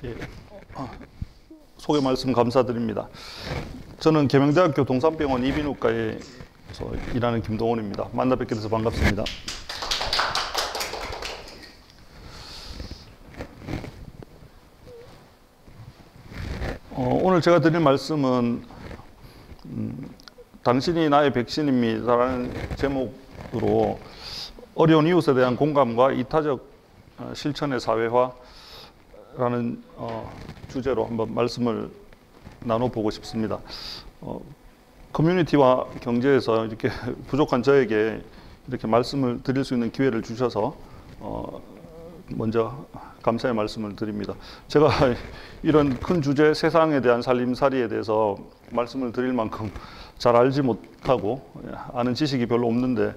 예. 소개 말씀 감사드립니다. 저는 계명대학교 동산병원 이비인후과에서 일하는 김동원입니다. 만나 뵙게 돼서 반갑습니다. 오늘 제가 드릴 말씀은 당신이 나의 백신입니다라는 제목으로 어려운 이웃에 대한 공감과 이타적 실천의 사회화라는 주제로 한번 말씀을 나눠보고 싶습니다. 커뮤니티와 경제에서 이렇게 부족한 저에게 이렇게 말씀을 드릴 수 있는 기회를 주셔서 먼저 감사의 말씀을 드립니다. 제가 이런 큰 주제, 세상에 대한 살림살이에 대해서 말씀을 드릴 만큼 잘 알지 못하고 아는 지식이 별로 없는데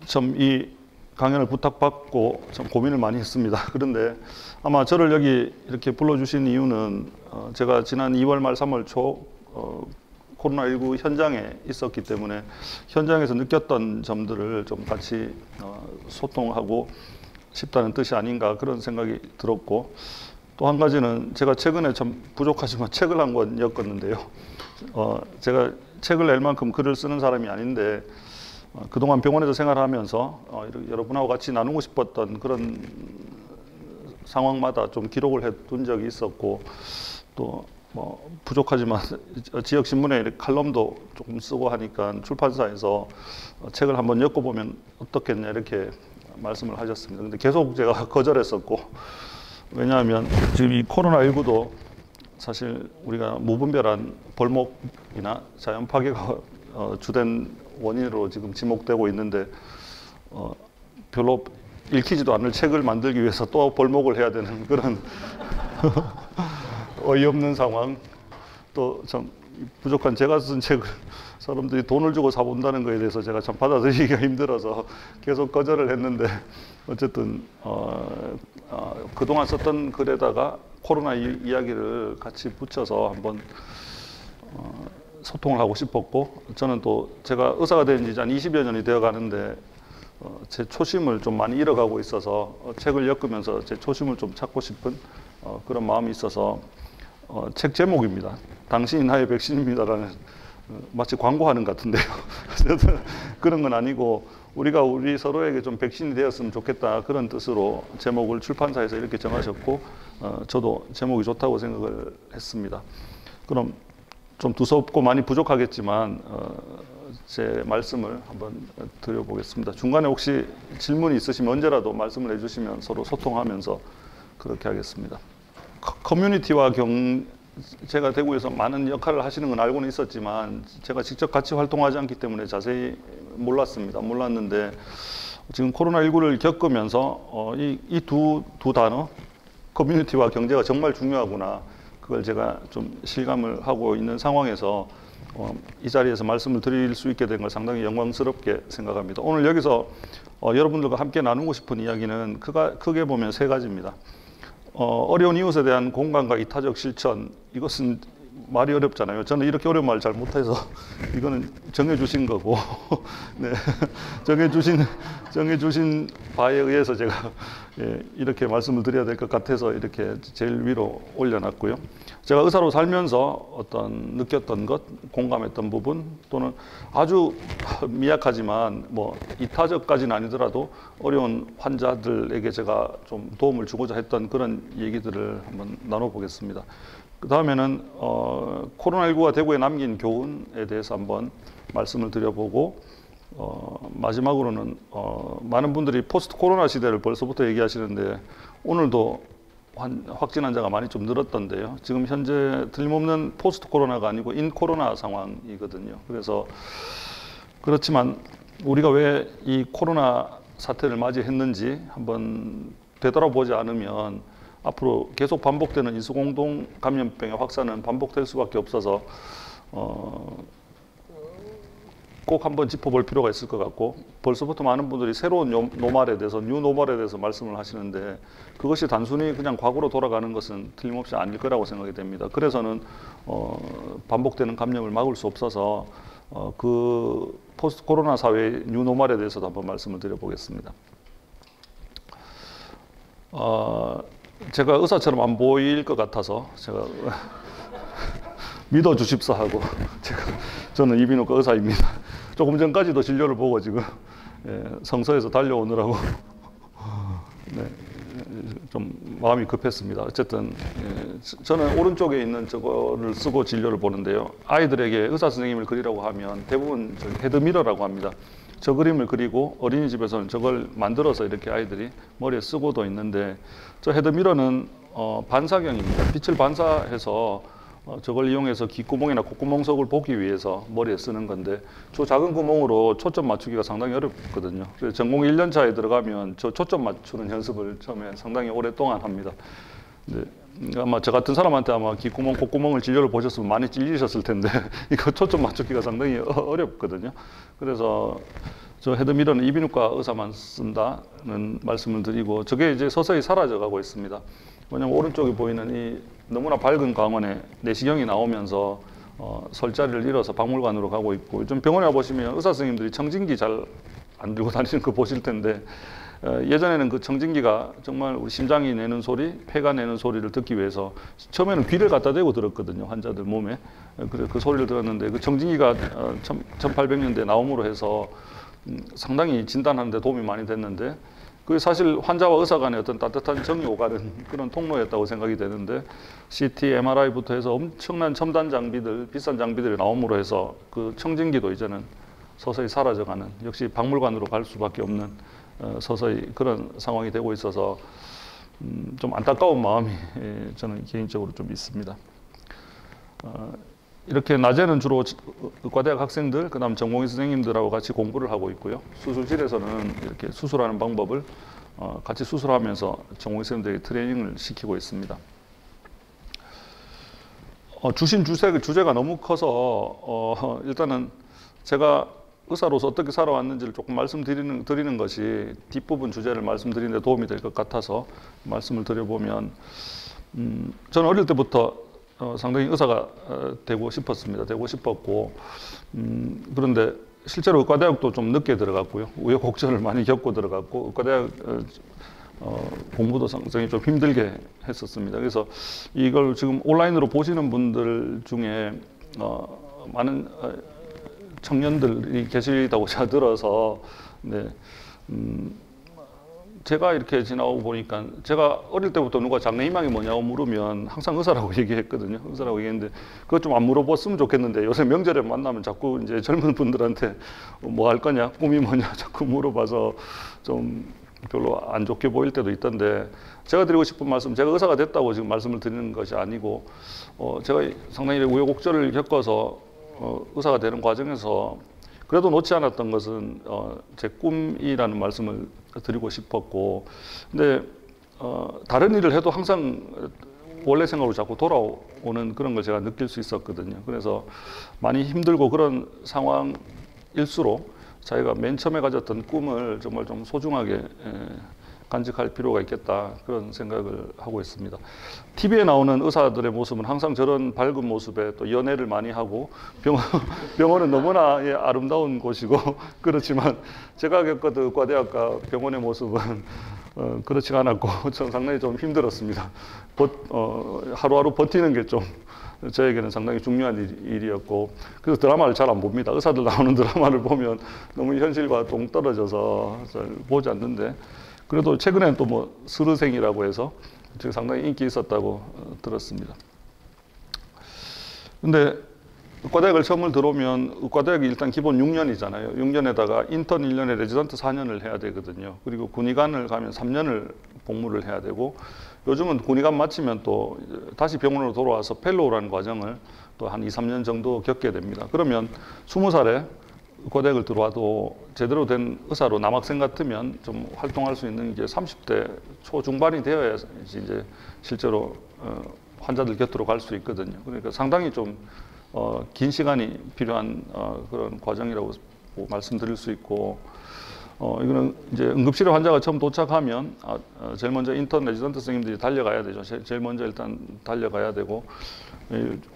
참 이 강연을 부탁받고 참 고민을 많이 했습니다. 그런데 아마 저를 여기 이렇게 불러주신 이유는 제가 지난 2월 말 3월 초 코로나19 현장에 있었기 때문에 현장에서 느꼈던 점들을 좀 같이 소통하고 싶다는 뜻이 아닌가 그런 생각이 들었고, 또 한 가지는 제가 최근에 참 부족하지만 책을 한 권 엮었는데요. 제가 책을 낼 만큼 글을 쓰는 사람이 아닌데 그동안 병원에서 생활하면서 여러분하고 같이 나누고 싶었던 그런 상황마다 좀 기록을 해둔 적이 있었고, 또 뭐 부족하지만 지역 신문에 칼럼도 조금 쓰고 하니까 출판사에서 책을 한번 엮어보면 어떻겠냐 이렇게 말씀을 하셨습니다. 근데 계속 제가 거절했었고, 왜냐하면 지금 이 코로나19도 사실 우리가 무분별한 벌목이나 자연 파괴가 주된 원인으로 지금 지목되고 있는데 별로 읽히지도 않을 책을 만들기 위해서 또 벌목을 해야 되는 그런 어이없는 상황, 또 참 부족한 제가 쓴 책을 사람들이 돈을 주고 사본다는 거에 대해서 제가 참 받아들이기가 힘들어서 계속 거절을 했는데, 어쨌든 그동안 썼던 글에다가 코로나 이야기를 같이 붙여서 한번 소통을 하고 싶었고, 저는 또 제가 의사가 된 지 한 20여 년이 되어 가는데 제 초심을 좀 많이 잃어가고 있어서 책을 엮으면서 제 초심을 좀 찾고 싶은 그런 마음이 있어서 책 제목입니다. 당신이 나의 백신입니다라는, 마치 광고하는 것 같은데요. 그런 건 아니고 우리가 우리 서로에게 좀 백신이 되었으면 좋겠다 그런 뜻으로 제목을 출판사에서 이렇게 정하셨고, 저도 제목이 좋다고 생각을 했습니다. 그럼 좀 두껍고 많이 부족하겠지만 제 말씀을 한번 드려보겠습니다. 중간에 혹시 질문이 있으시면 언제라도 말씀을 해주시면 서로 소통하면서 그렇게 하겠습니다. 커뮤니티와 제가 대구에서 많은 역할을 하시는 건 알고는 있었지만 제가 직접 같이 활동하지 않기 때문에 자세히 몰랐는데 지금 코로나19를 겪으면서 이 두 단어, 커뮤니티와 경제가 정말 중요하구나, 그걸 제가 좀 실감을 하고 있는 상황에서 이 자리에서 말씀을 드릴 수 있게 된 걸 상당히 영광스럽게 생각합니다. 오늘 여기서 여러분들과 함께 나누고 싶은 이야기는 크게 보면 세 가지입니다. 어려운 이웃에 대한 공감과 이타적 실천, 이것은 말이 어렵잖아요. 저는 이렇게 어려운 말 잘 못해서 이거는 정해주신 거고 네. 정해주신 바에 의해서 제가 이렇게 말씀을 드려야 될 것 같아서 이렇게 제일 위로 올려놨고요. 제가 의사로 살면서 느꼈던 것, 공감했던 부분, 또는 아주 미약하지만 뭐 이타적까지는 아니더라도 어려운 환자들에게 제가 좀 도움을 주고자 했던 그런 얘기들을 한번 나눠보겠습니다. 그 다음에는 코로나19가 대구에 남긴 교훈에 대해서 한번 말씀을 드려보고, 마지막으로는 많은 분들이 포스트 코로나 시대를 벌써부터 얘기하시는데 오늘도 확진 환자가 많이 좀 늘었던데요. 지금 현재 틀림없는 포스트 코로나가 아니고 인 코로나 상황이거든요. 그래서 그렇지만 우리가 왜 이 코로나 사태를 맞이했는지 한번 되돌아보지 않으면 앞으로 계속 반복되는 인수공동 감염병의 확산은 반복될 수밖에 없어서 꼭 한번 짚어볼 필요가 있을 것 같고, 벌써부터 많은 분들이 새로운 노말에 대해서, 뉴노멀에 대해서 말씀을 하시는데 그것이 단순히 그냥 과거로 돌아가는 것은 틀림없이 아닐 거라고 생각이 됩니다. 그래서는 반복되는 감염을 막을 수 없어서 그 포스트 코로나 사회의 뉴노멀에 대해서도 한번 말씀을 드려보겠습니다. 제가 의사처럼 안 보일 것 같아서 제가 믿어 주십사 하고 저는 이비인후과 의사입니다. 조금 전까지도 진료를 보고 지금 성서에서 달려오느라고 네, 좀 마음이 급했습니다. 어쨌든 저는 오른쪽에 있는 저거를 쓰고 진료를 보는데요. 아이들에게 의사 선생님을 그리라고 하면 대부분 헤드미러라고 합니다. 저 그림을 그리고 어린이집에서는 저걸 만들어서 이렇게 아이들이 머리에 쓰고도 있는데, 저 헤드미러는 반사경입니다. 빛을 반사해서 저걸 이용해서 귓구멍이나 콧구멍 속을 보기 위해서 머리에 쓰는 건데, 저 작은 구멍으로 초점 맞추기가 상당히 어렵거든요. 그래서 전공 1년 차에 들어가면 저 초점 맞추는 연습을 처음에 상당히 오랫동안 합니다. 네. 아마 저 같은 사람한테 아마 귓구멍, 콧구멍을 진료를 보셨으면 많이 찔리셨을 텐데 이거 초점 맞추기가 상당히 어렵거든요. 그래서 저 헤드미러는 이비인후과 의사만 쓴다는 말씀을 드리고, 저게 이제 서서히 사라져가고 있습니다. 왜냐면 오른쪽에 보이는 이 너무나 밝은 광원에 내시경이 나오면서 설자리를 잃어서 박물관으로 가고 있고, 요즘 병원에 와보시면 의사 선생님들이 청진기 잘 안 들고 다니는 거 보실 텐데, 예전에는 그 청진기가 정말 우리 심장이 내는 소리, 폐가 내는 소리를 듣기 위해서 처음에는 귀를 갖다 대고 들었거든요, 환자들 몸에. 그래서 그 소리를 들었는데, 그 청진기가 1800년대에 나옴으로 해서 상당히 진단하는 데 도움이 많이 됐는데, 그게 사실 환자와 의사 간의 어떤 따뜻한 정이 오가는 그런 통로였다고 생각이 되는데, CT, MRI부터 해서 엄청난 첨단 장비들, 비싼 장비들이 나옴으로 해서 그 청진기도 이제는 서서히 사라져가는, 역시 박물관으로 갈 수밖에 없는 서서히 그런 상황이 되고 있어서 좀 안타까운 마음이 저는 개인적으로 좀 있습니다. 이렇게 낮에는 주로 의과대학 학생들, 그 다음 전공의 선생님들하고 같이 공부를 하고 있고요. 수술실에서는 이렇게 수술하는 방법을 같이 수술하면서 전공의 선생님들에게 트레이닝을 시키고 있습니다. 주신 주제가 너무 커서 일단은 제가 의사로서 어떻게 살아왔는지를 조금 말씀드리는 것이 뒷부분 주제를 말씀드리는 데 도움이 될 것 같아서 말씀을 드려보면, 저는 어릴 때부터 상당히 의사가 되고 싶었습니다. 되고 싶었고, 그런데 실제로 의과대학도 좀 늦게 들어갔고요. 우여곡절을 많이 겪고 들어갔고, 의과대학 공부도 상당히 좀 힘들게 했었습니다. 그래서 이걸 지금 온라인으로 보시는 분들 중에 많은 청년들이 계시다고 제가 들어서, 네, 제가 이렇게 지나오고 보니까, 제가 어릴 때부터 누가 장래 희망이 뭐냐고 물으면 항상 의사라고 얘기했거든요. 의사라고 얘기했는데, 그거 좀 안 물어봤으면 좋겠는데, 요새 명절에 만나면 자꾸 이제 젊은 분들한테 뭐 할 거냐, 꿈이 뭐냐 자꾸 물어봐서 좀 별로 안 좋게 보일 때도 있던데, 제가 드리고 싶은 말씀, 제가 의사가 됐다고 지금 말씀을 드리는 것이 아니고, 제가 상당히 우여곡절을 겪어서 의사가 되는 과정에서 그래도 놓지 않았던 것은 제 꿈이라는 말씀을 드리고 싶었고, 근데 다른 일을 해도 항상 원래 생각으로 자꾸 돌아오는 그런 걸 제가 느낄 수 있었거든요. 그래서 많이 힘들고 그런 상황일수록 자기가 맨 처음에 가졌던 꿈을 정말 좀 소중하게 간직할 필요가 있겠다, 그런 생각을 하고 있습니다. TV에 나오는 의사들의 모습은 항상 저런 밝은 모습에 또 연애를 많이 하고, 병원은 너무나 아름다운 곳이고 그렇지만 제가 겪었던 의과대학과 병원의 모습은 그렇지가 않았고 저는 상당히 좀 힘들었습니다. 하루하루 버티는 게 좀 저에게는 상당히 중요한 일이었고, 그래서 드라마를 잘 안 봅니다. 의사들 나오는 드라마를 보면 너무 현실과 동떨어져서 잘 보지 않는데, 그래도 최근에는 또 뭐 스르생이라고 해서 상당히 인기 있었다고 들었습니다. 근데 의과대학을 처음을 들어오면, 의과대학이 일단 기본 6년이잖아요. 6년에다가 인턴 1년에 레지던트 4년을 해야 되거든요. 그리고 군의관을 가면 3년을 복무를 해야 되고, 요즘은 군의관 마치면 또 다시 병원으로 돌아와서 펠로우라는 과정을 또 한 2, 3년 정도 겪게 됩니다. 그러면 20살에 의과대학을 들어와도 제대로 된 의사로 남학생 같으면 좀 활동할 수 있는 게 30대 초중반이 되어야 이제 실제로 환자들 곁으로 갈 수 있거든요. 그러니까 상당히 좀 긴 시간이 필요한 그런 과정이라고 말씀드릴 수 있고, 이거는 이제 응급실에 환자가 처음 도착하면 제일 먼저 인턴 레지던트 선생님들이 달려가야 되죠. 제일 먼저 일단 달려가야 되고,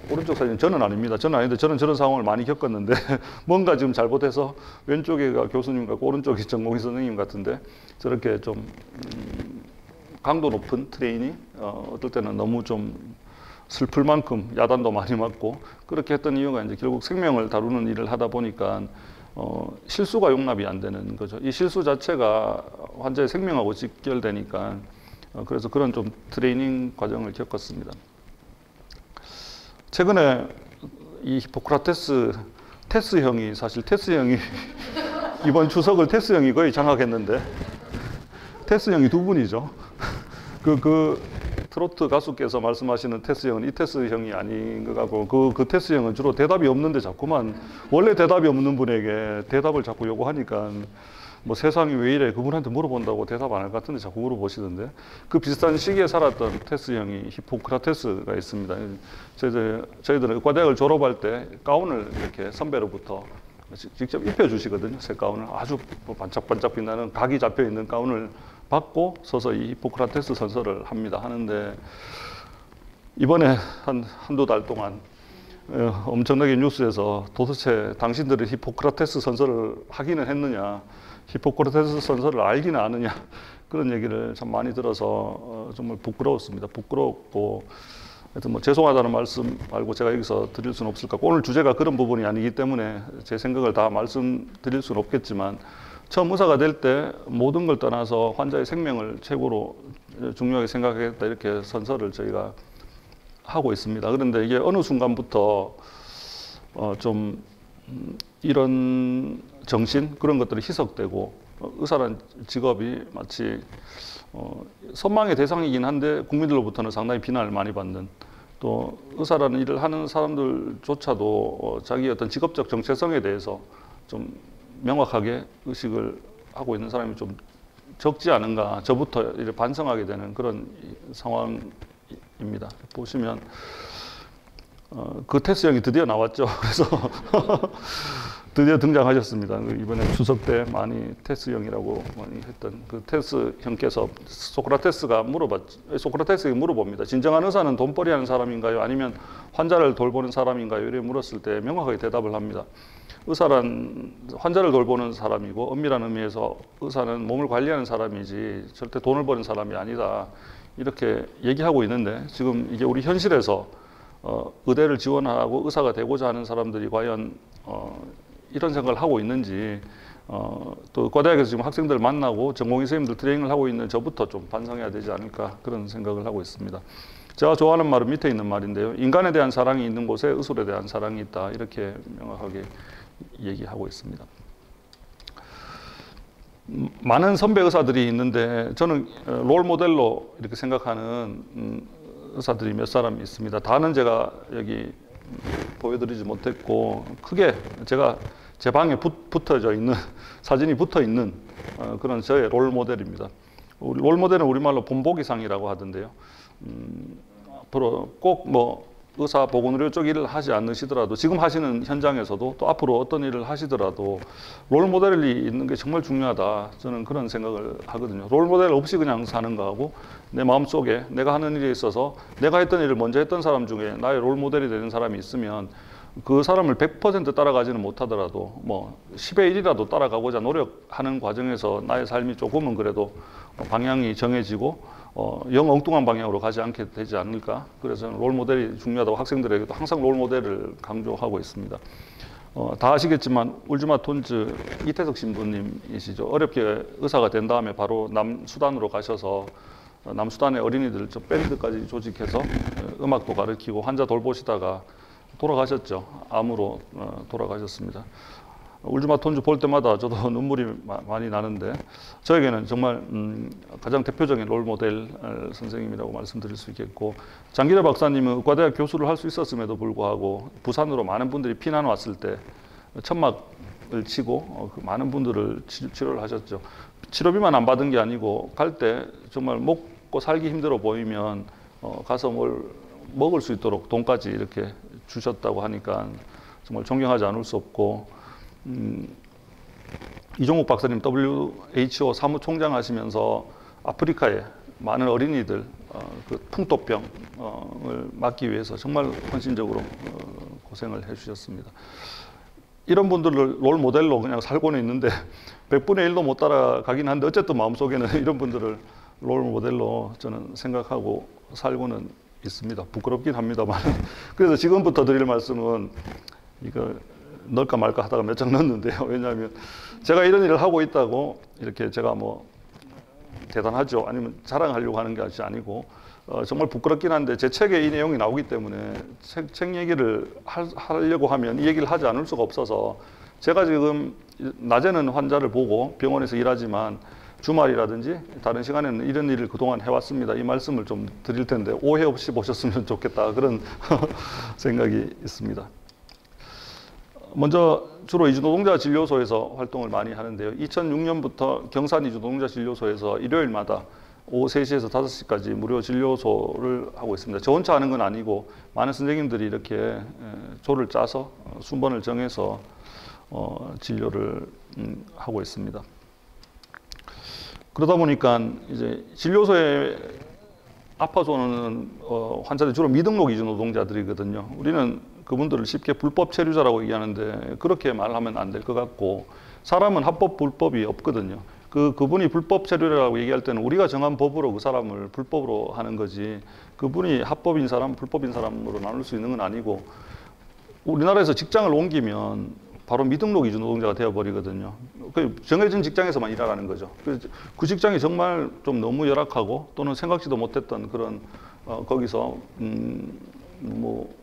오른쪽 사진 저는 아닙니다. 저는 아닌데 저는 저런 상황을 많이 겪었는데 뭔가 지금 잘못해서 왼쪽에가 교수님 같고 오른쪽이 전공의 선생님 같은데, 저렇게 좀 강도 높은 트레이닝, 어떨 때는 너무 좀 슬플 만큼 야단도 많이 맞고 그렇게 했던 이유가 이제 결국 생명을 다루는 일을 하다 보니까 실수가 용납이 안 되는 거죠. 이 실수 자체가 환자의 생명하고 직결되니까 그래서 그런 좀 트레이닝 과정을 겪었습니다. 최근에 이 히포크라테스 테스 형이 사실 테스 형이 이번 추석을 테스 형이 거의 장악했는데 테스 형이 두 분이죠. 그 트로트 가수께서 말씀하시는 테스 형은 이 테스 형이 아닌 것 같고 그 테스 형은 주로 대답이 없는데 자꾸만 원래 대답이 없는 분에게 대답을 자꾸 요구하니까 뭐 세상이 왜 이래 그분한테 물어본다고 대답 안 할 것 같은데 자꾸 물어보시던데 그 비슷한 시기에 살았던 테스 형이 히포크라테스가 있습니다. 저희들은 의과대학을 졸업할 때 가운을 이렇게 선배로부터 직접 입혀주시거든요. 새 가운을 아주 반짝반짝 빛나는 각이 잡혀있는 가운을 받고 서서 이 히포크라테스 선서를 합니다. 하는데 이번에 한두 달 동안 엄청나게 뉴스에서 도대체 당신들이 히포크라테스 선서를 하기는 했느냐, 히포크라테스 선서를 알기는 아느냐 그런 얘기를 참 많이 들어서 정말 부끄러웠습니다. 부끄럽고 하여튼 뭐 죄송하다는 말씀 말고 제가 여기서 드릴 수는 없을 것 같고 오늘 주제가 그런 부분이 아니기 때문에 제 생각을 다 말씀드릴 수는 없겠지만 처음 의사가 될 때 모든 걸 떠나서 환자의 생명을 최고로 중요하게 생각하겠다 이렇게 선서를 저희가 하고 있습니다. 그런데 이게 어느 순간부터 좀 이런 정신 그런 것들이 희석되고 의사란 직업이 마치 선망의 대상이긴 한데 국민들로부터는 상당히 비난을 많이 받는 또 의사라는 일을 하는 사람들조차도 자기의 어떤 직업적 정체성에 대해서 좀 명확하게 의식을 하고 있는 사람이 좀 적지 않은가 저부터 이렇게 반성하게 되는 그런 상황입니다. 보시면 그 테스 형이 드디어 나왔죠. 그래서 드디어 등장하셨습니다. 이번에 추석 때 많이 테스 형이라고 많이 했던 그 테스 형께서 소크라테스에게 물어봅니다. 진정한 의사는 돈벌이 하는 사람인가요? 아니면 환자를 돌보는 사람인가요? 이렇게 물었을 때 명확하게 대답을 합니다. 의사란 환자를 돌보는 사람이고 엄밀한 의미에서 의사는 몸을 관리하는 사람이지 절대 돈을 버는 사람이 아니다. 이렇게 얘기하고 있는데 지금 이게 우리 현실에서 의대를 지원하고 의사가 되고자 하는 사람들이 과연 이런 생각을 하고 있는지 또 의과대학에서 지금 학생들 만나고 전공의 선생님들 트레이닝을 하고 있는 저부터 좀 반성해야 되지 않을까 그런 생각을 하고 있습니다. 제가 좋아하는 말은 밑에 있는 말인데요. 인간에 대한 사랑이 있는 곳에 의술에 대한 사랑이 있다. 이렇게 명확하게 얘기하고 있습니다. 많은 선배 의사들이 있는데 저는 롤 모델로 이렇게 생각하는 의사들이 몇 사람 있습니다. 다는 제가 여기 보여드리지 못했고 크게 제가 제 방에 붙어져 있는 사진이 붙어 있는 그런 저의 롤 모델입니다. 롤 모델은 우리말로 본보기상이라고 하던데요. 앞으로 꼭 뭐 의사 보건의료 쪽 일을 하지 않으시더라도 지금 하시는 현장에서도 또 앞으로 어떤 일을 하시더라도 롤 모델이 있는 게 정말 중요하다. 저는 그런 생각을 하거든요. 롤 모델 없이 그냥 사는 거하고 내 마음속에 내가 하는 일에 있어서 내가 했던 일을 먼저 했던 사람 중에 나의 롤 모델이 되는 사람이 있으면 그 사람을 100% 따라가지는 못하더라도 뭐 10의 1이라도 따라가고자 노력하는 과정에서 나의 삶이 조금은 그래도 방향이 정해지고 영 엉뚱한 방향으로 가지 않게 되지 않을까. 그래서 저는 롤 모델이 중요하다고 학생들에게도 항상 롤 모델을 강조하고 있습니다. 다 아시겠지만 울지마 톤즈 이태석 신부님이시죠. 어렵게 의사가 된 다음에 바로 남수단으로 가셔서 남수단의 어린이들 밴드까지 조직해서 음악도 가르치고 환자 돌보시다가 돌아가셨죠. 암으로 돌아가셨습니다. 울지마 톤즈 볼 때마다 저도 눈물이 많이 나는데 저에게는 정말 가장 대표적인 롤 모델 선생님이라고 말씀드릴 수 있겠고 장기래 박사님은 의과대학 교수를 할 수 있었음에도 불구하고 부산으로 많은 분들이 피난 왔을 때 천막을 치고 많은 분들을 치료를 하셨죠. 치료비만 안 받은 게 아니고 갈 때 정말 먹고 살기 힘들어 보이면 가서 뭘 먹을 수 있도록 돈까지 이렇게 주셨다고 하니까 정말 존경하지 않을 수 없고 이종욱 박사님 WHO 사무총장 하시면서 아프리카에 많은 어린이들 그 풍토병을 막기 위해서 정말 헌신적으로 고생을 해주셨습니다. 이런 분들을 롤 모델로 그냥 살고는 있는데 100분의 1도 못 따라가긴 한데 어쨌든 마음속에는 이런 분들을 롤 모델로 저는 생각하고 살고는 있습니다. 부끄럽긴 합니다만. 그래서 지금부터 드릴 말씀은 이거 넣을까 말까 하다가 몇 장 넣었는데요. 왜냐하면 제가 이런 일을 하고 있다고 이렇게 제가 뭐 대단하죠, 아니면 자랑하려고 하는 게 아니고 정말 부끄럽긴 한데 제 책에 이 내용이 나오기 때문에 책 얘기를 하려고 하면 이 얘기를 하지 않을 수가 없어서 제가 지금 낮에는 환자를 보고 병원에서 일하지만 주말이라든지 다른 시간에는 이런 일을 그동안 해왔습니다. 이 말씀을 좀 드릴 텐데 오해 없이 보셨으면 좋겠다, 그런 생각이 있습니다. 먼저 주로 이주노동자 진료소에서 활동을 많이 하는데요. 2006년부터 경산 이주노동자 진료소에서 일요일마다 오후 3시에서 5시까지 무료 진료소를 하고 있습니다. 저 혼자 하는 건 아니고 많은 선생님들이 이렇게 조를 짜서 순번을 정해서 진료를 하고 있습니다. 그러다 보니까 이제 진료소에 아파서 오는 환자들이 주로 미등록 이주 노동자들이거든요. 우리는 그분들을 쉽게 불법 체류자라고 얘기하는데 그렇게 말하면 안 될 것 같고, 사람은 합법 불법이 없거든요. 그분이 불법 체류라고 얘기할 때는 우리가 정한 법으로 그 사람을 불법으로 하는 거지, 그분이 합법인 사람, 불법인 사람으로 나눌 수 있는 건 아니고, 우리나라에서 직장을 옮기면 바로 미등록 이주 노동자가 되어버리거든요. 정해진 직장에서만 일하라는 거죠. 그 직장이 정말 좀 너무 열악하고 또는 생각지도 못했던 그런 거기서 뭐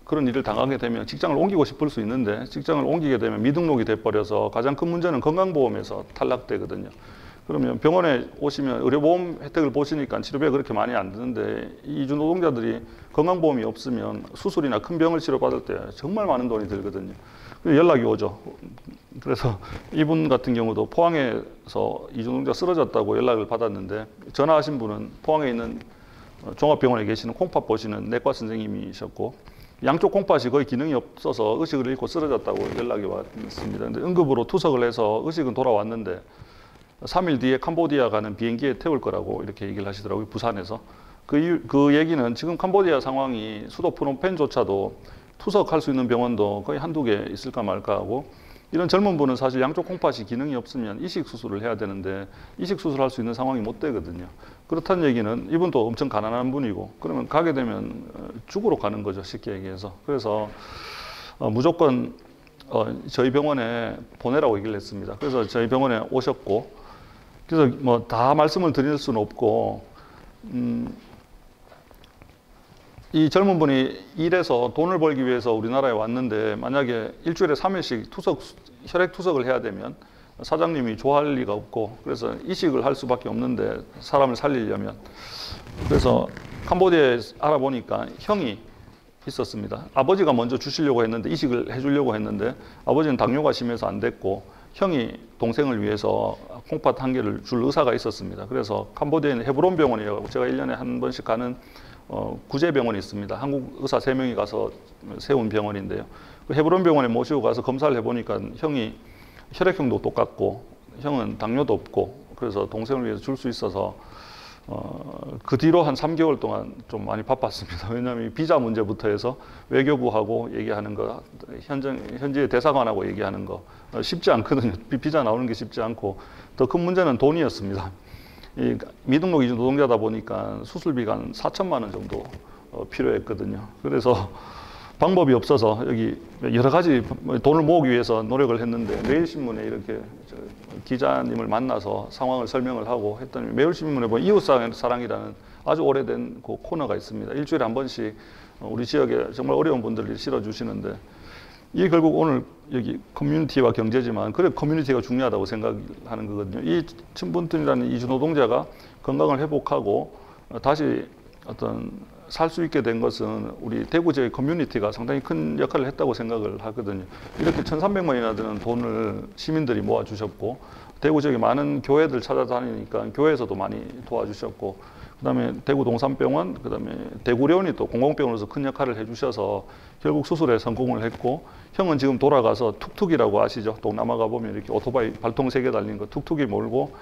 그런 일을 당하게 되면 직장을 옮기고 싶을 수 있는데, 직장을 옮기게 되면 미등록이 돼버려서 가장 큰 문제는 건강보험에서 탈락되거든요. 그러면 병원에 오시면 의료보험 혜택을 보시니까 치료비가 그렇게 많이 안 드는데, 이 이주 노동자들이 건강보험이 없으면 수술이나 큰 병을 치료받을 때 정말 많은 돈이 들거든요. 연락이 오죠. 그래서 이분 같은 경우도 포항에서 이주 노동자 쓰러졌다고 연락을 받았는데, 전화하신 분은 포항에 있는 종합병원에 계시는 콩팥 보시는 내과 선생님이셨고, 양쪽 콩팥이 거의 기능이 없어서 의식을 잃고 쓰러졌다고 연락이 왔습니다. 근데 응급으로 투석을 해서 의식은 돌아왔는데 3일 뒤에 캄보디아 가는 비행기에 태울 거라고 이렇게 얘기를 하시더라고요, 부산에서. 그 얘기는 지금 캄보디아 상황이 수도 프놈펜조차도 투석할 수 있는 병원도 거의 한두 개 있을까 말까 하고, 이런 젊은 분은 사실 양쪽 콩팥이 기능이 없으면 이식 수술을 해야 되는데 이식 수술할 수 있는 상황이 못 되거든요. 그렇다는 얘기는 이분도 엄청 가난한 분이고, 그러면 가게 되면 죽으러 가는 거죠, 쉽게 얘기해서. 그래서 무조건 저희 병원에 보내라고 얘기를 했습니다. 그래서 저희 병원에 오셨고, 그래서 뭐 다 말씀을 드릴 수는 없고, 이 젊은 분이 일해서 돈을 벌기 위해서 우리나라에 왔는데 만약에 일주일에 3일씩 혈액 투석을 해야 되면 사장님이 좋아할 리가 없고, 그래서 이식을 할 수밖에 없는데, 사람을 살리려면. 그래서 캄보디아에 알아보니까 형이 있었습니다. 아버지가 먼저 주시려고 했는데, 이식을 해주려고 했는데 아버지는 당뇨가 심해서 안 됐고, 형이 동생을 위해서 콩팥 한 개를 줄 의사가 있었습니다. 그래서 캄보디아에 있는 헤브론 병원이라고 제가 1년에 한 번씩 가는 구제병원이 있습니다. 한국 의사 3명이 가서 세운 병원인데요. 그 헤브론 병원에 모시고 가서 검사를 해보니까 형이 혈액형도 똑같고 형은 당뇨도 없고, 그래서 동생을 위해서 줄 수 있어서 그 뒤로 한 3개월 동안 좀 많이 바빴습니다. 왜냐하면 비자 문제부터 해서 외교부하고 얘기하는 거, 현지의 대사관하고 얘기하는 거 쉽지 않거든요. 비자 나오는 게 쉽지 않고, 더 큰 문제는 돈이었습니다. 이 미등록 이주 노동자다 보니까 수술비가 한 4천만 원 정도 필요했거든요. 그래서 방법이 없어서 여기 여러 가지 돈을 모으기 위해서 노력을 했는데, 매일신문에 이렇게 기자님을 만나서 상황을 설명을 하고 했더니, 매일신문에 보면 이웃사랑이라는 아주 오래된 그 코너가 있습니다. 일주일에 한 번씩 우리 지역에 정말 어려운 분들을 실어주시는데, 이게 결국 오늘 여기 커뮤니티와 경제지만, 그래 커뮤니티가 중요하다고 생각하는 거거든요. 이 친분들이라는 이주 노동자가 건강을 회복하고 다시 어떤 살 수 있게 된 것은 우리 대구 지역의 커뮤니티가 상당히 큰 역할을 했다고 생각을 하거든요. 이렇게 1,300만이나 되는 돈을 시민들이 모아주셨고, 대구 지역에 많은 교회들 찾아다니니까 교회에서도 많이 도와주셨고, 그다음에 대구 동산병원, 그다음에 대구려원이 또 공공병원으로서 큰 역할을 해주셔서 결국 수술에 성공을 했고, 형은 지금 돌아가서 툭툭이라고 아시죠? 동남아 가보면 이렇게 오토바이 발통 3개 달린 거 툭툭이 몰고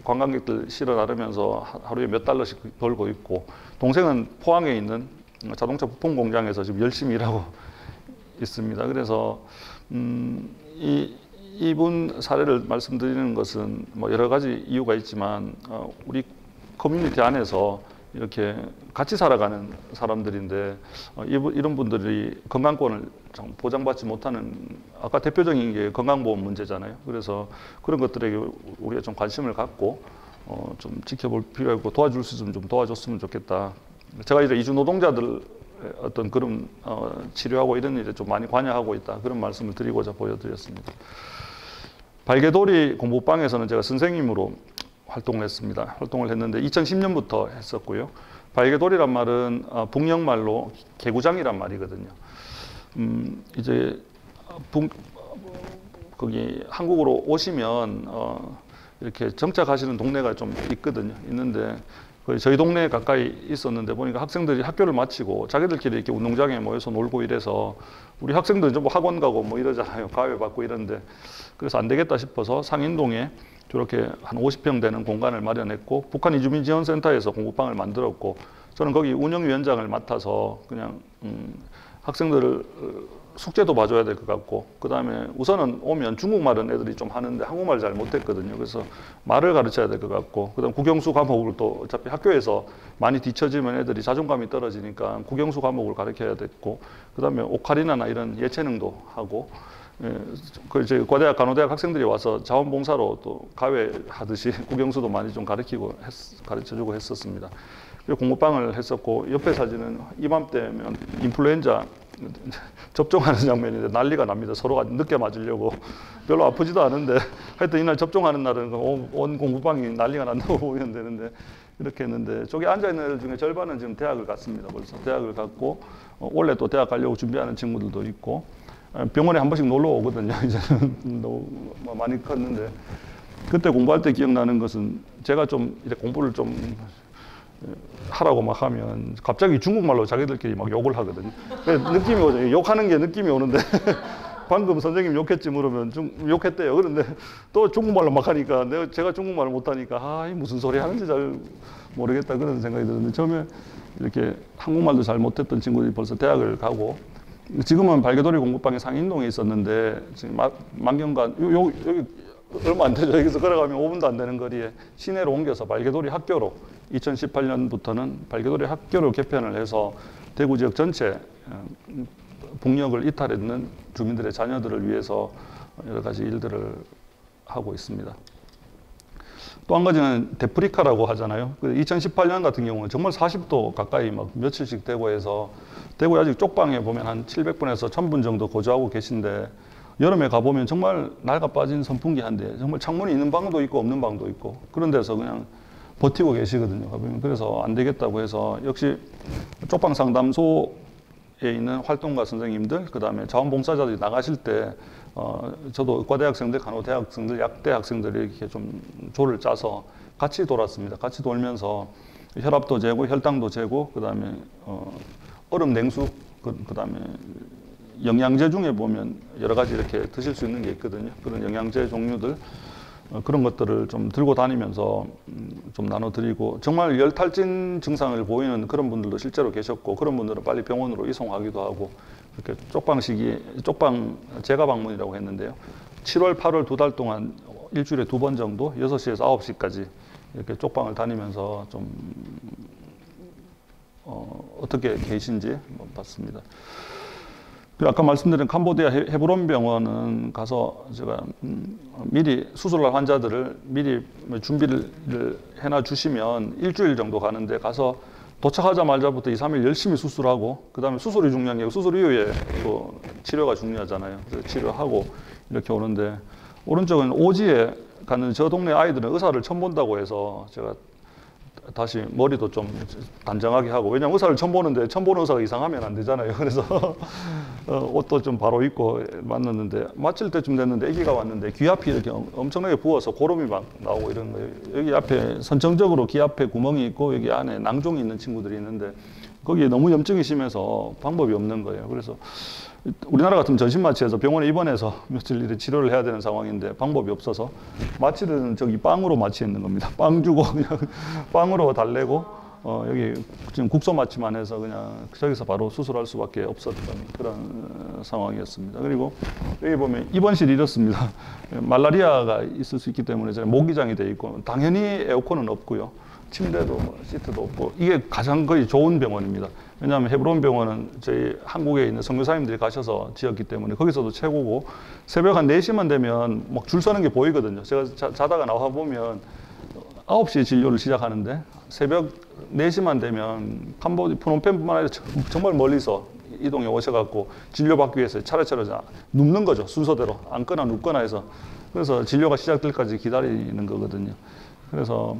관광객들 실어 나르면서 하루에 몇 달러씩 벌고 있고, 동생은 포항에 있는 자동차 부품 공장에서 지금 열심히 일하고 있습니다. 그래서 이 이분 사례를 말씀드리는 것은 뭐 여러 가지 이유가 있지만 우리 커뮤니티 안에서 이렇게 같이 살아가는 사람들인데 이런 분들이 건강권을 보장받지 못하는 아까 대표적인 게 건강보험 문제잖아요. 그래서 그런 것들에게 우리가 좀 관심을 갖고 좀 지켜볼 필요가 있고 도와줄 수 있으면 좀 도와줬으면 좋겠다. 제가 이제 이주 노동자들 어떤 그런 치료하고 이런 일에 좀 많이 관여하고 있다. 그런 말씀을 드리고자 보여드렸습니다. 발개돌이 공부방에서는 제가 선생님으로 활동을 했습니다. 활동을 했는데 2010년부터 했었고요. 발개돌이란 말은 북녘말로 개구장이란 말이거든요. 이제 거기 한국으로 오시면 이렇게 정착하시는 동네가 좀 있거든요. 있는데 저희 동네에 가까이 있었는데 보니까 학생들이 학교를 마치고 자기들끼리 이렇게 운동장에 모여서 놀고 이래서 우리 학생들은 좀 학원 가고 뭐 이러잖아요. 과외 받고 이런데 그래서 안 되겠다 싶어서 상인동에 저렇게 한 50평 되는 공간을 마련했고 북한 이주민지원센터에서 공부방을 만들었고 저는 거기 운영위원장을 맡아서 그냥 학생들을 숙제도 봐줘야 될 것 같고 그 다음에 우선은 오면 중국말은 애들이 좀 하는데 한국말 잘 못했거든요. 그래서 말을 가르쳐야 될 것 같고 그 다음 국영수 과목을 또 어차피 학교에서 많이 뒤처지면 애들이 자존감이 떨어지니까 국영수 과목을 가르쳐야 됐고 그 다음에 오카리나나 이런 예체능도 하고 그 이제 과대학 간호대학 학생들이 와서 자원봉사로 또 과외 하듯이 국영수도 많이 좀 가르쳐주고 했었습니다. 그리고 공부방을 했었고 옆에 사진은 이맘때면 인플루엔자 접종하는 장면인데 난리가 납니다. 서로가 늦게 맞으려고 별로 아프지도 않은데 하여튼 이날 접종하는 날은 온 공부방이 난리가 난다고 보면 되는데 이렇게 했는데 저기 앉아있는 애들 중에 절반은 지금 대학을 갔습니다. 벌써 대학을 갔고 원래 또 대학 가려고 준비하는 친구들도 있고 병원에 한 번씩 놀러 오거든요. 이제는 너무 많이 컸는데 그때 공부할 때 기억나는 것은 제가 좀 이제 공부를 좀 하라고 막 하면 갑자기 중국말로 자기들끼리 막 욕을 하거든요. 느낌이 오죠. 욕하는 게 느낌이 오는데 방금 선생님 욕했지 물으면 욕했대요. 그런데 또 중국말로 막 하니까 제가 중국말을 못하니까 이 무슨 소리 하는지 잘 모르겠다 그런 생각이 들었는데 처음에 이렇게 한국말도 잘 못했던 친구들이 벌써 대학을 가고 지금은 발개돌이 공부방이 상인동에 있었는데 지금 만경관 여기 얼마 안 되죠. 여기서 걸어가면 5분도 안 되는 거리에 시내로 옮겨서 발개돌이 학교로 2018년부터는 발개돌이 학교를 개편을 해서 대구 지역 전체 북녘을 이탈했는 주민들의 자녀들을 위해서 여러 가지 일들을 하고 있습니다. 또 한 가지는 데프리카라고 하잖아요. 2018년 같은 경우는 정말 40도 가까이 막 며칠씩 대구에서 대구에 아직 쪽방에 보면 한 700분에서 1000분 정도 거주하고 계신데 여름에 가보면 정말 낡아 빠진 선풍기 한 대, 정말 창문이 있는 방도 있고 없는 방도 있고 그런 데서 그냥 버티고 계시거든요. 그래서 안 되겠다고 해서 역시 쪽방 상담소에 있는 활동가 선생님들, 그 다음에 자원봉사자들이 나가실 때 저도 의과대 학생들, 간호대 학생들, 약대 학생들이 이렇게 좀 조를 짜서 같이 돌았습니다. 같이 돌면서 혈압도 재고, 혈당도 재고, 그 다음에 얼음 냉수, 그 다음에 영양제 중에 보면 여러 가지 이렇게 드실 수 있는 게 있거든요. 그런 영양제 종류들 그런 것들을 좀 들고 다니면서 좀 나눠드리고 정말 열탈진 증상을 보이는 그런 분들도 실제로 계셨고 그런 분들은 빨리 병원으로 이송하기도 하고 이렇게 쪽방 재가 방문이라고 했는데요. 7월, 8월 2달 동안 일주일에 2번 정도 6시에서 9시까지 이렇게 쪽방을 다니면서 좀 어떻게 계신지 봤습니다. 아까 말씀드린 캄보디아 헤브론 병원은 가서 제가 미리 수술할 환자들을 미리 준비를 해놔 주시면 일주일 정도 가는데 가서 도착하자마자부터 2, 3일 열심히 수술하고 그 다음에 수술이 중요한 게 수술 이후에 또 치료가 중요하잖아요. 그래서 치료하고 이렇게 오는데 오른쪽은 오지에 가는 저 동네 아이들은 의사를 처음 본다고 해서 제가 다시 머리도 좀 단정하게 하고 왜냐면 의사를 처음 보는데 처음 보는 의사가 이상하면 안 되잖아요. 그래서 옷도 좀 바로 입고 만났는데 마칠 때쯤 됐는데 아기가 왔는데 귀 앞이 이렇게 엄청나게 부어서 고름이 막 나오고 이런 거예요. 여기 앞에 선정적으로 귀 앞에 구멍이 있고 여기 안에 낭종이 있는 친구들이 있는데 거기에 너무 염증이 심해서 방법이 없는 거예요. 그래서 우리나라 같으면 전신마취해서 병원에 입원해서 며칠 이렇게 치료를 해야 되는 상황인데 방법이 없어서 마취는 저기 빵으로 마취했는 겁니다. 빵 주고 그냥 빵으로 달래고 여기 지금 국소 맞춤만 해서 그냥 저기서 바로 수술할 수밖에 없었던 그런 상황이었습니다. 그리고 여기 보면 입원실이 이렇습니다. 말라리아가 있을 수 있기 때문에 모기장이 돼 있고 당연히 에어컨은 없고요. 침대도 시트도 없고 이게 가장 거의 좋은 병원입니다. 왜냐하면 헤브론 병원은 저희 한국에 있는 선교사님들이 가셔서 지었기 때문에 거기서도 최고고 새벽 한 4시만 되면 막 줄 서는 게 보이거든요. 제가 자다가 나와 보면 9시에 진료를 시작하는데 새벽 4시만 되면 캄보디 프놈펜뿐만 아니라 정말 멀리서 이동해 오셔갖고 진료받기 위해서 차례차례 눕는 거죠. 순서대로 앉거나 눕거나 해서 그래서 진료가 시작될 때까지 기다리는 거거든요. 그래서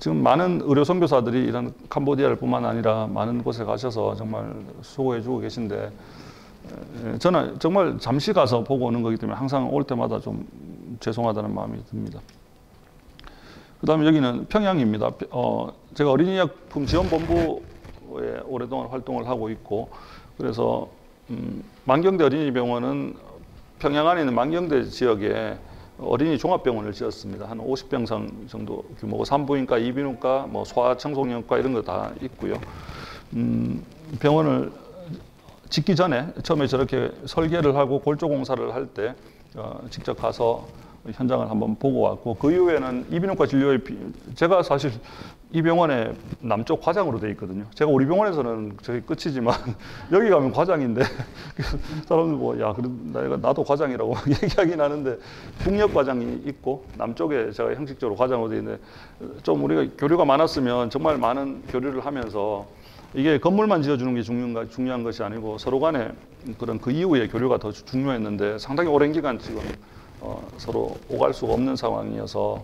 지금 많은 의료 선교사들이 이런 캄보디아를 뿐만 아니라 많은 곳에 가셔서 정말 수고해주고 계신데 저는 정말 잠시 가서 보고 오는 거기 때문에 항상 올 때마다 좀 죄송하다는 마음이 듭니다. 그 다음에 여기는 평양입니다. 제가 어린이약품 지원본부에 오랫동안 활동을 하고 있고 그래서 만경대 어린이병원은 평양 안에 있는 만경대 지역에 어린이 종합병원을 지었습니다. 한 50병상 정도 규모고 산부인과, 이비인후과, 뭐 소아청소년과 이런 거 다 있고요. 병원을 짓기 전에 처음에 저렇게 설계를 하고 골조 공사를 할 때 직접 가서 현장을 한번 보고 왔고 그 이후에는 이비인후과 진료에 제가 사실 이 병원의 남쪽 과장으로 돼 있거든요. 제가 우리 병원에서는 저기 끝이지만 여기 가면 과장인데 사람들 뭐 야 그래 나도 과장이라고 얘기하긴 하는데 북녘 과장이 있고 남쪽에 제가 형식적으로 과장으로 돼 있는데 좀 우리가 교류가 많았으면 정말 많은 교류를 하면서 이게 건물만 지어주는 게 중요한 것이 아니고 서로 간에 그런 그 이후의 교류가 더 중요했는데 상당히 오랜 기간 지금 서로 오갈 수가 없는 상황이어서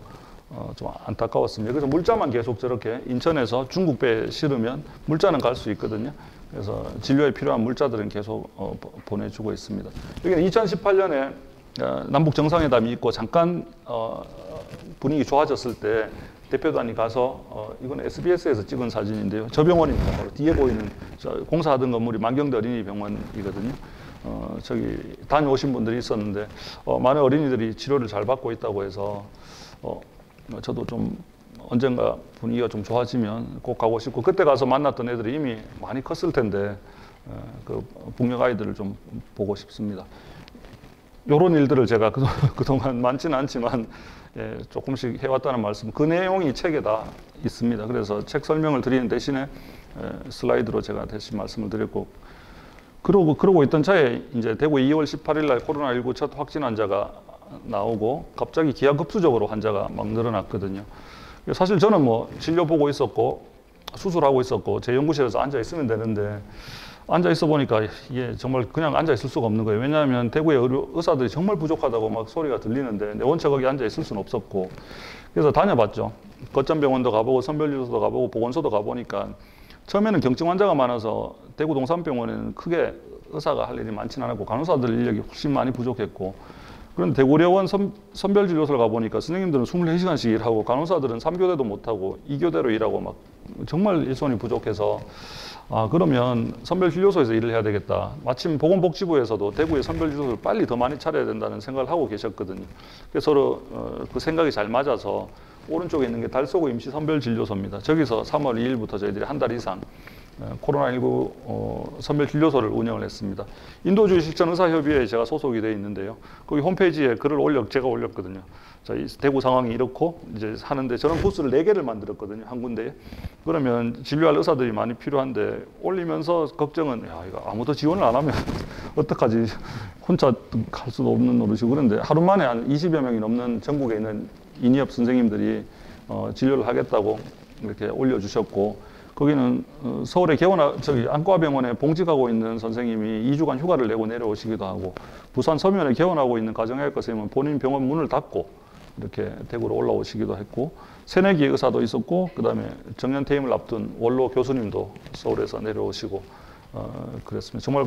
좀 안타까웠습니다. 그래서 물자만 계속 저렇게 인천에서 중국 배에 실으면 물자는 갈 수 있거든요. 그래서 진료에 필요한 물자들은 계속 보내주고 있습니다. 여기는 2018년에 남북 정상회담이 있고 잠깐 분위기 좋아졌을 때 대표단이 가서 이건 SBS에서 찍은 사진인데요. 저 병원입니다. 바로 뒤에 보이는 공사하던 건물이 만경대 어린이병원이거든요. 저기 다녀오신 분들이 있었는데 많은 어린이들이 치료를 잘 받고 있다고 해서 저도 좀 언젠가 분위기가 좀 좋아지면 꼭 가고 싶고 그때 가서 만났던 애들이 이미 많이 컸을 텐데 그 북녘 아이들을 좀 보고 싶습니다. 이런 일들을 제가 그동안 많지는 않지만 조금씩 해왔다는 말씀 그 내용이 책에 다 있습니다. 그래서 책 설명을 드리는 대신에 슬라이드로 제가 대신 말씀을 드렸고 그러고 있던 차에 이제 대구에 2월 18일 날 코로나19 첫 확진 환자가 나오고 갑자기 기하급수적으로 환자가 막 늘어났거든요. 사실 저는 뭐 진료 보고 있었고 수술하고 있었고 제 연구실에서 앉아 있으면 되는데 앉아 있어 보니까 이게 정말 그냥 앉아 있을 수가 없는 거예요. 왜냐하면 대구에 의사들이 정말 부족하다고 막 소리가 들리는데 내 원체 거기 앉아 있을 수는 없었고 그래서 다녀봤죠. 거점병원도 가보고 선별진료소도 가보고 보건소도 가보니까 처음에는 경증 환자가 많아서 대구 동산병원에는 크게 의사가 할 일이 많지는 않았고 간호사들 인력이 훨씬 많이 부족했고 그런데 대구의료원 선별진료소를 가보니까 선생님들은 24시간씩 일하고 간호사들은 3교대도 못하고 2교대로 일하고 막 정말 일손이 부족해서 그러면 선별진료소에서 일을 해야 되겠다. 마침 보건복지부에서도 대구의 선별진료소를 빨리 더 많이 차려야 된다는 생각을 하고 계셨거든요. 그래서 서로 그 생각이 잘 맞아서 오른쪽에 있는 게 달서구 임시 선별진료소입니다. 저기서 3월 2일부터 저희들이 한 달 이상 코로나19 선별진료소를 운영을 했습니다. 인도주의 실천 의사협의회에 제가 소속이 되어 있는데요. 거기 홈페이지에 글을 제가 올렸거든요. 자, 이 대구 상황이 이렇고 이제 하는데 저는 부스를 4개를 만들었거든요. 한 군데에. 그러면 진료할 의사들이 많이 필요한데 올리면서 걱정은 야, 이거 아무도 지원을 안 하면 어떡하지? 혼자 갈 수도 없는 노릇이고 그런데 하루 만에 한 20여 명이 넘는 전국에 있는 인이업 선생님들이 진료를 하겠다고 이렇게 올려주셨고 거기는 서울의 안과병원에 봉직하고 있는 선생님이 2주간 휴가를 내고 내려오시기도 하고 부산 서면에 개원하고 있는 가정의학과 선생님은 본인 병원 문을 닫고 이렇게 대구로 올라오시기도 했고 새내기 의사도 있었고 그 다음에 정년퇴임을 앞둔 원로 교수님도 서울에서 내려오시고 그랬습니다. 정말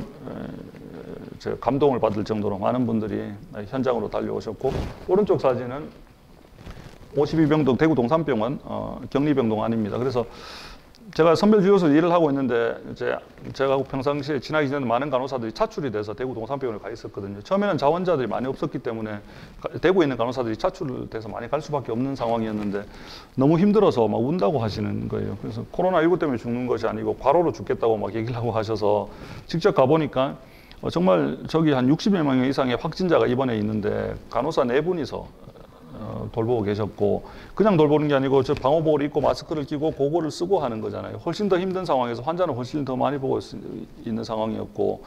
제가 감동을 받을 정도로 많은 분들이 현장으로 달려오셨고 오른쪽 사진은 52병동 대구 동산병원 격리병동 안입니다. 그래서 제가 선별진료소 일을 하고 있는데 제가 평상시에 친하게 지내는 많은 간호사들이 차출이 돼서 대구 동산병원에 가 있었거든요. 처음에는 자원자들이 많이 없었기 때문에 대구에 있는 간호사들이 차출돼서 많이 갈 수밖에 없는 상황이었는데 너무 힘들어서 막 운다고 하시는 거예요. 그래서 코로나19 때문에 죽는 것이 아니고 과로로 죽겠다고 막 얘기를 하고 하셔서 직접 가보니까 정말 저기 한 60여 명 이상의 확진자가 입원해 있는데 간호사 4분이서 돌보고 계셨고, 그냥 돌보는 게 아니고 저 방호복을 입고 마스크를 끼고 고글을 쓰고 하는 거잖아요. 훨씬 더 힘든 상황에서 환자는 훨씬 더 많이 보고 있는 상황이었고,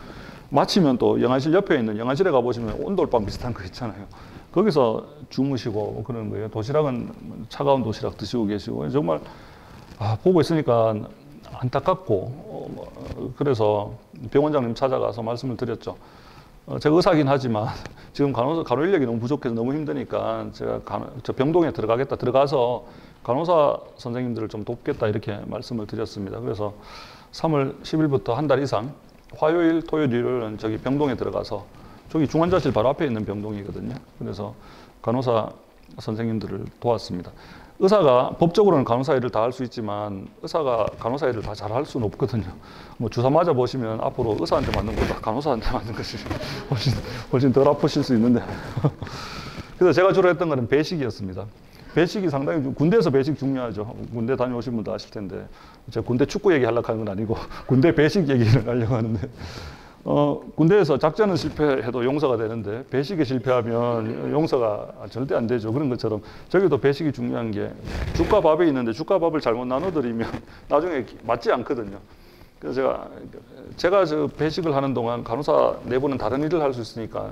마치면 또 영안실 옆에 있는 영안실에 가보시면 온돌방 비슷한 거 있잖아요. 거기서 주무시고 그러는 거예요. 도시락은 차가운 도시락 드시고 계시고, 정말 보고 있으니까 안타깝고, 그래서 병원장님 찾아가서 말씀을 드렸죠. 제가 의사긴 하지만 지금 간호 인력이 너무 부족해서 너무 힘드니까 제가 저 병동에 들어가서 간호사 선생님들을 좀 돕겠다 이렇게 말씀을 드렸습니다. 그래서 3월 10일부터 한 달 이상 화요일, 토요일, 일요일은 저기 병동에 들어가서 저기 중환자실 바로 앞에 있는 병동이거든요. 그래서 간호사 선생님들을 도왔습니다. 의사가 법적으로는 간호사 일을 다 할 수 있지만 의사가 간호사 일을 다 잘 할 수는 없거든요. 뭐 주사 맞아 보시면 앞으로 의사한테 맞는 것보다 간호사한테 맞는 것이 훨씬 덜 아프실 수 있는데 그래서 제가 주로 했던 거는 배식이었습니다. 배식이 상당히 군대에서 배식 중요하죠. 군대 다녀오신 분도 아실 텐데 제가 군대 축구 얘기하려고 하는 건 아니고 군대 배식 얘기를 하려고 하는데 군대에서 작전은 실패해도 용서가 되는데 배식에 실패하면 용서가 절대 안 되죠. 그런 것처럼 저기도 배식이 중요한 게 죽과 밥이 있는데 죽과 밥을 잘못 나눠드리면 나중에 맞지 않거든요. 그래서 제가 저 배식을 하는 동안 간호사 4분은 다른 일을 할 수 있으니까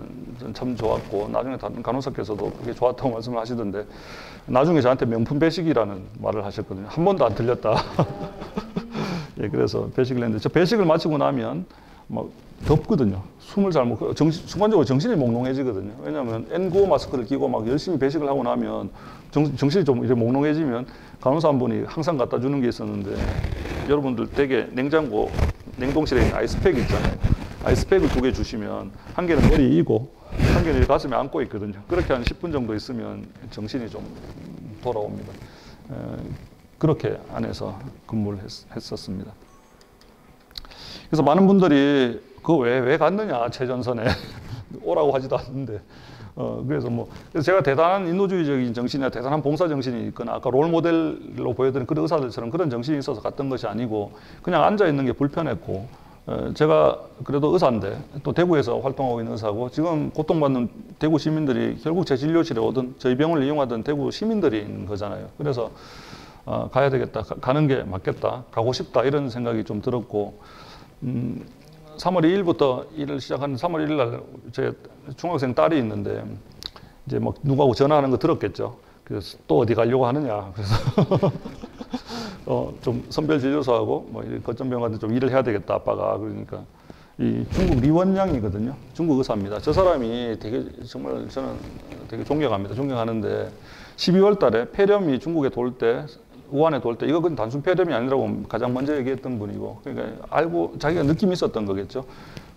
참 좋았고, 나중에 다른 간호사께서도 그게 좋았다고 말씀을 하시던데 나중에 저한테 명품 배식이라는 말을 하셨거든요. 한 번도 안 틀렸다. 예, 그래서 배식을 했는데 저 배식을 마치고 나면 막 덥거든요. 숨을 잘 못, 순간적으로 정신이 몽롱해지거든요. 왜냐하면 N95 마스크를 끼고 막 열심히 배식을 하고 나면 정신이 좀 이렇게 몽롱해지면 간호사 한 분이 항상 갖다 주는 게 있었는데, 여러분들 되게 냉동실에 있는 아이스팩 있잖아요. 아이스팩을 2개 주시면 한 개는 머리에 이고 한 개는 가슴에 안고 있거든요. 그렇게 한 10분 정도 있으면 정신이 좀 돌아옵니다. 그렇게 안에서 근무를 했었습니다. 그래서 많은 분들이 그거 왜 갔느냐, 최전선에. 오라고 하지도 않는데. 그래서 제가 대단한 인도주의적인 정신이나 대단한 봉사 정신이 있거나 아까 롤 모델로 보여드린 그런 의사들처럼 그런 정신이 있어서 갔던 것이 아니고 그냥 앉아 있는 게 불편했고, 제가 그래도 의사인데 또 대구에서 활동하고 있는 의사고 지금 고통받는 대구 시민들이 결국 제 진료실에 오든 저희 병원을 이용하던 대구 시민들인 거잖아요. 그래서 가야 되겠다, 가는 게 맞겠다, 가고 싶다 이런 생각이 좀 들었고, 3월 2일부터 일을 시작하는 3월 1일 날 제 중학생 딸이 있는데 이제 막 누구하고 전화하는 거 들었겠죠. 그래서 또 어디 가려고 하느냐. 그래서 좀 선별진료소하고 뭐 거점병원한테 좀 일을 해야 되겠다 아빠가. 그러니까 이 중국 리원양이거든요. 중국 의사입니다. 저 사람이 되게 정말 저는 되게 존경합니다. 존경하는데 12월 달에 폐렴이 중국에 돌 때, 우한에 돌 때 이거 그건 단순 폐렴이 아니라고 가장 먼저 얘기했던 분이고, 그러니까 알고 자기가 느낌이 있었던 거겠죠.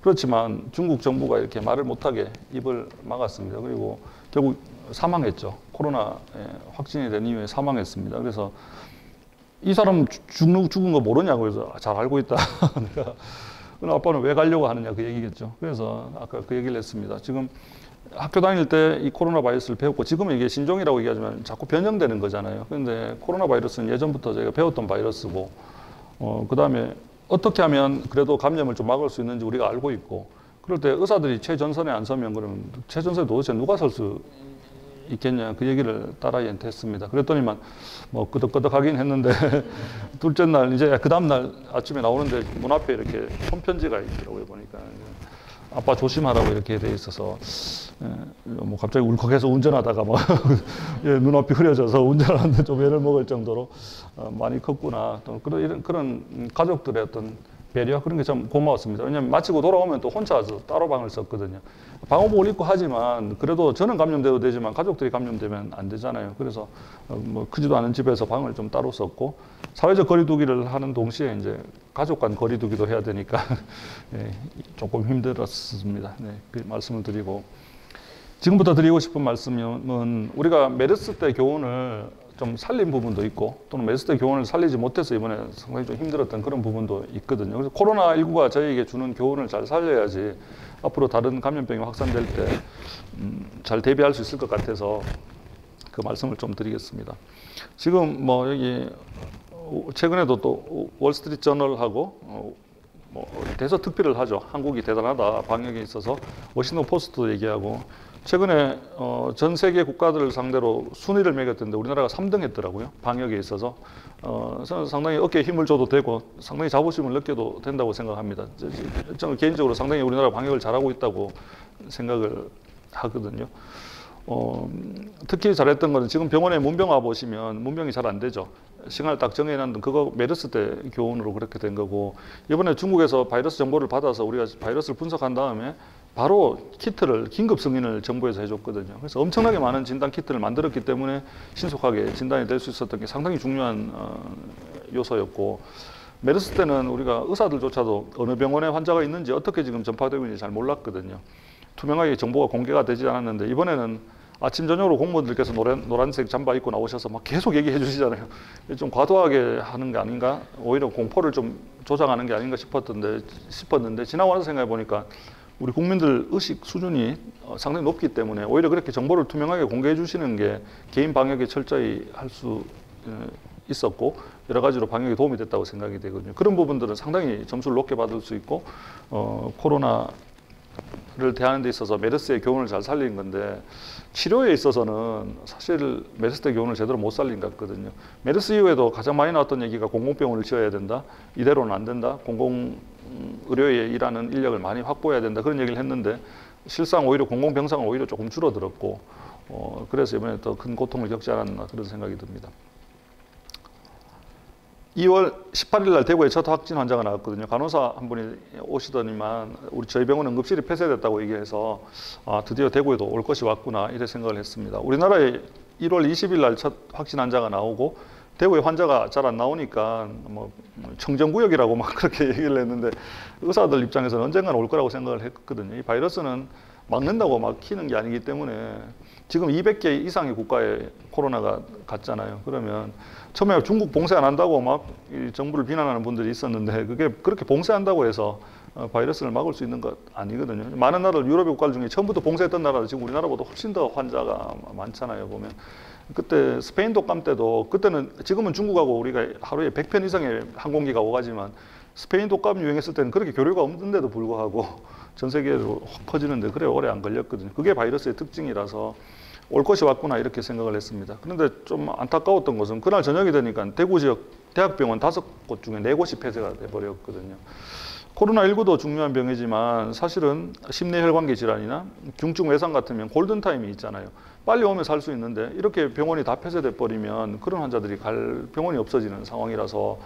그렇지만 중국 정부가 이렇게 말을 못하게 입을 막았습니다. 그리고 결국 사망했죠. 코로나에 확진이 된 이후에 사망했습니다. 그래서 이 사람 죽은 거 모르냐고 해서 잘 알고 있다. 그럼 아빠는 왜 가려고 하느냐 그 얘기겠죠. 그래서 아까 그 얘기를 했습니다. 지금 학교 다닐 때 이 코로나 바이러스를 배웠고, 지금은 이게 신종이라고 얘기하지만 자꾸 변형되는 거잖아요. 그런데 코로나 바이러스는 예전부터 저희가 배웠던 바이러스고, 그 다음에 어떻게 하면 그래도 감염을 좀 막을 수 있는지 우리가 알고 있고, 그럴 때 의사들이 최전선에 안 서면 그러면 최전선에 도대체 누가 설 수 있겠냐 그 얘기를 딸아이한테 했습니다. 그랬더니만 뭐 끄덕끄덕하긴 했는데 둘째 날 이제 그 다음 날 아침에 나오는데 문 앞에 이렇게 손편지가 있더라고요. 보니까 아빠 조심하라고 이렇게 돼 있어서 뭐 갑자기 울컥해서 운전하다가 막 눈앞이 흐려져서 운전하는데 좀 애를 먹을 정도로 많이 컸구나. 또 그런 가족들의 어떤 배려 그런 게 참 고마웠습니다. 왜냐하면 마치고 돌아오면 또 혼자 따로 방을 썼거든요. 방호복을 입고 하지만 그래도 저는 감염돼도 되지만 가족들이 감염되면 안 되잖아요. 그래서 뭐 크지도 않은 집에서 방을 좀 따로 썼고, 사회적 거리두기를 하는 동시에 이제 가족 간 거리두기도 해야 되니까 조금 힘들었습니다. 그 말씀을 드리고, 지금부터 드리고 싶은 말씀은 우리가 메르스 때 교훈을 좀 살린 부분도 있고 또는 메르스 교훈을 살리지 못해서 이번에 상당히 좀 힘들었던 그런 부분도 있거든요. 그래서 코로나19가 저희에게 주는 교훈을 잘 살려야지 앞으로 다른 감염병이 확산될 때 잘 대비할 수 있을 것 같아서 그 말씀을 좀 드리겠습니다. 지금 뭐 여기 최근에도 또 월스트리트 저널하고 뭐 대서 특필을 하죠. 한국이 대단하다 방역에 있어서. 워싱턴 포스트도 얘기하고 최근에 전 세계 국가들을 상대로 순위를 매겼던데 우리나라가 3등 했더라고요. 방역에 있어서. 저는 상당히 어깨에 힘을 줘도 되고 상당히 자부심을 느껴도 된다고 생각합니다. 저는 개인적으로 상당히 우리나라가 방역을 잘하고 있다고 생각을 하거든요. 특히 잘했던 거는 지금 병원에 문병 와 보시면 문병이 잘 안 되죠. 시간을 딱 정해놨는데 그거 메르스 때 교훈으로 그렇게 된 거고, 이번에 중국에서 바이러스 정보를 받아서 우리가 바이러스를 분석한 다음에 바로 키트를 긴급 승인을 정부에서 해줬거든요. 그래서 엄청나게 많은 진단 키트를 만들었기 때문에 신속하게 진단이 될 수 있었던 게 상당히 중요한 요소였고, 메르스 때는 우리가 의사들조차도 어느 병원에 환자가 있는지 어떻게 지금 전파되고 있는지 잘 몰랐거든요. 투명하게 정보가 공개가 되지 않았는데 이번에는 아침 저녁으로 공무원들께서 노란색 잠바 입고 나오셔서 막 계속 얘기해 주시잖아요. 좀 과도하게 하는 게 아닌가, 오히려 공포를 좀 조장하는 게 아닌가 싶었는데 지나고 나서 생각해 보니까 우리 국민들 의식 수준이 상당히 높기 때문에 오히려 그렇게 정보를 투명하게 공개해 주시는 게 개인 방역에 철저히 할 수 있었고 여러 가지로 방역에 도움이 됐다고 생각이 되거든요. 그런 부분들은 상당히 점수를 높게 받을 수 있고 코로나를 대하는 데 있어서 메르스의 교훈을 잘 살린 건데, 치료에 있어서는 사실 메르스 때 교훈을 제대로 못 살린 것 같거든요. 메르스 이후에도 가장 많이 나왔던 얘기가 공공병원을 지어야 된다, 이대로는 안 된다, 공공의료에 일하는 인력을 많이 확보해야 된다, 그런 얘기를 했는데 실상 오히려 공공병상은 오히려 조금 줄어들었고 그래서 이번에 더 큰 고통을 겪지 않았나 그런 생각이 듭니다. 2월 18일 날 대구에 첫 확진 환자가 나왔거든요. 간호사 한 분이 오시더니만 저희 병원 응급실이 폐쇄됐다고 얘기해서 드디어 대구에도 올 것이 왔구나 이래 생각을 했습니다. 우리나라에 1월 20일 날 첫 확진 환자가 나오고 대구에 환자가 잘 안 나오니까 뭐 청정구역이라고 막 그렇게 얘기를 했는데 의사들 입장에서는 언젠가는 올 거라고 생각을 했거든요. 이 바이러스는 막는다고 막히는 게 아니기 때문에 지금 200개 이상의 국가에 코로나가 갔잖아요. 그러면 처음에 중국 봉쇄 안 한다고 막 정부를 비난하는 분들이 있었는데 그게 그렇게 봉쇄한다고 해서 바이러스를 막을 수 있는 것 아니거든요. 많은 나라들, 유럽의 국가들 중에 처음부터 봉쇄했던 나라들 지금 우리나라보다 훨씬 더 환자가 많잖아요, 보면. 그때 스페인 독감 때도 그때는 지금은 중국하고 우리가 하루에 100편 이상의 항공기가 오가지만 스페인 독감 유행했을 때는 그렇게 교류가 없는데도 불구하고 전 세계로 확 퍼지는데 그래 오래 안 걸렸거든요. 그게 바이러스의 특징이라서 올 것이 왔구나 이렇게 생각을 했습니다. 그런데 좀 안타까웠던 것은 그날 저녁이 되니까 대구 지역 대학병원 5곳 중에 4곳이 폐쇄가 돼버렸거든요. 코로나19도 중요한 병이지만 사실은 심내혈관계 질환이나 중증 외상 같으면 골든타임이 있잖아요. 빨리 오면 살 수 있는데 이렇게 병원이 다 폐쇄돼 버리면 그런 환자들이 갈 병원이 없어지는 상황이라서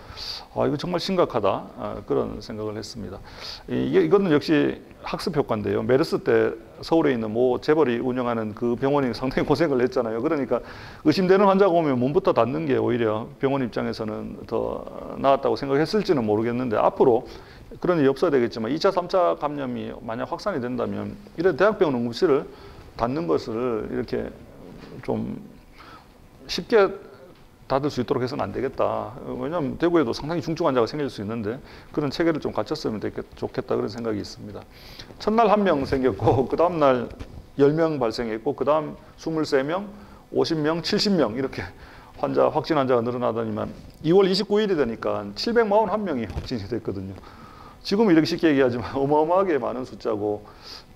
이거 정말 심각하다 그런 생각을 했습니다. 이거는 역시 학습 효과인데요. 메르스 때 서울에 있는 모 재벌이 운영하는 그 병원이 상당히 고생을 했잖아요. 그러니까 의심되는 환자가 오면 문부터 닫는 게 오히려 병원 입장에서는 더 나았다고 생각했을지는 모르겠는데 앞으로 그런 일이 없어야 되겠지만 2차, 3차 감염이 만약 확산이 된다면 이런 대학병원 응급실을 닫는 것을 이렇게 좀 쉽게 닫을 수 있도록 해서는 안 되겠다. 왜냐하면 대구에도 상당히 중증 환자가 생길 수 있는데 그런 체계를 좀 갖췄으면 좋겠다 그런 생각이 있습니다. 첫날 1명 생겼고 그 다음 날 10명 발생했고 그 다음 23명, 50명, 70명 이렇게 확진 환자가 늘어나더니만 2월 29일이 되니까 741명이 확진이 됐거든요. 지금 이렇게 쉽게 얘기하지만 어마어마하게 많은 숫자고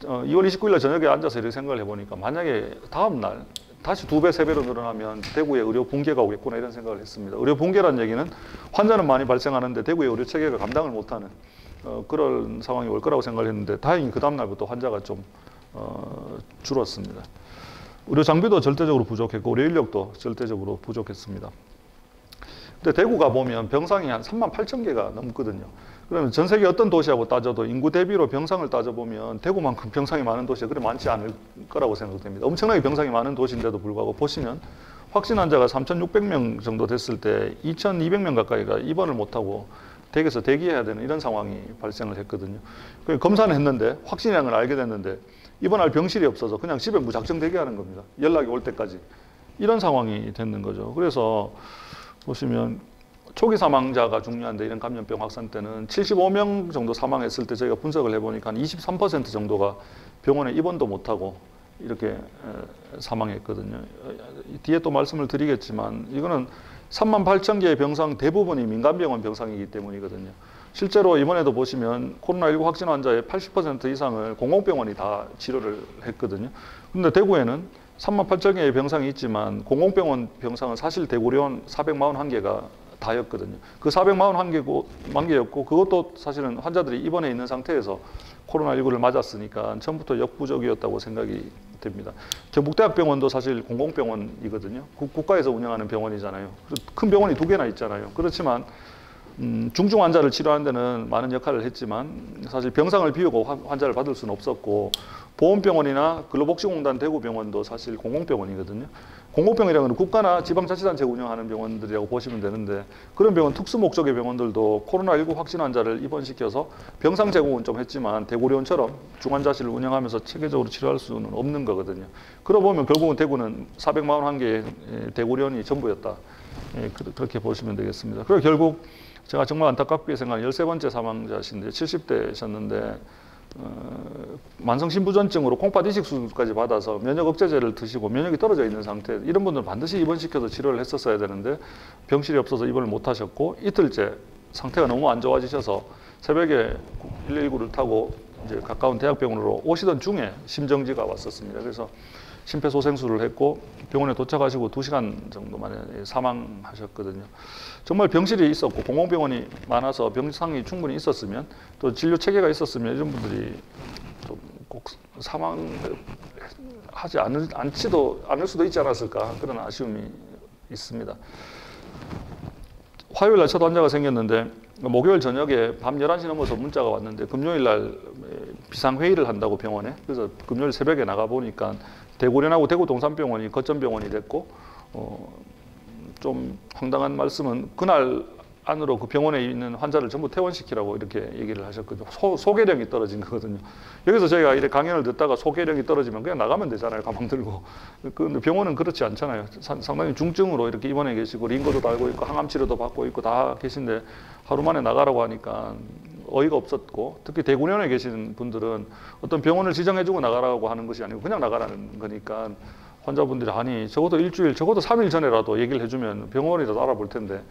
2월 29일 날 저녁에 앉아서 이렇게 생각을 해보니까 만약에 다음 날 다시 2배, 3배로 늘어나면 대구에 의료 붕괴가 오겠구나 이런 생각을 했습니다. 의료 붕괴라는 얘기는 환자는 많이 발생하는데 대구의 의료 체계가 감당을 못하는 그런 상황이 올 거라고 생각을 했는데 다행히 그 다음 날부터 환자가 좀 줄었습니다. 의료 장비도 절대적으로 부족했고 의료 인력도 절대적으로 부족했습니다. 근데 대구 가보면 병상이 한 38,000개가 넘거든요. 그러면 전 세계 어떤 도시하고 따져도 인구 대비로 병상을 따져보면 대구만큼 병상이 많은 도시가 그리 많지 않을 거라고 생각됩니다. 엄청나게 병상이 많은 도시인데도 불구하고 보시면 확진 환자가 3,600명 정도 됐을 때 2,200명 가까이가 입원을 못하고 댁에서 대기해야 되는 이런 상황이 발생을 했거든요. 검사는 했는데 확진이라는 걸 알게 됐는데 입원할 병실이 없어서 그냥 집에 무작정 대기하는 겁니다. 연락이 올 때까지. 이런 상황이 되는 거죠. 그래서 보시면 초기 사망자가 중요한데 이런 감염병 확산 때는 75명 정도 사망했을 때 저희가 분석을 해보니까 한 23% 정도가 병원에 입원도 못하고 이렇게 사망했거든요. 뒤에 또 말씀을 드리겠지만 이거는 38,000개의 병상 대부분이 민간병원 병상이기 때문이거든요. 실제로 이번에도 보시면 코로나19 확진 환자의 80% 이상을 공공병원이 다 치료를 했거든요. 그런데 대구에는 38,000개의 병상이 있지만 공공병원 병상은 사실 대구려원 441개가 다였거든요. 그 441개였고 그것도 사실은 환자들이 입원해 있는 상태에서 코로나19를 맞았으니까 처음부터 역부족이었다고 생각이 됩니다. 경북대학병원도 사실 공공병원이거든요. 국가에서 운영하는 병원이잖아요. 큰 병원이 2개나 있잖아요. 그렇지만 중증 환자를 치료하는 데는 많은 역할을 했지만 사실 병상을 비우고 환자를 받을 수는 없었고 보험병원이나 근로복지공단 대구병원도 사실 공공병원이거든요. 공공병이라는 건 국가나 지방자치단체가 운영하는 병원들이라고 보시면 되는데 그런 병원 특수 목적의 병원들도 코로나19 확진 환자를 입원시켜서 병상 제공은 좀 했지만 대구려원처럼 중환자실을 운영하면서 체계적으로 치료할 수는 없는 거거든요. 그러고 보면 결국은 대구는 441개의 대구려원이 전부였다. 그렇게 보시면 되겠습니다. 그리고 결국 제가 정말 안타깝게 생각하는 13번째 사망자신데 70대셨는데 만성신부전증으로 콩팥 이식 수술까지 받아서 면역 억제제를 드시고 면역이 떨어져 있는 상태, 이런 분들은 반드시 입원시켜서 치료를 했었어야 되는데 병실이 없어서 입원을 못 하셨고 이틀째 상태가 너무 안 좋아지셔서 새벽에 119를 타고 이제 가까운 대학병원으로 오시던 중에 심정지가 왔었습니다. 그래서 심폐소생술을 했고 병원에 도착하시고 2시간 정도 만에 사망하셨거든요. 정말 병실이 있었고 공공병원이 많아서 병상이 충분히 있었으면 또 진료 체계가 있었으면 이런 분들이 꼭 사망하지 않을 수도 있지 않았을까, 그런 아쉬움이 있습니다. 화요일 날 첫 환자가 생겼는데 목요일 저녁에 밤 11시 넘어서 문자가 왔는데 금요일 날 비상회의를 한다고 병원에, 그래서 금요일 새벽에 나가보니까 대구련하고 대구 동산병원이 거점병원이 됐고 좀 황당한 말씀은 그날 안으로 그 병원에 있는 환자를 전부 퇴원시키라고 이렇게 얘기를 하셨거든요. 소개령이 떨어진 거거든요. 여기서 저희가 이렇게 강연을 듣다가 소개령이 떨어지면 그냥 나가면 되잖아요. 가방 들고. 근데 병원은 그렇지 않잖아요. 상당히 중증으로 이렇게 입원해 계시고 링거도 달고 있고 항암 치료도 받고 있고 다 계신데 하루 만에 나가라고 하니까 어이가 없었고, 특히 대구련에 계신 분들은 어떤 병원을 지정해주고 나가라고 하는 것이 아니고 그냥 나가라는 거니까 환자분들이 아니 적어도 일주일, 적어도 3일 전에라도 얘기를 해주면 병원이라도 알아볼 텐데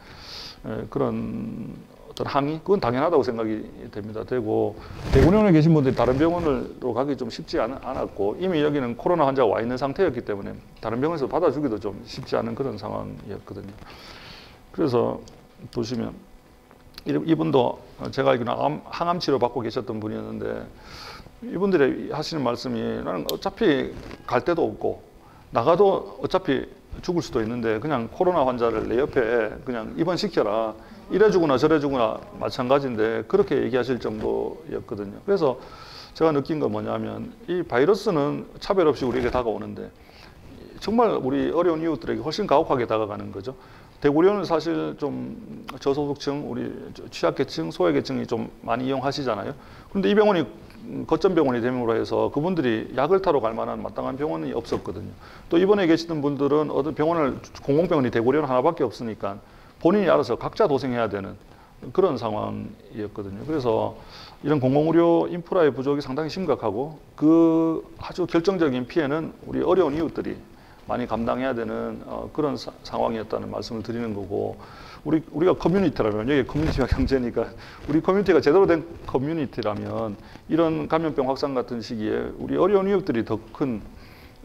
그런 어떤 항의, 그건 당연하다고 생각이 됩니다. 되고 대구련에 계신 분들이 다른 병원으로 가기 좀 쉽지 않았고 이미 여기는 코로나 환자가 와 있는 상태였기 때문에 다른 병원에서 받아주기도 좀 쉽지 않은 그런 상황이었거든요. 그래서 보시면 이분도 제가 알기로는 항암 치료 받고 계셨던 분이었는데 이분들이 하시는 말씀이 나는 어차피 갈 데도 없고 나가도 어차피 죽을 수도 있는데 그냥 코로나 환자를 내 옆에 그냥 입원시켜라, 이래주거나 저래주거나 마찬가지인데 그렇게 얘기하실 정도였거든요. 그래서 제가 느낀 건 뭐냐면 이 바이러스는 차별 없이 우리에게 다가오는데 정말 우리 어려운 이웃들에게 훨씬 가혹하게 다가가는 거죠. 대구련은 사실 좀 저소득층, 우리 취약계층, 소외계층이 좀 많이 이용하시잖아요. 그런데 이 병원이 거점병원이 됨으로 해서 그분들이 약을 타러 갈 만한 마땅한 병원이 없었거든요. 또 입원해 계시던 분들은 어떤 병원을, 공공병원이 대구련 하나밖에 없으니까 본인이 알아서 각자 도생해야 되는 그런 상황이었거든요. 그래서 이런 공공의료 인프라의 부족이 상당히 심각하고 그 아주 결정적인 피해는 우리 어려운 이웃들이 많이 감당해야 되는 그런 상황이었다는 말씀을 드리는 거고, 우리가 커뮤니티라면, 여기 커뮤니티가 경제니까 우리 커뮤니티가 제대로 된 커뮤니티라면 이런 감염병 확산 같은 시기에 우리 어려운 이웃들이 더 큰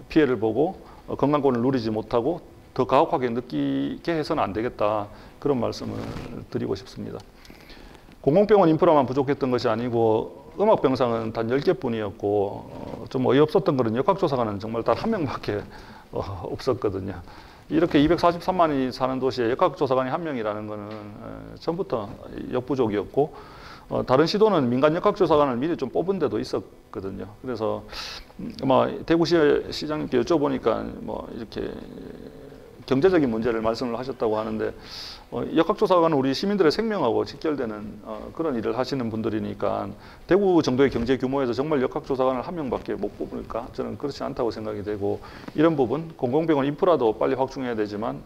피해를 보고 건강권을 누리지 못하고 더 가혹하게 느끼게 해서는 안 되겠다, 그런 말씀을 드리고 싶습니다. 공공병원 인프라만 부족했던 것이 아니고 음악병상은 단 10개뿐이었고 좀 어이없었던 거는 역학조사관은 정말 단 1명밖에 없었거든요. 이렇게 243만이 사는 도시에 역학조사관이 1명이라는 거는 처음부터 역부족이었고 다른 시도는 민간 역학조사관을 미리 좀 뽑은 데도 있었거든요. 그래서 대구시 시장님께 여쭤보니까 뭐 이렇게 경제적인 문제를 말씀을 하셨다고 하는데 역학조사관은 우리 시민들의 생명하고 직결되는 그런 일을 하시는 분들이니까 대구 정도의 경제 규모에서 정말 역학조사관을 한 명밖에 못 뽑을까? 저는 그렇지 않다고 생각이 되고 이런 부분 공공병원 인프라도 빨리 확충해야 되지만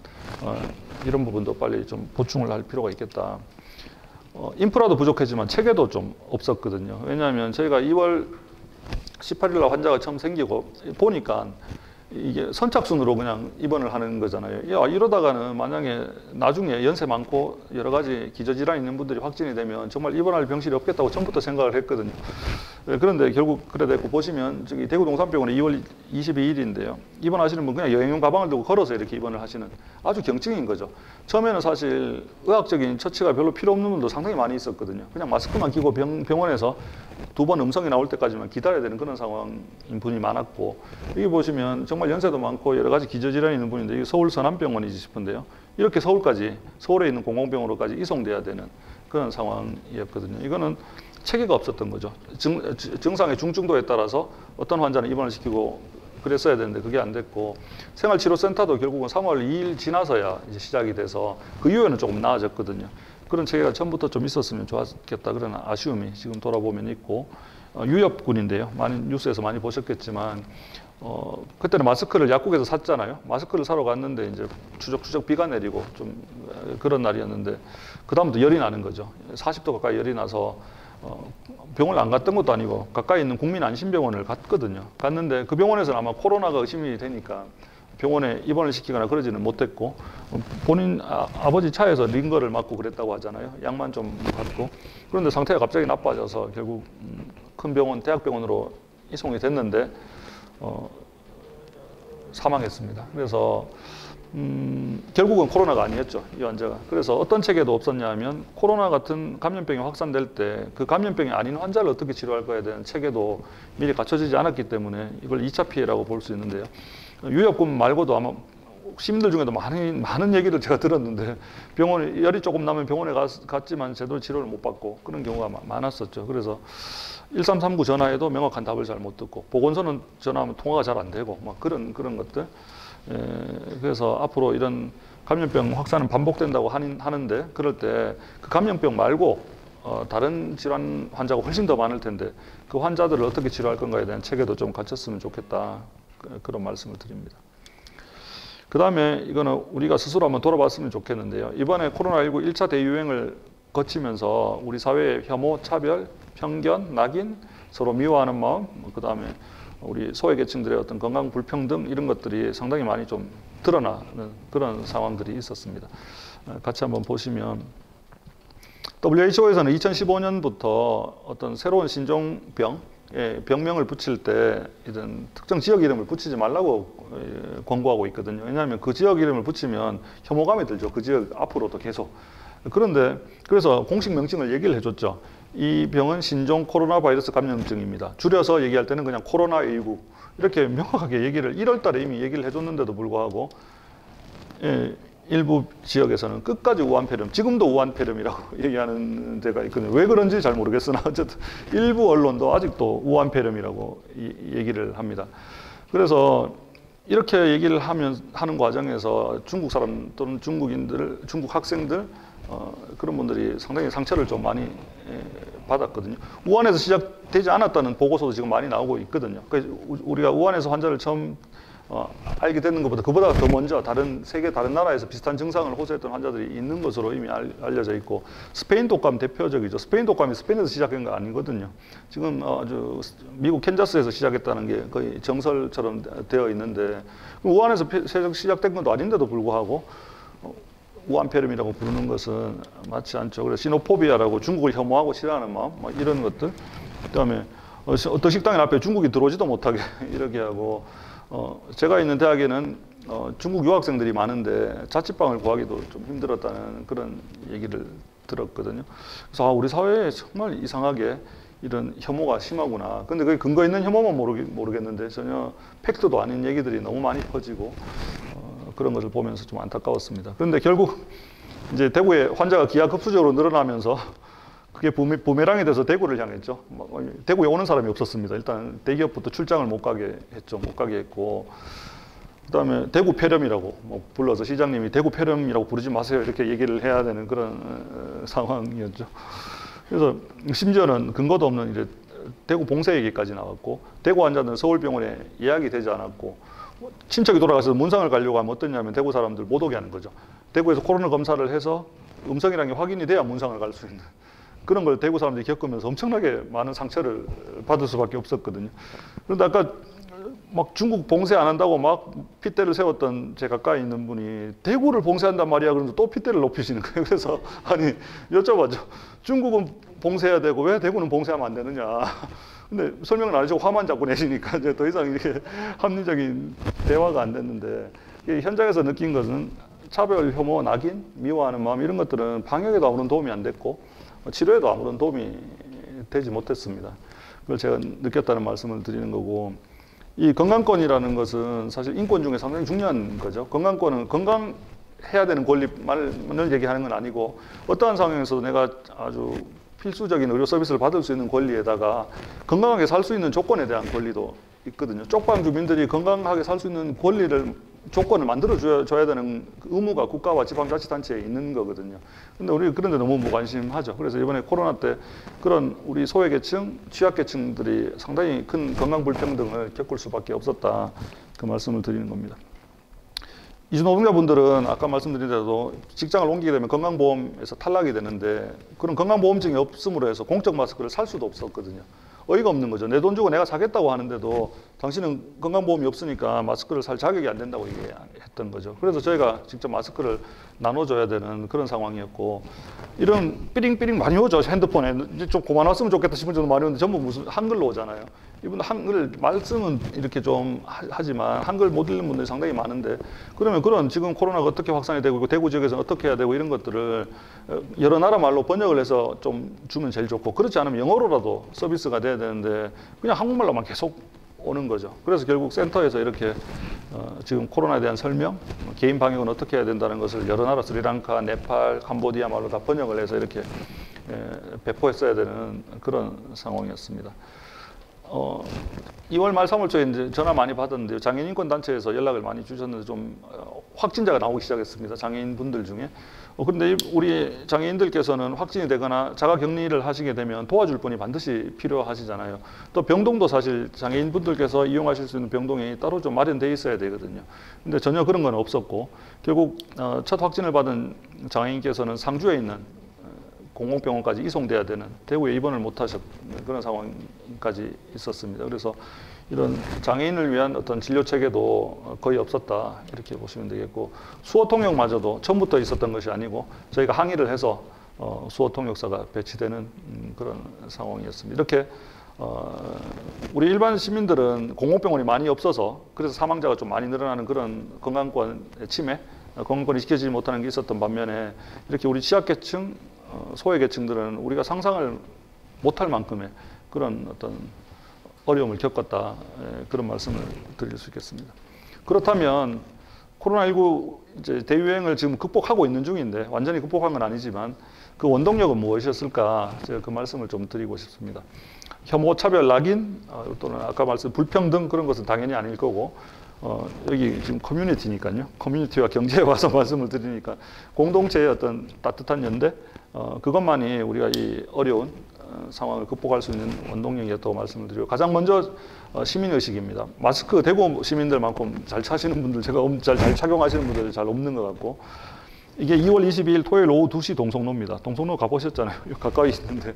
이런 부분도 빨리 좀 보충을 할 필요가 있겠다. 인프라도 부족하지만 체계도 좀 없었거든요. 왜냐하면 저희가 2월 18일 날 환자가 처음 생기고 보니까 이게 선착순으로 그냥 입원을 하는 거잖아요. 야, 이러다가는 만약에 나중에 연세 많고 여러 가지 기저질환 있는 분들이 확진이 되면 정말 입원할 병실이 없겠다고 처음부터 생각을 했거든요. 그런데 결국 그래 됐고 보시면 저기 대구 동산병원에 2월 22일인데요. 입원하시는 분 그냥 여행용 가방을 들고 걸어서 이렇게 입원을 하시는 아주 경증인 거죠. 처음에는 사실 의학적인 처치가 별로 필요 없는 분도 상당히 많이 있었거든요. 그냥 마스크만 끼고 병원에서 2번 음성이 나올 때까지만 기다려야 되는 그런 상황인 분이 많았고 여기 보시면 정말 연세도 많고 여러 가지 기저질환이 있는 분인데 이게 서울 서남병원이지 싶은데요. 이렇게 서울에 있는 공공병원으로까지 이송돼야 되는 그런 상황이었거든요. 이거는 체계가 없었던 거죠. 증상의 중증도에 따라서 어떤 환자는 입원을 시키고 그랬어야 되는데 그게 안 됐고 생활치료센터도 결국은 3월 2일 지나서야 이제 시작이 돼서 그 이후에는 조금 나아졌거든요. 그런 체계가 처음부터 좀 있었으면 좋았겠다 그런 아쉬움이 지금 돌아보면 있고 유엽군인데요. 많은 뉴스에서 많이 보셨겠지만 그때는 마스크를 약국에서 샀잖아요. 마스크를 사러 갔는데 이제 추적추적 비가 내리고 좀 그런 날이었는데 그 다음부터 열이 나는 거죠. 40도 가까이 열이 나서 병원을 안 갔던 것도 아니고 가까이 있는 국민안심병원을 갔거든요. 갔는데 그 병원에서는 아마 코로나가 의심이 되니까 병원에 입원을 시키거나 그러지는 못했고 본인 아버지 차에서 링거를 맞고 그랬다고 하잖아요. 약만 좀 받고 그런데 상태가 갑자기 나빠져서 결국 큰 병원, 대학병원으로 이송이 됐는데 사망했습니다. 그래서 결국은 코로나가 아니었죠, 이 환자가. 그래서 어떤 체계도 없었냐 하면 코로나 같은 감염병이 확산될 때 그 감염병이 아닌 환자를 어떻게 치료할 거에 대한 체계도 미리 갖춰지지 않았기 때문에 이걸 2차 피해라고 볼 수 있는데요. 유엽군 말고도 아마 시민들 중에도 많은 얘기를 제가 들었는데 병원에 열이 조금 나면 병원에 갔지만 제대로 치료를 못 받고 그런 경우가 많았었죠. 그래서 1339 전화해도 명확한 답을 잘 못 듣고 보건소는 전화하면 통화가 잘 안 되고 막 그런 것들. 그래서 앞으로 이런 감염병 확산은 반복된다고 하는데 그럴 때 그 감염병 말고 다른 질환 환자가 훨씬 더 많을 텐데 그 환자들을 어떻게 치료할 건가에 대한 체계도 좀 갖췄으면 좋겠다. 그런 말씀을 드립니다. 그 다음에 이거는 우리가 스스로 한번 돌아봤으면 좋겠는데요. 이번에 코로나19 1차 대유행을 거치면서 우리 사회의 혐오, 차별, 편견, 낙인, 서로 미워하는 마음, 그 다음에 우리 소외계층들의 어떤 건강 불평등 이런 것들이 상당히 많이 좀 드러나는 그런 상황들이 있었습니다. 같이 한번 보시면 WHO에서는 2015년부터 어떤 새로운 신종병 병명을 붙일 때 이런 특정 지역 이름을 붙이지 말라고 권고하고 있거든요. 왜냐하면 그 지역 이름을 붙이면 혐오감이 들죠. 그 지역 앞으로도 계속. 그런데 그래서 공식 명칭을 얘기를 해줬죠. 이 병은 신종 코로나 바이러스 감염증입니다. 줄여서 얘기할 때는 그냥 코로나19 이렇게 명확하게 얘기를 1월 달에 이미 얘기를 해줬는데도 불구하고 일부 지역에서는 끝까지 우한폐렴, 지금도 우한폐렴이라고 얘기하는 데가 있거든요. 왜 그런지 잘 모르겠으나 어쨌든 일부 언론도 아직도 우한폐렴이라고 얘기를 합니다. 그래서 이렇게 얘기를 하는 과정에서 중국 사람 또는 중국인들, 중국 학생들 그런 분들이 상당히 상처를 좀 많이 받았거든요. 우한에서 시작되지 않았다는 보고서도 지금 많이 나오고 있거든요. 그러니까 우리가 우한에서 환자를 처음 알게 되는 것보다 그보다 더 먼저 세계 다른 나라에서 비슷한 증상을 호소했던 환자들이 있는 것으로 이미 알려져 있고 스페인 독감 대표적이죠. 스페인 독감이 스페인에서 시작한 거 아니거든요. 지금 아주 미국 캔자스에서 시작했다는 게 거의 정설처럼 되어 있는데 우한에서 시작된 것도 아닌데도 불구하고 우한폐렴이라고 부르는 것은 맞지 않죠. 그래서 시노포비아라고 중국을 혐오하고 싫어하는 마음 이런 것들 그다음에 어떤 식당에 앞에 중국이 들어오지도 못하게 이렇게 하고 제가 있는 대학에는 중국 유학생들이 많은데 자취방을 구하기도 좀 힘들었다는 그런 얘기를 들었거든요. 그래서 우리 사회에 정말 이상하게 이런 혐오가 심하구나. 근데 그게 근거 있는 혐오만 모르겠는데 전혀 팩트도 아닌 얘기들이 너무 많이 퍼지고 그런 것을 보면서 좀 안타까웠습니다. 그런데 결국 이제 대구에 환자가 기하급수적으로 늘어나면서 그게 부메랑이 돼서 대구를 향했죠. 대구에 오는 사람이 없었습니다. 일단 대기업부터 출장을 못 가게 했죠. 못 가게 했고 그다음에 대구 폐렴이라고 뭐 불러서 시장님이 대구 폐렴이라고 부르지 마세요 이렇게 얘기를 해야 되는 그런 상황이었죠. 그래서 심지어는 근거도 없는 이제 대구 봉쇄 얘기까지 나왔고 대구 환자들은 서울병원에 예약이 되지 않았고 친척이 돌아가서 문상을 가려고 하면 어떠냐면 대구 사람들 못 오게 하는 거죠. 대구에서 코로나 검사를 해서 음성이라는 게 확인이 돼야 문상을 갈 수 있는 그런 걸 대구 사람들이 겪으면서 엄청나게 많은 상처를 받을 수밖에 없었거든요. 그런데 아까 막 중국 봉쇄 안 한다고 막 핏대를 세웠던 제 가까이 있는 분이 대구를 봉쇄한단 말이야 그러면서 또 핏대를 높이시는 거예요. 그래서 아니 여쭤봤죠. 중국은 봉쇄해야 되고 왜 대구는 봉쇄하면 안 되느냐. 근데 설명을 안 해주고 화만 자꾸 내시니까 이제 더 이상 이게 합리적인 대화가 안 됐는데 현장에서 느낀 것은 차별, 혐오, 낙인, 미워하는 마음 이런 것들은 방역에도 아무런 도움이 안 됐고 치료에도 아무런 도움이 되지 못했습니다. 그걸 제가 느꼈다는 말씀을 드리는 거고 이 건강권이라는 것은 사실 인권 중에 상당히 중요한 거죠. 건강권은 건강해야 되는 권리만을 얘기하는 건 아니고 어떠한 상황에서도 내가 아주 필수적인 의료 서비스를 받을 수 있는 권리에다가 건강하게 살 수 있는 조건에 대한 권리도 있거든요. 쪽방 주민들이 건강하게 살 수 있는 권리를 조건을 만들어 줘야 되는 의무가 국가와 지방자치단체에 있는 거거든요. 근데 우리 그런 데 너무 무관심하죠. 그래서 이번에 코로나 때 그런 우리 소외계층, 취약계층들이 상당히 큰 건강 불평등을 겪을 수밖에 없었다. 그 말씀을 드리는 겁니다. 이주 노동자분들은 아까 말씀드린 대로 직장을 옮기게 되면 건강보험에서 탈락이 되는데 그런 건강보험증이 없음으로 해서 공적 마스크를 살 수도 없었거든요. 어이가 없는 거죠. 내 돈 주고 내가 사겠다고 하는데도 당신은 건강보험이 없으니까 마스크를 살 자격이 안 된다고 얘기했던 거죠. 그래서 저희가 직접 마스크를 나눠줘야 되는 그런 상황이었고 이런 삐링삐링 많이 오죠. 핸드폰에 이제 좀 그만 왔으면 좋겠다 싶은 정도 많이 오는데 전부 무슨 한글로 오잖아요. 이분 한글 말씀은 이렇게 좀 하지만 한글 못 읽는 분들이 상당히 많은데 그러면 그런 지금 코로나가 어떻게 확산이 되고 있고 대구 지역에서는 어떻게 해야 되고 이런 것들을 여러 나라 말로 번역을 해서 좀 주면 제일 좋고 그렇지 않으면 영어로라도 서비스가 돼야 되는데 그냥 한국말로만 계속 오는 거죠. 그래서 결국 센터에서 이렇게 지금 코로나에 대한 설명, 개인 방역은 어떻게 해야 된다는 것을 여러 나라 스리랑카, 네팔, 캄보디아 말로 다 번역을 해서 이렇게 배포했어야 되는 그런 상황이었습니다. 2월 말 3월 초에 이제 전화 많이 받았는데요. 장애인 인권 단체에서 연락을 많이 주셨는데 좀 확진자가 나오기 시작했습니다. 장애인 분들 중에. 그런데 우리 장애인들께서는 확진이 되거나 자가 격리를 하시게 되면 도와줄 분이 반드시 필요하시잖아요. 또 병동도 사실 장애인 분들께서 이용하실 수 있는 병동이 따로 좀 마련되어 있어야 되거든요. 근데 전혀 그런 건 없었고 결국 첫 확진을 받은 장애인께서는 상주에 있는 공공병원까지 이송돼야 되는 대구에 입원을 못 하셨던 그런 상황까지 있었습니다. 그래서 이런 장애인을 위한 어떤 진료 체계도 거의 없었다 이렇게 보시면 되겠고 수호 통역마저도 처음부터 있었던 것이 아니고 저희가 항의를 해서 수호 통역사가 배치되는 그런 상황이었습니다. 이렇게 우리 일반 시민들은 공공병원이 많이 없어서 그래서 사망자가 좀 많이 늘어나는 그런 건강권의 침해, 건강권이 지켜지지 못하는 게 있었던 반면에 이렇게 우리 취약계층 소외계층들은 우리가 상상을 못할 만큼의 그런 어떤 어려움을 겪었다 그런 말씀을 드릴 수 있겠습니다. 그렇다면 코로나19 이제 대유행을 지금 극복하고 있는 중인데 완전히 극복한 건 아니지만 그 원동력은 무엇이었을까 제가 그 말씀을 좀 드리고 싶습니다. 혐오, 차별, 낙인 또는 아까 말씀 불평등 그런 것은 당연히 아닐 거고 여기 지금 커뮤니티니까요. 커뮤니티와 경제에 와서 말씀을 드리니까 공동체의 어떤 따뜻한 연대 그것만이 우리가 이 어려운 상황을 극복할 수 있는 원동력이었다고 말씀을 드리고 가장 먼저 시민의식입니다. 마스크 대구 시민들만큼 잘 차시는 분들 제가 잘 착용하시는 분들 잘 없는 것 같고 이게 2월 22일 토요일 오후 2시 동성로입니다. 동성로 가보셨잖아요. 가까이 있는데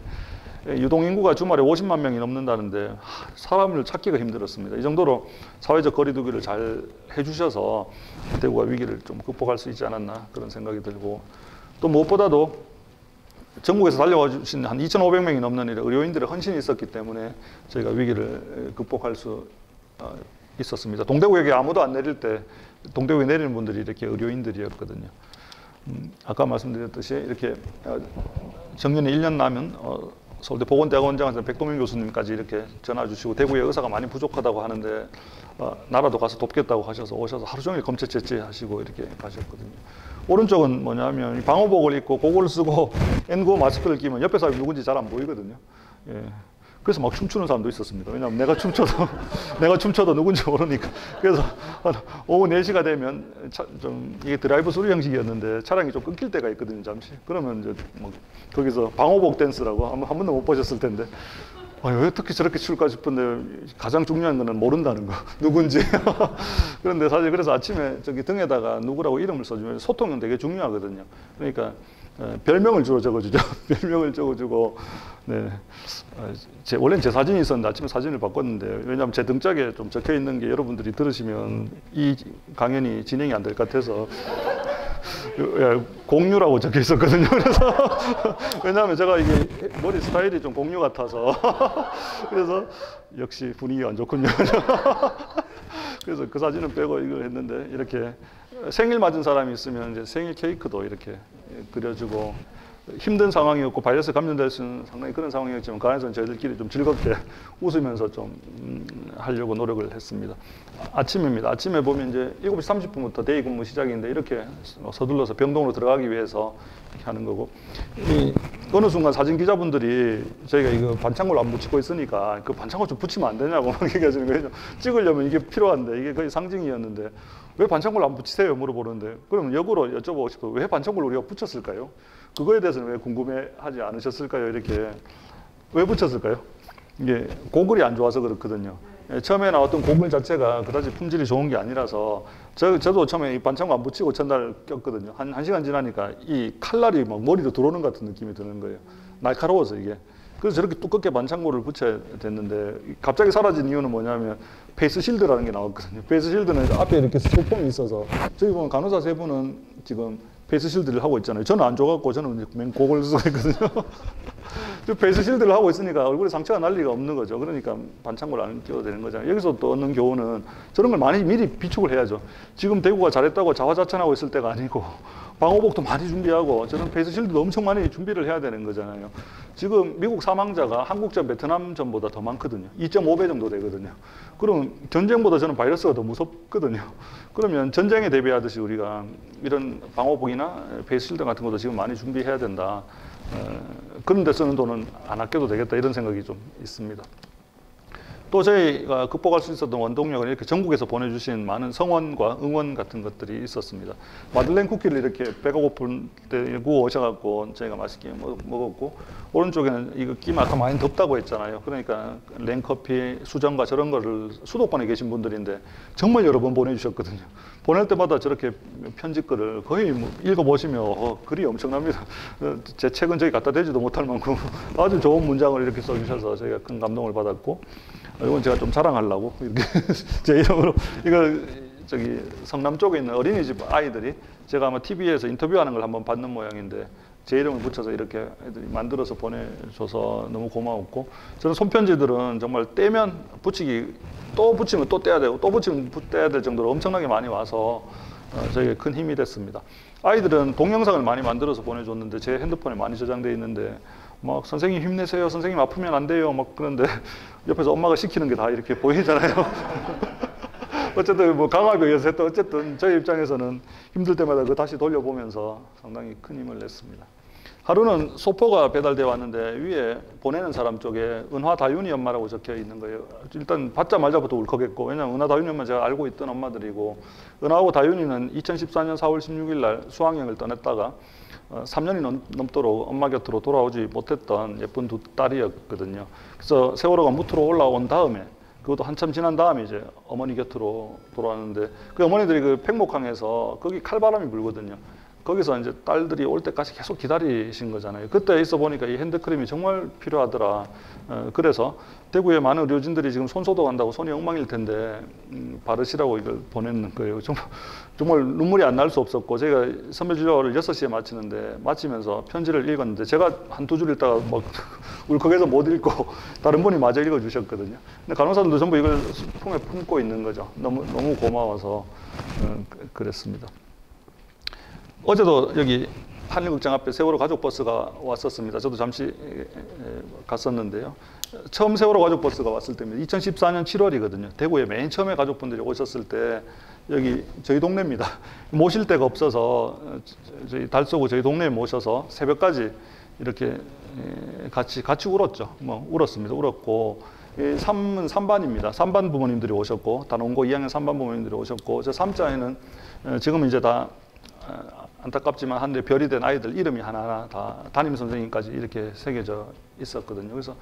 유동인구가 주말에 50만 명이 넘는다는데 사람을 찾기가 힘들었습니다. 이 정도로 사회적 거리두기를 잘 해주셔서 대구가 위기를 좀 극복할 수 있지 않았나 그런 생각이 들고 또 무엇보다도 전국에서 달려와 주신 한 2,500명이 넘는 의료인들의 헌신이 있었기 때문에 저희가 위기를 극복할 수 있었습니다. 동대구역에 아무도 안 내릴 때 동대구에 내리는 분들이 이렇게 의료인들이었거든요. 아까 말씀드렸듯이 이렇게 정년이 1년 나면 서울대 보건대학원장에서 백도민 교수님까지 이렇게 전화 주시고 대구에 의사가 많이 부족하다고 하는데 나라도 가서 돕겠다고 하셔서 오셔서 하루 종일 검체 채취하시고 이렇게 가셨거든요. 오른쪽은 뭐냐면 방호복을 입고 고글을 쓰고 N95 마스크를 끼면 옆에 사람이 누군지 잘 안 보이거든요. 예. 그래서 막 춤추는 사람도 있었습니다. 왜냐하면 내가 춤춰도 내가 춤춰도 누군지 모르니까. 그래서 오후 4시가 되면 좀 이게 드라이브 스루 형식이었는데 차량이 좀 끊길 때가 있거든요, 잠시. 그러면 이제 뭐 거기서 방호복 댄스라고 한 번도 못 보셨을 텐데. 왜 어떻게 저렇게 출까 싶은데 가장 중요한 거는 모른다는 거. 누군지. 그런데 사실 그래서 아침에 저기 등에다가 누구라고 이름을 써주면 소통은 되게 중요하거든요. 그러니까 별명을 주로 적어주죠. 별명을 적어주고, 네. 원래는 제 사진이 있었는데 아침에 사진을 바꿨는데, 왜냐하면 제 등짝에 좀 적혀 있는 게 여러분들이 들으시면 이 강연이 진행이 안 될 것 같아서 공유라고 적혀 있었거든요. 그래서 왜냐하면 제가 이게 머리 스타일이 좀 공유 같아서 그래서 역시 분위기가 안 좋군요. 그래서 그 사진은 빼고 이걸 했는데, 이렇게 생일 맞은 사람이 있으면 이제 생일 케이크도 이렇게 그려주고, 힘든 상황이었고 바이러스 감염될 수 있는 상당히 그런 상황이었지만 그 안에서는 저희들끼리 좀 즐겁게 웃으면서 좀 하려고 노력을 했습니다. 아침입니다. 아침에 보면 이제 7시 30분부터 데이 근무 시작인데 이렇게 서둘러서 병동으로 들어가기 위해서 이렇게 하는 거고, 어느 순간 사진 기자분들이 저희가 이거 반창고를 안 붙이고 있으니까 그 반창고 좀 붙이면 안 되냐고 막 얘기하시는 거예요. 찍으려면 이게 필요한데 이게 거의 상징이었는데 왜 반창고를 안 붙이세요? 물어보는데, 그러면 역으로 여쭤보고 싶어요. 왜 반창고를 우리가 붙였을까요? 그거에 대해서는 왜 궁금해하지 않으셨을까요? 이렇게 왜 붙였을까요? 이게 고글이 안 좋아서 그렇거든요. 처음에 나왔던 고글 자체가 그다지 품질이 좋은 게 아니라서 저도 처음에 이 반창고 안 붙이고 전날 꼈거든요. 한 시간 지나니까 이 칼날이 막 머리로 들어오는 것 같은 느낌이 드는 거예요. 날카로워서 이게. 그래서 저렇게 두껍게 반창고를 붙여야 됐는데 갑자기 사라진 이유는 뭐냐면 페이스 실드라는 게 나왔거든요. 페이스 실드는 앞에 이렇게 소품이 있어서, 저기 보면 간호사 3분은 지금 페이스 실드를 하고 있잖아요. 저는 안 줘갖고 저는 맨 고글 쓰고 있거든요. 페이스 실드를 하고 있으니까 얼굴에 상처가 날 리가 없는 거죠. 그러니까 반창고를 안 껴도 되는 거잖아요. 여기서 또 얻는 교훈은 저런 걸 많이 미리 비축을 해야죠. 지금 대구가 잘했다고 자화자찬하고 있을 때가 아니고 방호복도 많이 준비하고 저는 페이스 실드도 엄청 많이 준비를 해야 되는 거잖아요. 지금 미국 사망자가 한국전, 베트남전보다 더 많거든요. 2.5배 정도 되거든요. 그럼 전쟁보다 저는 바이러스가 더 무섭거든요. 그러면 전쟁에 대비하듯이 우리가 이런 방호복이나 페이스 실드 같은 것도 지금 많이 준비해야 된다. 그런 데 쓰는 돈은 안 아껴도 되겠다, 이런 생각이 좀 있습니다. 또 저희가 극복할 수 있었던 원동력은 이렇게 전국에서 보내주신 많은 성원과 응원 같은 것들이 있었습니다. 마들렌 쿠키를 이렇게 배가 고플 때 구워 오셔갖고 저희가 맛있게 먹었고, 오른쪽에는 이거 끼면 아까 많이 덥다고 했잖아요. 그러니까 랭커피, 수정과 저런 거를 수도권에 계신 분들인데 정말 여러 번 보내주셨거든요. 보낼 때마다 저렇게 편집글을 거의 읽어보시면 글이 엄청납니다. 제 책은 저기 갖다 대지도 못할 만큼 아주 좋은 문장을 이렇게 써주셔서 저희가 큰 감동을 받았고, 이건 제가 좀 자랑하려고 이렇게 제 이름으로, 이거 저기 성남 쪽에 있는 어린이집 아이들이 제가 아마 TV에서 인터뷰하는 걸 한번 봤는 모양인데 제 이름을 붙여서 이렇게 애들이 만들어서 보내줘서 너무 고마웠고, 저는 손편지들은 정말 떼면 붙이기, 또 붙이면 또 떼야 되고 또 붙이면 떼야 될 정도로 엄청나게 많이 와서 저에게 큰 힘이 됐습니다. 아이들은 동영상을 많이 만들어서 보내줬는데 제 핸드폰에 많이 저장돼 있는데 막 선생님 힘내세요, 선생님 아프면 안 돼요 막 그런데 옆에서 엄마가 시키는 게 다 이렇게 보이잖아요. 어쨌든 뭐 강압에 의해서 했던, 어쨌든 저희 입장에서는 힘들 때마다 그거 다시 돌려보면서 상당히 큰 힘을 냈습니다. 하루는 소포가 배달되어 왔는데 위에 보내는 사람 쪽에 은화다윤이 엄마라고 적혀 있는 거예요. 일단 받자마자부터 울컥했고, 왜냐하면 은화다윤이 엄마 제가 알고 있던 엄마들이고, 은하하고 다윤이는 2014년 4월 16일 날 수학여행을 떠났다가 3년이 넘도록 엄마 곁으로 돌아오지 못했던 예쁜 두 딸이었거든요. 그래서 세월호가 무트로 올라온 다음에, 그것도 한참 지난 다음에 이제 어머니 곁으로 돌아왔는데, 그 어머니들이 그 팽목항에서 거기 칼바람이 불거든요. 거기서 이제 딸들이 올 때까지 계속 기다리신 거잖아요. 그때 있어 보니까 이 핸드크림이 정말 필요하더라. 그래서 대구에 많은 의료진들이 지금 손 소독한다고 손이 엉망일 텐데 바르시라고 이걸 보냈는 거예요. 정말 눈물이 안 날 수 없었고, 제가 선별 진료를 6시에 마치는데 마치면서 편지를 읽었는데 제가 한두 줄 읽다가 막 울컥해서 못 읽고 다른 분이 마저 읽어주셨거든요. 근데 간호사들도 전부 이걸 품에 품고 있는 거죠. 너무 고마워서 그랬습니다. 어제도 여기 한일극장 앞에 세월호 가족버스가 왔었습니다. 저도 잠시 갔었는데요. 처음 세월호 가족버스가 왔을 때입니다. 2014년 7월이거든요. 대구에 맨 처음에 가족분들이 오셨을 때 여기 저희 동네입니다. 모실 데가 없어서 저희 달서구 저희 동네에 모셔서 새벽까지 이렇게 같이 울었죠. 뭐 울었습니다. 울었고 3은 3반입니다. 3반 부모님들이 오셨고 단원고 2학년 3반 부모님들이 오셨고 저 3자에는 지금은 이제 다 안타깝지만 하늘에 별이 된 아이들 이름이 하나하나 다 담임 선생님까지 이렇게 새겨져 있었거든요. 그래서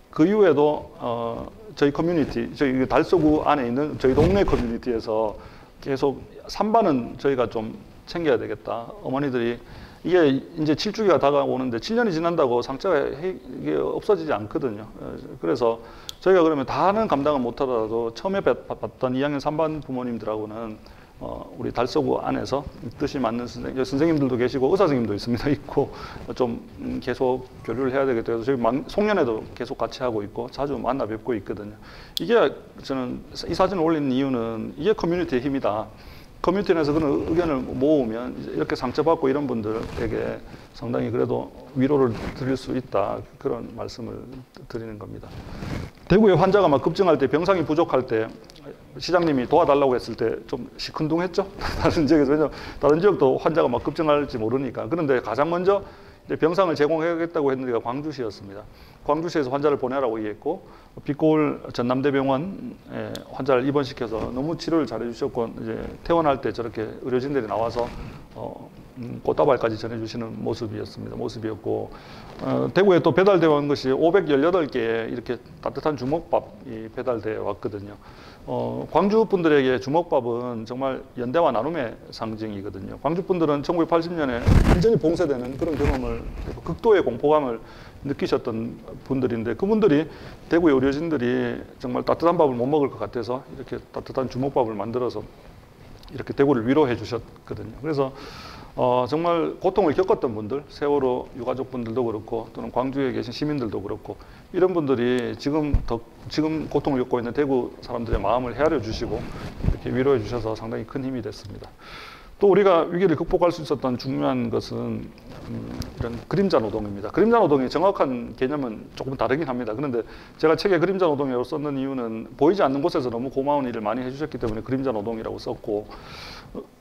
그 이후에도 저희 커뮤니티, 저희 달서구 안에 있는 저희 동네 커뮤니티에서 계속 3반은 저희가 좀 챙겨야 되겠다. 어머니들이 이게 이제 7주기가 다가오는데 7년이 지난다고 상처가 이게 없어지지 않거든요. 그래서 저희가 그러면 다는 감당은 못하더라도 처음에 봤던 2학년 3반 부모님들하고는 우리 달서구 안에서 뜻이 맞는 선생님들도 계시고 의사 선생님도 있습니다. 있고 좀 계속 교류를 해야 되겠다 해서 저희 송년회도 계속 같이 하고 있고 자주 만나 뵙고 있거든요. 이게 저는 이 사진을 올린 이유는 이게 커뮤니티의 힘이다. 커뮤니티 내에서 그런 의견을 모으면 이렇게 상처받고 이런 분들에게 상당히 그래도 위로를 드릴 수 있다. 그런 말씀을 드리는 겁니다. 대구에 환자가 막 급증할 때 병상이 부족할 때 시장님이 도와달라고 했을 때 좀 시큰둥했죠. 다른 지역에서. 왜냐하면 다른 지역도 환자가 막 급증할지 모르니까. 그런데 가장 먼저 이제 병상을 제공하겠다고 했는 데가 광주시였습니다. 광주시에서 환자를 보내라고 얘기했고 빛고울 전남대병원에 환자를 입원시켜서 너무 치료를 잘해주셨고 이제 퇴원할 때 저렇게 의료진들이 나와서 꽃다발까지 전해주시는 모습이었고 대구에 또 배달되어 온 것이 518개의 이렇게 따뜻한 주먹밥이 배달되어 왔거든요. 광주 분들에게 주먹밥은 정말 연대와 나눔의 상징이거든요. 광주 분들은 1980년에 완전히 봉쇄되는 그런 경험을 극도의 공포감을 느끼셨던 분들인데 그분들이 대구의 의료진들이 정말 따뜻한 밥을 못 먹을 것 같아서 이렇게 따뜻한 주먹밥을 만들어서 이렇게 대구를 위로해 주셨거든요. 그래서 정말 고통을 겪었던 분들, 세월호 유가족분들도 그렇고 또는 광주에 계신 시민들도 그렇고 이런 분들이 지금 고통을 겪고 있는 대구 사람들의 마음을 헤아려 주시고 이렇게 위로해 주셔서 상당히 큰 힘이 됐습니다. 또 우리가 위기를 극복할 수 있었던 중요한 것은 이런 그림자 노동입니다. 그림자 노동의 정확한 개념은 조금 다르긴 합니다. 그런데 제가 책에 그림자 노동이라고 썼는 이유는 보이지 않는 곳에서 너무 고마운 일을 많이 해주셨기 때문에 그림자 노동이라고 썼고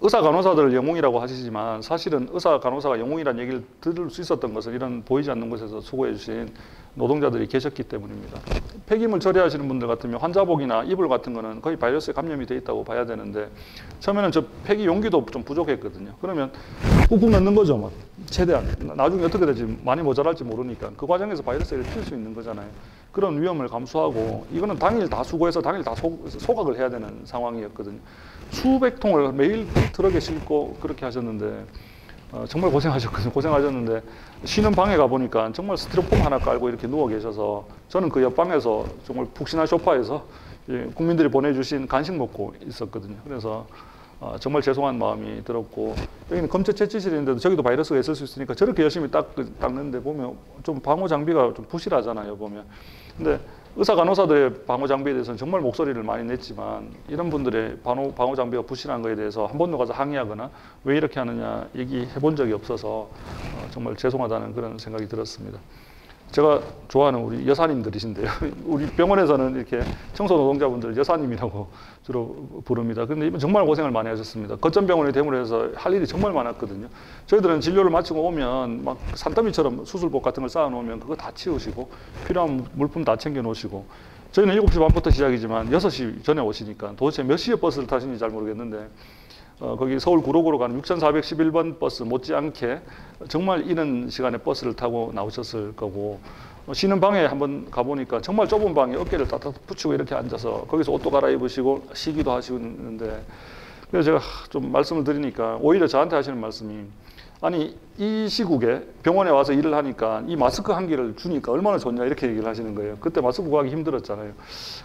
의사 간호사들을 영웅이라고 하시지만 사실은 의사 간호사가 영웅이라는 얘기를 들을 수 있었던 것은 이런 보이지 않는 곳에서 수고해 주신 노동자들이 계셨기 때문입니다. 폐기물 처리하시는 분들 같으면 환자복이나 이불 같은 거는 거의 바이러스에 감염이 돼 있다고 봐야 되는데 처음에는 저 폐기 용기도 좀 부족했거든요. 그러면 꾹꾹 넣는 거죠. 막 최대한. 나중에 어떻게 될지 많이 모자랄지 모르니까 그 과정에서 바이러스를 필 수 있는 거잖아요. 그런 위험을 감수하고 이거는 당일 다 수거해서 당일 다 소각을 해야 되는 상황이었거든요. 수백 통을 매일 트럭에 싣고 그렇게 하셨는데 정말 고생하셨는데 쉬는 방에 가보니까 정말 스티로폼 하나 깔고 이렇게 누워 계셔서 저는 그 옆방에서 정말 푹신한 소파에서 국민들이 보내주신 간식 먹고 있었거든요. 그래서 정말 죄송한 마음이 들었고 여기는 검체 채취실인데도 저기도 바이러스가 있을 수 있으니까 저렇게 열심히 닦는데 보면 좀 방호 장비가 좀 부실하잖아요. 보면. 근데 의사 간호사들의 방호 장비에 대해서는 정말 목소리를 많이 냈지만 이런 분들의 방호 장비가 부실한 거에 대해서 한 번도 가서 항의하거나 왜 이렇게 하느냐 얘기해 본 적이 없어서 정말 죄송하다는 그런 생각이 들었습니다. 제가 좋아하는 우리 여사님들이신데요. 우리 병원에서는 이렇게 청소 노동자분들 여사님이라고 주로 부릅니다. 그런데 이분 정말 고생을 많이 하셨습니다. 거점병원에 대물해서 할 일이 정말 많았거든요. 저희들은 진료를 마치고 오면 막 산더미처럼 수술복 같은 걸 쌓아놓으면 그거 다 치우시고 필요한 물품 다 챙겨 놓으시고 저희는 7시 반부터 시작이지만 6시 전에 오시니까 도대체 몇 시에 버스를 타시는지 잘 모르겠는데 거기 서울 구로구로 가는 6411번 버스 못지않게 정말 이른 시간에 버스를 타고 나오셨을 거고 쉬는 방에 한번 가보니까 정말 좁은 방에 어깨를 따뜻 붙이고 이렇게 앉아서 거기서 옷도 갈아입으시고 쉬기도 하시는데 그래서 제가 좀 말씀을 드리니까 오히려 저한테 하시는 말씀이 아니 이 시국에 병원에 와서 일을 하니까 이 마스크 한 개를 주니까 얼마나 좋냐 이렇게 얘기를 하시는 거예요. 그때 마스크 구하기 힘들었잖아요.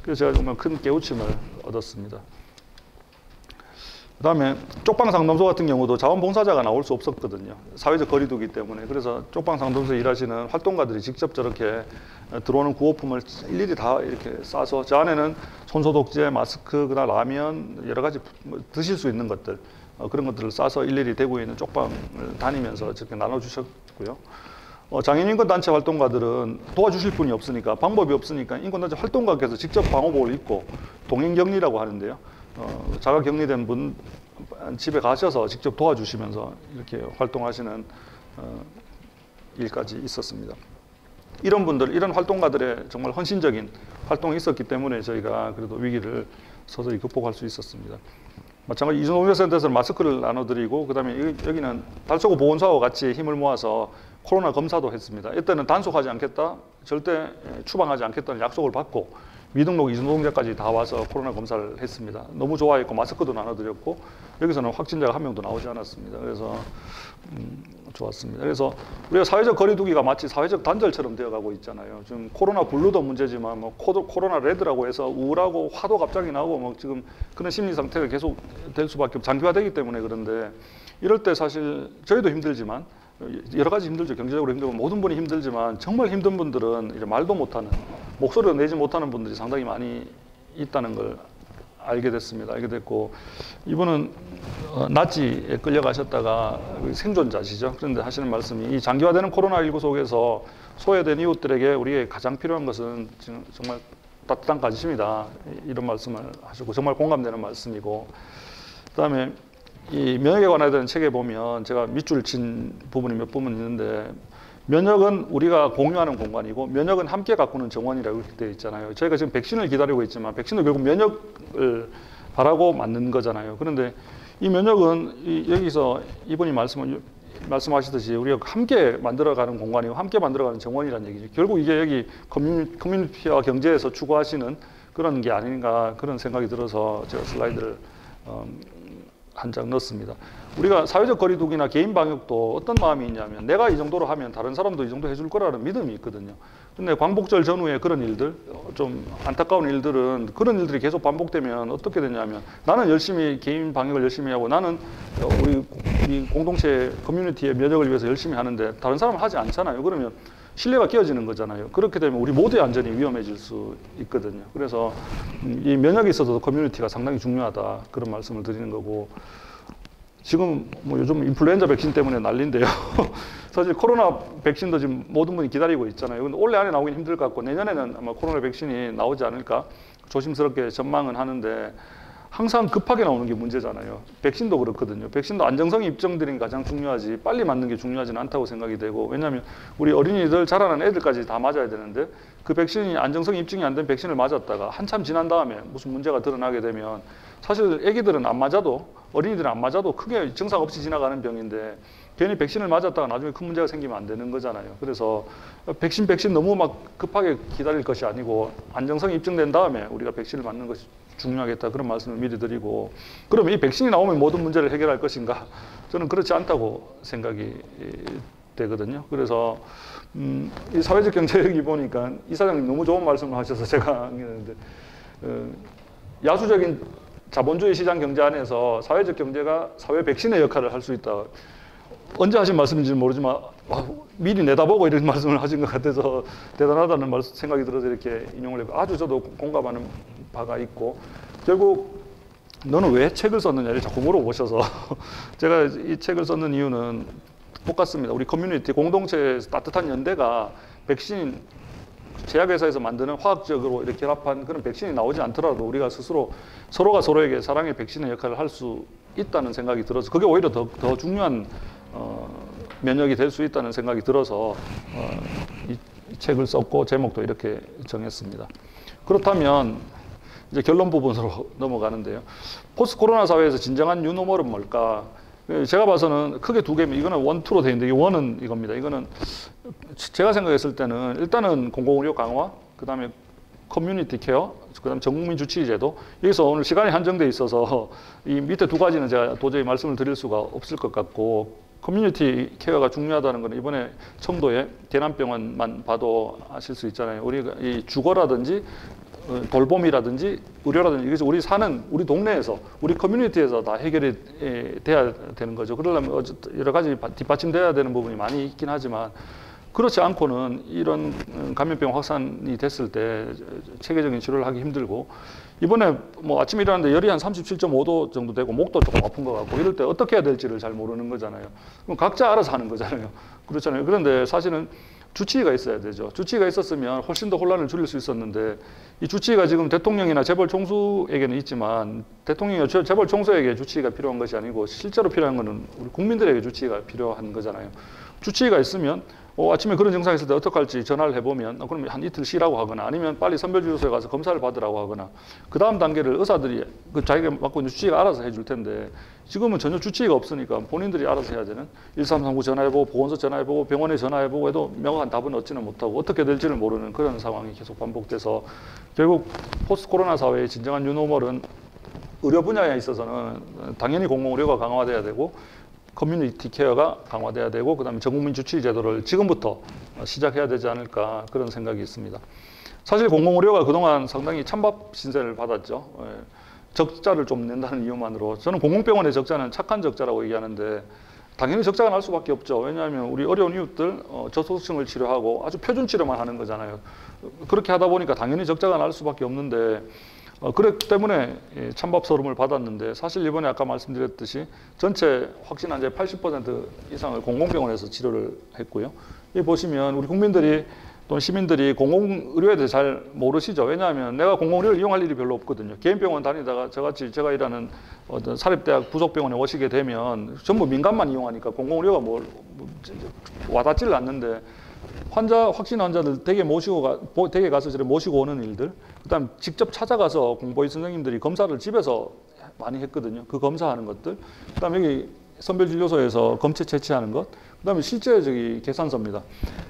그래서 제가 정말 큰 깨우침을 얻었습니다. 그다음에 쪽방 상담소 같은 경우도 자원봉사자가 나올 수 없었거든요. 사회적 거리두기 때문에. 그래서 쪽방 상담소에서 일하시는 활동가들이 직접 저렇게 들어오는 구호품을 일일이 다 이렇게 싸서 저 안에는 손소독제, 마스크, 그다음 라면 여러 가지 드실 수 있는 것들 그런 것들을 싸서 일일이 대구에 있는 쪽방을 다니면서 저렇게 나눠주셨고요. 장애인인권단체 활동가들은 도와주실 분이 없으니까 방법이 없으니까 인권단체 활동가께서 직접 방호복을 입고 동행격리라고 하는데요. 자가격리된 분 집에 가셔서 직접 도와주시면서 이렇게 활동하시는 일까지 있었습니다. 이런 분들, 이런 활동가들의 정말 헌신적인 활동이 있었기 때문에 저희가 그래도 위기를 서서히 극복할 수 있었습니다. 마찬가지 이주노동센터에서는 마스크를 나눠드리고, 그다음에 여기는 달서구 보건소와 같이 힘을 모아서 코로나 검사도 했습니다. 이때는 단속하지 않겠다, 절대 추방하지 않겠다는 약속을 받고 미등록 이주노동자까지 다 와서 코로나 검사를 했습니다. 너무 좋아했고 마스크도 나눠드렸고, 여기서는 확진자가 한 명도 나오지 않았습니다. 그래서 좋았습니다. 그래서 우리가 사회적 거리두기가 마치 사회적 단절처럼 되어가고 있잖아요. 지금 코로나 블루도 문제지만 뭐 코로나 레드라고 해서 우울하고 화도 갑자기 나고 뭐 지금 그런 심리 상태가 계속 될 수밖에 장기화되기 때문에 그런데, 이럴 때 사실 저희도 힘들지만 여러 가지 힘들죠. 경제적으로 힘들고 모든 분이 힘들지만 정말 힘든 분들은 이제 말도 못하는, 목소리도 내지 못하는 분들이 상당히 많이 있다는 걸 알게 됐습니다. 알게 됐고, 이분은 나치에 끌려가셨다가 생존자시죠. 그런데 하시는 말씀이, 이 장기화되는 코로나19 속에서 소외된 이웃들에게 우리에게 가장 필요한 것은 지금 정말 따뜻한 관심이다, 이런 말씀을 하셨고 정말 공감되는 말씀이고, 그다음에 이 면역에 관한 책에 보면 제가 밑줄 친 부분이 몇 부분 있는데, 면역은 우리가 공유하는 공간이고 면역은 함께 가꾸는 정원이라고 이렇게 되어 있잖아요. 저희가 지금 백신을 기다리고 있지만 백신도 결국 면역을 바라고 맞는 거잖아요. 그런데 이 면역은 여기서 이분이 말씀하시듯이 우리가 함께 만들어가는 공간이고 함께 만들어가는 정원이라는 얘기죠. 결국 이게 여기 커뮤니티와 경제에서 추구하시는 그런 게 아닌가, 그런 생각이 들어서 제가 슬라이드를 한 장 넣었습니다. 우리가 사회적 거리두기나 개인 방역도 어떤 마음이 있냐면, 내가 이 정도로 하면 다른 사람도 이 정도 해줄 거라는 믿음이 있거든요. 근데 광복절 전후에 그런 일들, 좀 안타까운 일들은, 그런 일들이 계속 반복되면 어떻게 되냐면, 나는 열심히 개인 방역을 열심히 하고 나는 우리 공동체 커뮤니티의 면역을 위해서 열심히 하는데 다른 사람은 하지 않잖아요. 그러면 신뢰가 깨어지는 거잖아요. 그렇게 되면 우리 모두의 안전이 위험해질 수 있거든요. 그래서 이 면역에 있어서도 커뮤니티가 상당히 중요하다, 그런 말씀을 드리는 거고, 지금 뭐 요즘 인플루엔자 백신 때문에 난리인데요. 사실 코로나 백신도 지금 모든 분이 기다리고 있잖아요. 근데 올해 안에 나오긴 힘들 것 같고 내년에는 아마 코로나 백신이 나오지 않을까 조심스럽게 전망은 하는데, 항상 급하게 나오는 게 문제잖아요. 백신도 그렇거든요. 백신도 안정성이 입증되는 게 가장 중요하지 빨리 맞는 게 중요하지는 않다고 생각이 되고, 왜냐하면 우리 어린이들, 자라는 애들까지 다 맞아야 되는데 그 백신이 안정성이 입증이 안 된 백신을 맞았다가 한참 지난 다음에 무슨 문제가 드러나게 되면, 사실 애기들은 안 맞아도, 어린이들은 안 맞아도 크게 증상 없이 지나가는 병인데 괜히 백신을 맞았다가 나중에 큰 문제가 생기면 안 되는 거잖아요. 그래서 백신 너무 막 급하게 기다릴 것이 아니고 안정성이 입증된 다음에 우리가 백신을 맞는 것이 중요하겠다, 그런 말씀을 미리 드리고, 그럼 이 백신이 나오면 모든 문제를 해결할 것인가? 저는 그렇지 않다고 생각이 되거든요. 그래서 이 사회적 경제력이 보니까 이사장님 너무 좋은 말씀을 하셔서 제가 했는데, 야수적인 자본주의 시장 경제 안에서 사회적 경제가 사회 백신의 역할을 할 수 있다. 언제 하신 말씀인지는 모르지만 미리 내다보고 이런 말씀을 하신 것 같아서 대단하다는 생각이 들어서 이렇게 인용을 해요. 아주 저도 공감하는 바가 있고, 결국 너는 왜 책을 썼느냐를 자꾸 물어보셔서 제가 이 책을 썼는 이유는 똑같습니다. 우리 커뮤니티, 공동체에서 따뜻한 연대가 백신, 제약회사에서 만드는 화학적으로 이렇게 결합한 그런 백신이 나오지 않더라도 우리가 스스로 서로가 서로에게 사랑의 백신의 역할을 할 수 있다는 생각이 들어서, 그게 오히려 더 중요한 면역이 될 수 있다는 생각이 들어서 이 책을 썼고 제목도 이렇게 정했습니다. 그렇다면 이제 결론 부분으로 넘어가는데요. 포스트 코로나 사회에서 진정한 뉴노멀은 뭘까? 제가 봐서는 크게 두 개입니다. 이거는 원투로 되어 있는데, 이 원은 이겁니다. 이거는 제가 생각했을 때는 일단은 공공의료 강화, 그 다음에 커뮤니티 케어, 그 다음에 전국민 주치의 제도. 여기서 오늘 시간이 한정돼 있어서 이 밑에 두 가지는 제가 도저히 말씀을 드릴 수가 없을 것 같고, 커뮤니티 케어가 중요하다는 것은 이번에 청도의 대남병원만 봐도 아실 수 있잖아요. 우리가 이 주거라든지 돌봄이라든지 의료라든지 이것이 우리 사는 우리 동네에서, 우리 커뮤니티에서 다 해결이 돼야 되는 거죠. 그러려면 여러 가지 뒷받침돼야 되는 부분이 많이 있긴 하지만, 그렇지 않고는 이런 감염병 확산이 됐을 때 체계적인 치료를 하기 힘들고, 이번에 뭐 아침에 일어났는데 열이 한 37.5도 정도 되고 목도 조금 아픈 것 같고, 이럴 때 어떻게 해야 될지를 잘 모르는 거잖아요. 그럼 각자 알아서 하는 거잖아요. 그렇잖아요. 그런데 사실은 주치의가 있어야 되죠. 주치의가 있었으면 훨씬 더 혼란을 줄일 수 있었는데, 이 주치의가 지금 대통령이나 재벌 총수에게는 있지만 대통령이나 재벌 총수에게 주치의가 필요한 것이 아니고 실제로 필요한 것은 우리 국민들에게 주치의가 필요한 거잖아요. 주치의가 있으면 아침에 그런 증상이 있을 때 어떡할지 전화를 해보면 그러면 한 이틀 쉬라고 하거나 아니면 빨리 선별진료소에 가서 검사를 받으라고 하거나 그 다음 단계를 의사들이 자기가 맡고 있는 주치의가 알아서 해줄 텐데 지금은 전혀 주치의가 없으니까 본인들이 알아서 해야 되는 1339 전화해보고 보건소 전화해보고 병원에 전화해보고 해도 명확한 답은 얻지는 못하고 어떻게 될지를 모르는 그런 상황이 계속 반복돼서 결국 포스트 코로나 사회의 진정한 뉴노멀은 의료 분야에 있어서는 당연히 공공의료가 강화돼야 되고 커뮤니티 케어가 강화돼야 되고 그다음에 전국민 주치의 제도를 지금부터 시작해야 되지 않을까 그런 생각이 있습니다. 사실 공공의료가 그동안 상당히 찬밥 신세를 받았죠. 적자를 좀 낸다는 이유만으로 저는 공공병원의 적자는 착한 적자라고 얘기하는데 당연히 적자가 날 수밖에 없죠. 왜냐하면 우리 어려운 이웃들 저소득층을 치료하고 아주 표준 치료만 하는 거잖아요. 그렇게 하다 보니까 당연히 적자가 날 수밖에 없는데 그렇기 때문에 찬밥 서름을 받았는데 사실 이번에 아까 말씀드렸듯이 전체 확진 환자의 80% 이상을 공공병원에서 치료를 했고요. 여기 보시면 우리 국민들이 또는 시민들이 공공의료에 대해 잘 모르시죠. 왜냐하면 내가 공공의료를 이용할 일이 별로 없거든요. 개인병원 다니다가 저같이 제가 일하는 어떤 사립대학 부속병원에 오시게 되면 전부 민간만 이용하니까 공공의료가 와닿지를 않는데 확진 환자들 댁에 가서 저를 모시고 오는 일들, 그다음 직접 찾아가서 공보의 선생님들이 검사를 집에서 많이 했거든요. 그 검사하는 것들, 그다음 여기 선별진료소에서 검체 채취하는 것, 그다음에 실제 계산서입니다.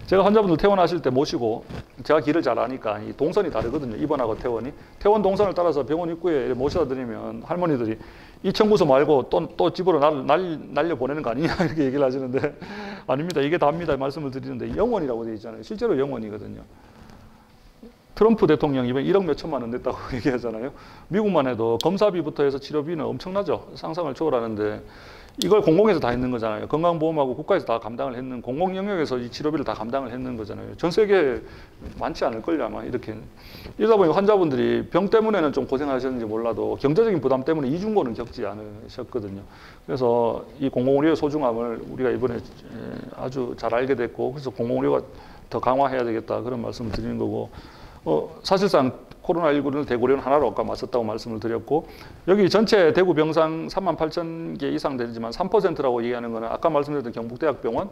제가 환자분들 퇴원하실 때 모시고 제가 길을 잘 아니까 이 동선이 다르거든요. 입원하고 퇴원이. 퇴원 동선을 따라서 병원 입구에 모셔다 드리면 할머니들이 이 청구서 말고 또 집으로 날려 보내는 거 아니냐 이렇게 얘기를 하시는데 아닙니다. 이게 답니다. 말씀을 드리는데 영원이라고 되어 있잖아요. 실제로 영원이거든요. 트럼프 대통령이 1억 몇 천만 원 냈다고 얘기하잖아요. 미국만 해도 검사비부터 해서 치료비는 엄청나죠. 상상을 초월하는데 이걸 공공에서 다 했는 거잖아요. 건강보험하고 국가에서 다 감당을 했는 공공 영역에서 이 치료비를 다 감당을 했는 거잖아요. 전 세계에 많지 않을걸요 아마 이렇게. 이러다 보니 환자분들이 병 때문에는 좀 고생하셨는지 몰라도 경제적인 부담 때문에 이중고는 겪지 않으셨거든요. 그래서 이 공공의료의 소중함을 우리가 이번에 아주 잘 알게 됐고 그래서 공공의료가 더 강화해야 되겠다 그런 말씀을 드리는 거고 사실상 코로나19를 대구련 하나로 아까 맞섰다고 말씀을 드렸고 여기 전체 대구 병상 38,000개 이상 되지만 3%라고 얘기하는 거는 아까 말씀드렸던 경북대학병원,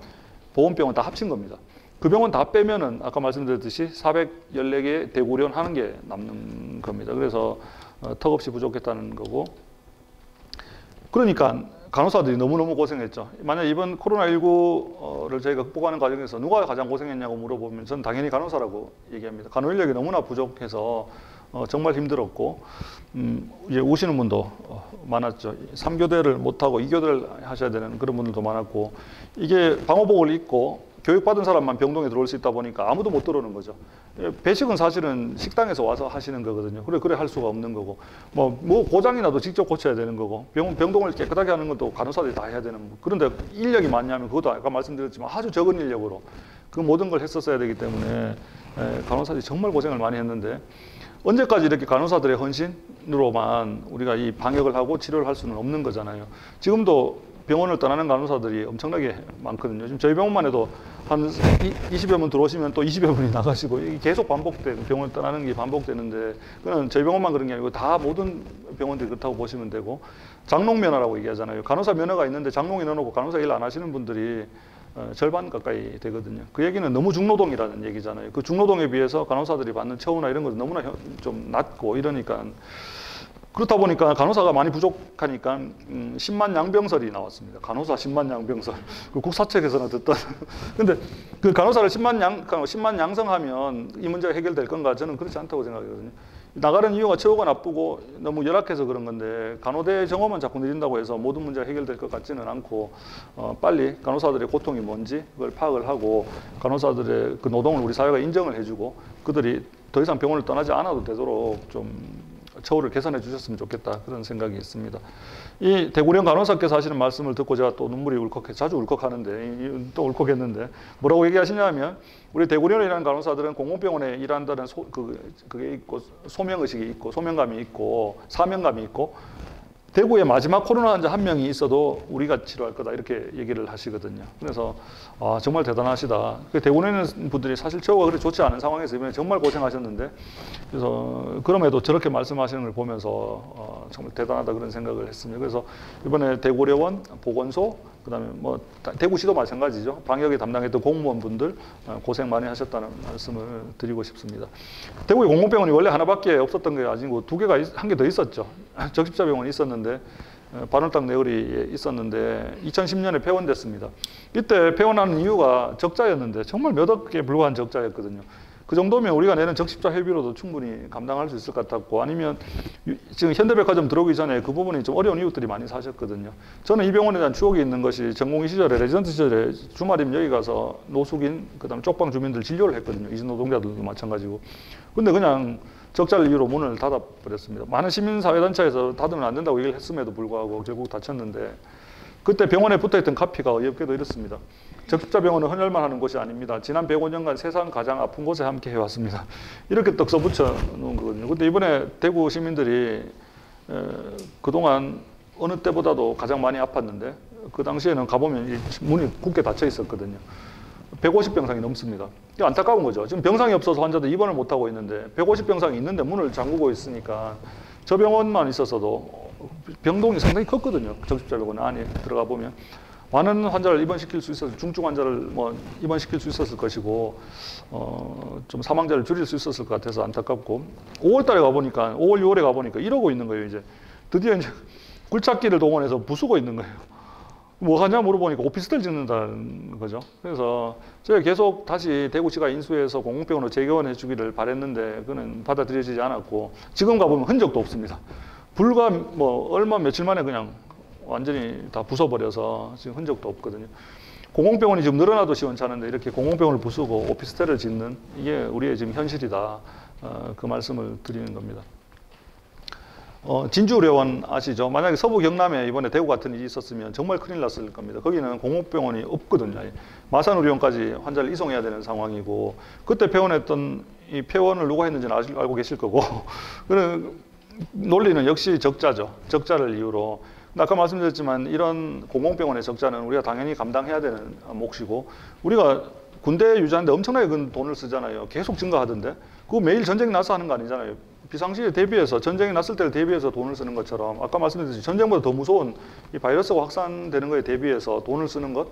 보건병원 다 합친 겁니다. 그 병원 다 빼면은 아까 말씀드렸듯이 414개 대구련 하는 게 남는 겁니다. 그래서 턱없이 부족했다는 거고 그러니까 간호사들이 너무너무 고생했죠. 만약 이번 코로나19를 저희가 극복하는 과정에서 누가 가장 고생했냐고 물어보면 저는 당연히 간호사라고 얘기합니다. 간호 인력이 너무나 부족해서 정말 힘들었고 이제 우시는 분도 많았죠. 3교대를 못하고 2교대를 하셔야 되는 그런 분들도 많았고 이게 방호복을 입고 교육받은 사람만 병동에 들어올 수 있다 보니까 아무도 못 들어오는 거죠. 배식은 사실은 식당에서 와서 하시는 거거든요. 그래 할 수가 없는 거고 뭐 고장이 나도 직접 고쳐야 되는 거고 병동을 깨끗하게 하는 것도 간호사들이 다 해야 되는 거고 그런데 인력이 많냐면 그것도 아까 말씀드렸지만 아주 적은 인력으로 그 모든 걸 했었어야 되기 때문에 간호사들이 정말 고생을 많이 했는데 언제까지 이렇게 간호사들의 헌신으로만 우리가 이 방역을 하고 치료를 할 수는 없는 거잖아요. 지금도 병원을 떠나는 간호사들이 엄청나게 많거든요. 지금 저희 병원만 해도 한 20여 분 들어오시면 또 20여 분이 나가시고 이게 계속 반복되고 병원을 떠나는 게 반복되는데 그건 저희 병원만 그런 게 아니고 다 모든 병원들이 그렇다고 보시면 되고 장롱 면허라고 얘기하잖아요. 간호사 면허가 있는데 장롱에 넣어놓고 간호사 일 안 하시는 분들이 절반 가까이 되거든요. 그 얘기는 너무 중노동이라는 얘기잖아요. 그 중노동에 비해서 간호사들이 받는 처우나 이런 것은 너무나 좀 낮고 이러니까 그렇다 보니까 간호사가 많이 부족하니까 10만 양병설이 나왔습니다. 간호사 10만 양병설. 그 국사책에서나 듣던. 근데 그 간호사를 10만 양성하면 이 문제가 해결될 건가? 저는 그렇지 않다고 생각하거든요. 나가는 이유가 처우가 나쁘고 너무 열악해서 그런 건데 간호대 정원만 자꾸 늘린다고 해서 모든 문제가 해결될 것 같지는 않고 빨리 간호사들의 고통이 뭔지 그걸 파악을 하고 간호사들의 그 노동을 우리 사회가 인정을 해주고 그들이 더 이상 병원을 떠나지 않아도 되도록 좀 처우를 개선해 주셨으면 좋겠다 그런 생각이 있습니다. 이 대구령 간호사께서 하시는 말씀을 듣고 제가 또 눈물이 자주 울컥하는데 또 울컥했는데 뭐라고 얘기하시냐면 우리 대구령에 일하는 간호사들은 공공병원에 일한다는 그게 있고 소명의식이 있고 소명감이 있고 사명감이 있고 대구에 마지막 코로나 환자 한 명이 있어도 우리가 치료할 거다 이렇게 얘기를 하시거든요. 그래서 정말 대단하시다. 대구에 있는 분들이 사실 처우가 그렇게 좋지 않은 상황에서 이번에 정말 고생하셨는데 그래서 그럼에도 저렇게 말씀하시는 걸 보면서 정말 대단하다 그런 생각을 했습니다. 그래서 이번에 대구려원, 보건소, 그다음에 뭐 대구시도 마찬가지죠. 방역에 담당했던 공무원분들 고생 많이 하셨다는 말씀을 드리고 싶습니다. 대구에 공공병원이 원래 하나밖에 없었던 게 아니고 한 개 더 있었죠. 적십자병원이 있었는데 반월당 내거리에 있었는데 2010년에 폐원됐습니다. 이때 폐원하는 이유가 적자였는데 정말 몇 억에 불과한 적자였거든요. 그 정도면 우리가 내는 적십자 회비로도 충분히 감당할 수 있을 것 같았고, 아니면 지금 현대백화점 들어오기 전에 그 부분이 좀 어려운 이웃들이 많이 사셨거든요. 저는 이 병원에 대한 추억이 있는 것이 전공의 시절에, 레지던트 시절에 주말이면 여기 가서 노숙인, 그다음에 쪽방 주민들 진료를 했거든요. 이주 노동자들도 마찬가지고. 근데 그냥 적자를 이유로 문을 닫아버렸습니다. 많은 시민사회단체에서 닫으면 안 된다고 얘기를 했음에도 불구하고 결국 닫혔는데, 그때 병원에 붙어있던 카피가 어이없게도 이렇습니다. 적십자병원은 헌혈만 하는 곳이 아닙니다. 지난 105년간 세상 가장 아픈 곳에 함께 해왔습니다. 이렇게 떡 써붙여 놓은 거거든요. 근데 이번에 대구 시민들이 그동안 어느 때보다도 가장 많이 아팠는데, 그 당시에는 가보면 문이 굳게 닫혀 있었거든요. 150병상이 넘습니다. 이게 안타까운 거죠. 지금 병상이 없어서 환자들 입원을 못하고 있는데 150병상이 있는데 문을 잠그고 있으니까 저 병원만 있었어도 병동이 상당히 컸거든요. 적십자병원 안에 들어가 보면 많은 환자를 입원시킬 수 있어서 중증 환자를 뭐 입원시킬 수 있었을 것이고 좀 사망자를 줄일 수 있었을 것 같아서 안타깝고, 5월 달에 가보니까 5월 6월에 가보니까 이러고 있는 거예요. 이제 드디어 이제 굴착기를 동원해서 부수고 있는 거예요. 뭐 하냐 물어보니까 오피스텔 짓는다는 거죠. 그래서 저희가 계속 다시 대구시가 인수해서 공공병원으로 재개원해 주기를 바랬는데 그는 받아들여지지 않았고, 지금 가보면 흔적도 없습니다. 불과 뭐 얼마 며칠 만에 그냥 완전히 다 부숴버려서 지금 흔적도 없거든요. 공공병원이 지금 늘어나도 시원찮은데 이렇게 공공병원을 부수고 오피스텔을 짓는, 이게 우리의 지금 현실이다. 그 말씀을 드리는 겁니다. 진주의료원 아시죠? 만약에 서부 경남에 이번에 대구 같은 일이 있었으면 정말 큰일 났을 겁니다. 거기는 공공병원이 없거든요. 마산의료원까지 환자를 이송해야 되는 상황이고, 그때 폐원했던 이 폐원을 누가 했는지는 알고 계실 거고, 그런 논리는 역시 적자죠. 적자를 이유로. 아까 말씀드렸지만 이런 공공병원의 적자는 우리가 당연히 감당해야 되는 몫이고, 우리가 군대 유지하는데 엄청나게 큰 돈을 쓰잖아요. 계속 증가하던데 그거 매일 전쟁이 나서 하는 거 아니잖아요. 비상시에 대비해서, 전쟁이 났을 때를 대비해서 돈을 쓰는 것처럼, 아까 말씀드렸듯이 전쟁보다 더 무서운 이 바이러스가 확산되는 거에 대비해서 돈을 쓰는 것,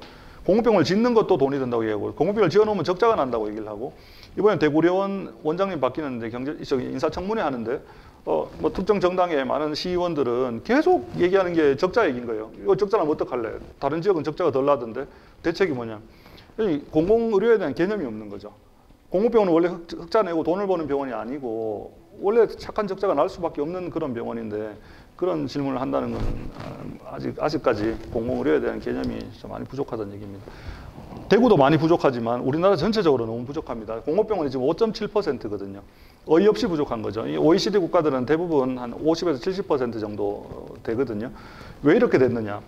공공병원을 짓는 것도 돈이 든다고 얘기하고, 공공병원을 지어놓으면 적자가 난다고 얘기를 하고, 이번에 대구의료원 원장님 바뀌는데 인사청문회 하는데 뭐 특정 정당의 많은 시의원들은 계속 얘기하는 게 적자 얘기인 거예요. 이거 적자나면 어떡할래? 다른 지역은 적자가 덜 나던데 대책이 뭐냐? 공공의료에 대한 개념이 없는 거죠. 공공병원은 원래 흑자 내고 돈을 버는 병원이 아니고 원래 착한 적자가 날 수밖에 없는 그런 병원인데, 그런 질문을 한다는 건 아직까지 공공의료에 대한 개념이 좀 많이 부족하다는 얘기입니다. 대구도 많이 부족하지만 우리나라 전체적으로 너무 부족합니다. 공공병원이 지금 5.7%거든요. 어이없이 부족한 거죠. 이 OECD 국가들은 대부분 한 50에서 70% 정도 되거든요. 왜 이렇게 됐느냐?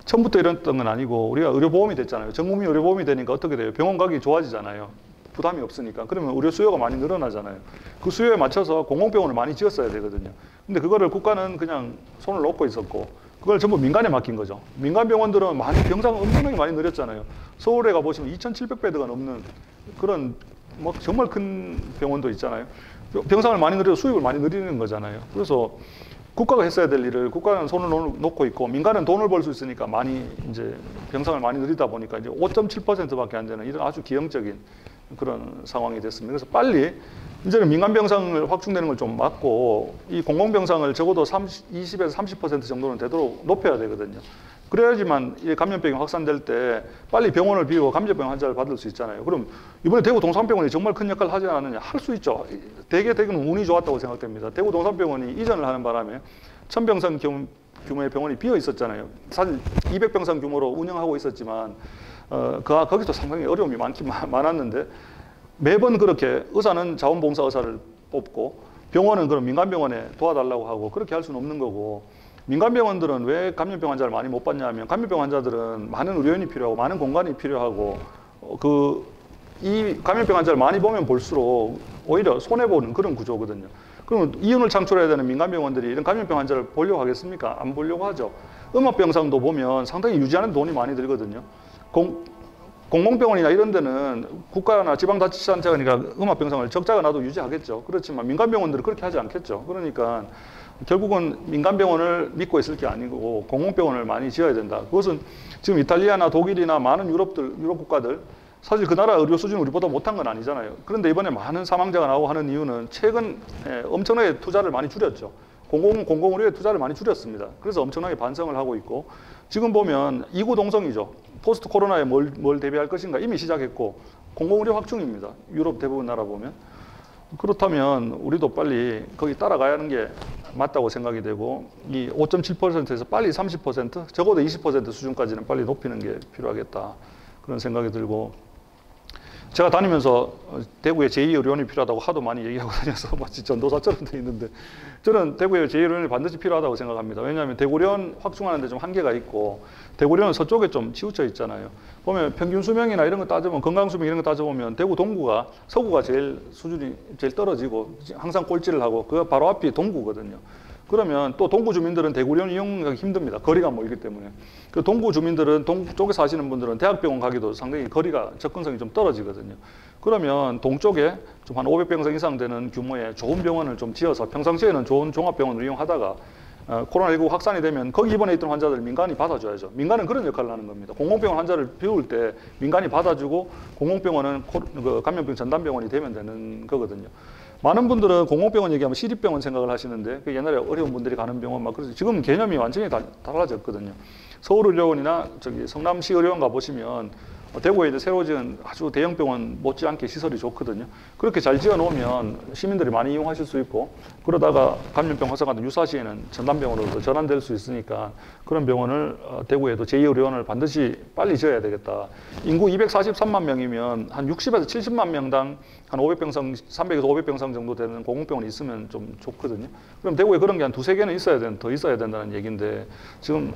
처음부터 이랬던 건 아니고, 우리가 의료보험이 됐잖아요. 전국민 의료보험이 되니까 어떻게 돼요? 병원 가기 좋아지잖아요. 부담이 없으니까. 그러면 의료 수요가 많이 늘어나잖아요. 그 수요에 맞춰서 공공병원을 많이 지었어야 되거든요. 근데 그거를 국가는 그냥 손을 놓고 있었고, 그걸 전부 민간에 맡긴 거죠. 민간 병원들은 병상 엄청나게 많이 늘렸잖아요. 서울에 가보시면 2,700베드가 넘는 그런 뭐 정말 큰 병원도 있잖아요. 병상을 많이 늘려서 수입을 많이 늘리는 거잖아요. 그래서 국가가 했어야 될 일을 국가는 손을 놓고 있고, 민간은 돈을 벌 수 있으니까 많이 이제 병상을 많이 늘리다 보니까 이제 5.7%밖에 안 되는 이런 아주 기형적인 그런 상황이 됐습니다. 그래서 빨리 이제는 민간 병상을 확충되는 걸 좀 막고, 이 공공 병상을 적어도 20에서 30% 정도는 되도록 높여야 되거든요. 그래야지만 이 감염병이 확산될 때 빨리 병원을 비우고 감염병 환자를 받을 수 있잖아요. 그럼 이번에 대구 동산병원이 정말 큰 역할을 하지 않았느냐? 할 수 있죠. 대구는 운이 좋았다고 생각됩니다. 대구 동산병원이 이전을 하는 바람에 1,000병상 규모의 병원이 비어 있었잖아요. 사실 200병상 규모로 운영하고 있었지만 거기서 상당히 어려움이 많았는데, 매번 그렇게 의사는 자원봉사 의사를 뽑고 병원은 그럼 민간병원에 도와달라고 하고, 그렇게 할 수는 없는 거고, 민간병원들은 왜 감염병 환자를 많이 못 받냐면, 감염병 환자들은 많은 의료인이 필요하고 많은 공간이 필요하고, 이 감염병 환자를 많이 보면 볼수록 오히려 손해보는 그런 구조거든요. 그러면 이윤을 창출해야 되는 민간병원들이 이런 감염병 환자를 보려고 하겠습니까? 안 보려고 하죠. 음압병상도 보면 상당히 유지하는 돈이 많이 들거든요. 공공병원이나 이런 데는 국가나 지방자치단체가 음압병상을 적자가 나도 유지하겠죠. 그렇지만 민간병원들은 그렇게 하지 않겠죠. 그러니까 결국은 민간병원을 믿고 있을 게 아니고 공공병원을 많이 지어야 된다. 그것은 지금 이탈리아나 독일이나 많은 유럽 국가들 사실 그 나라 의료 수준이 우리보다 못한 건 아니잖아요. 그런데 이번에 많은 사망자가 나오고 하는 이유는 최근 엄청나게 투자를 많이 줄였죠. 공공의료에 투자를 많이 줄였습니다. 그래서 엄청나게 반성을 하고 있고 지금 보면 이구동성이죠. 포스트 코로나에 뭘 대비할 것인가 이미 시작했고 공공의료 확충입니다. 유럽 대부분 나라 보면. 그렇다면 우리도 빨리 거기 따라가야 하는 게 맞다고 생각이 되고 이 5.7%에서 빨리 30% 적어도 20% 수준까지는 빨리 높이는 게 필요하겠다. 그런 생각이 들고 제가 다니면서 대구에 제2의료원이 필요하다고 하도 많이 얘기하고 다녀서 마치 전도사처럼 돼 있는데 저는 대구에 제2의료원이 반드시 필요하다고 생각합니다. 왜냐하면 대구의료원 확충하는 데 좀 한계가 있고 대구의료원은 서쪽에 좀 치우쳐 있잖아요. 보면 평균 수명이나 이런 거 따져보면 건강수명 이런 거 따져보면 대구 동구가 서구가 제일 수준이 제일 떨어지고 항상 꼴찌를 하고 그 바로 앞이 동구거든요. 그러면 또 동구 주민들은 대구의료원 이용하기 힘듭니다. 거리가 멀기 때문에. 그 동구 주민들은 동쪽에 사시는 분들은 대학병원 가기도 상당히 거리가 접근성이 좀 떨어지거든요. 그러면 동쪽에 좀 한 500병상 이상 되는 규모의 좋은 병원을 좀 지어서 평상시에는 좋은 종합병원을 이용하다가 코로나19 확산이 되면 거기 입원해 있던 환자들 민간이 받아줘야죠. 민간은 그런 역할을 하는 겁니다. 공공병원 환자를 비울 때 민간이 받아주고 공공병원은 감염병 전담병원이 되면 되는 거거든요. 많은 분들은 공공병원 얘기하면 시립병원 생각을 하시는데 그 옛날에 어려운 분들이 가는 병원 막 그래서 지금 개념이 완전히 달라졌거든요. 서울의료원이나 성남시 의료원 가보시면 대구에 이제 새로 지은 아주 대형 병원 못지않게 시설이 좋거든요. 그렇게 잘 지어 놓으면 시민들이 많이 이용하실 수 있고 그러다가 감염병 확산과도 유사시에는 전담병원으로 전환될 수 있으니까 그런 병원을 대구에도 제2의료원을 반드시 빨리 지어야 되겠다. 인구 243만 명이면 한 60에서 70만 명당 한 500병상, 300에서 500병상 정도 되는 공공병원이 있으면 좀 좋거든요. 그럼 대구에 그런 게 한 두세 개는 더 있어야 된다는 얘기인데 지금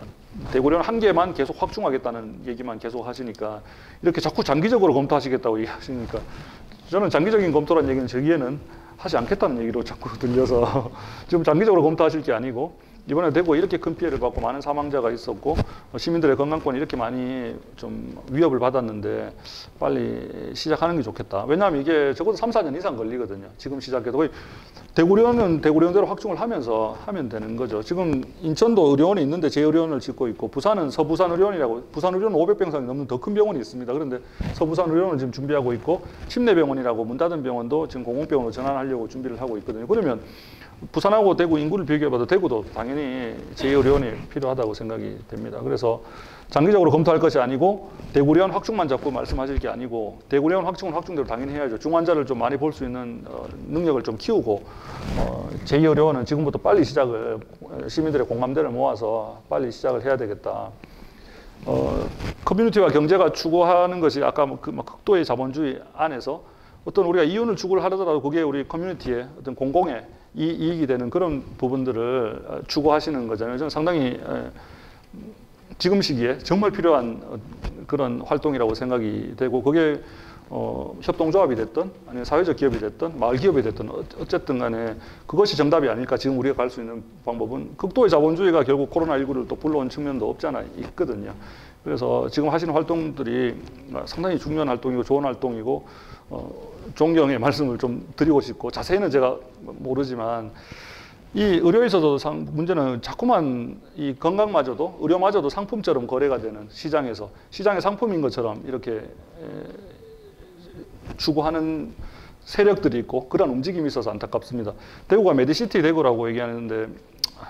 대구의료원 한 개만 계속 확충하겠다는 얘기만 계속 하시니까 이렇게 자꾸 장기적으로 검토하시겠다고 얘기하시니까 저는 장기적인 검토란 얘기는 저기에는 하지 않겠다는 얘기로 자꾸 들려서 지금 장기적으로 검토하실 게 아니고 이번에 대구가 이렇게 큰 피해를 받고 많은 사망자가 있었고 시민들의 건강권이 이렇게 많이 좀 위협을 받았는데 빨리 시작하는 게 좋겠다. 왜냐하면 이게 적어도 3, 4년 이상 걸리거든요. 지금 시작해도 거의 대구의료원은 대구의료원대로 확충을 하면서 하면 되는 거죠. 지금 인천도 의료원이 있는데 제 의료원을 짓고 있고 부산은 서부산의료원이라고 부산의료원은 500병상이 넘는 더 큰 병원이 있습니다. 그런데 서부산의료원을 지금 준비하고 있고 침례병원이라고 문 닫은 병원도 지금 공공병원으로 전환하려고 준비를 하고 있거든요. 그러면 부산하고 대구 인구를 비교해봐도 대구도 당연히 제2의료원이 필요하다고 생각이 됩니다. 그래서 장기적으로 검토할 것이 아니고 대구의료원 확충만 자꾸 말씀하실 게 아니고 대구의료원 확충은 확충대로 당연히 해야죠. 중환자를 좀 많이 볼 수 있는 능력을 좀 키우고 제2의료원은 지금부터 빨리 시작을 시민들의 공감대를 모아서 빨리 시작을 해야 되겠다. 커뮤니티와 경제가 추구하는 것이 아까 극도의 자본주의 안에서 어떤 우리가 이윤을 추구를 하더라도 그게 우리 커뮤니티의 어떤 공공의 이익이 되는 그런 부분들을 추구하시는 거잖아요. 저는 상당히 지금 시기에 정말 필요한 그런 활동이라고 생각이 되고 그게 협동조합이 됐든 아니면 사회적 기업이 됐든 마을 기업이 됐든 어쨌든 간에 그것이 정답이 아닐까. 지금 우리가 갈 수 있는 방법은 극도의 자본주의가 결국 코로나19를 또 불러온 측면도 없지 않아 있거든요. 그래서 지금 하시는 활동들이 상당히 중요한 활동이고 좋은 활동이고 존경의 말씀을 좀 드리고 싶고 자세히는 제가 모르지만 이 의료에 있어서도 문제는 자꾸만 이 건강마저도 의료마저도 상품처럼 거래가 되는 시장에서 시장의 상품인 것처럼 이렇게 추구하는 세력들이 있고 그런 움직임이 있어서 안타깝습니다. 대구가 메디시티 대구라고 얘기하는데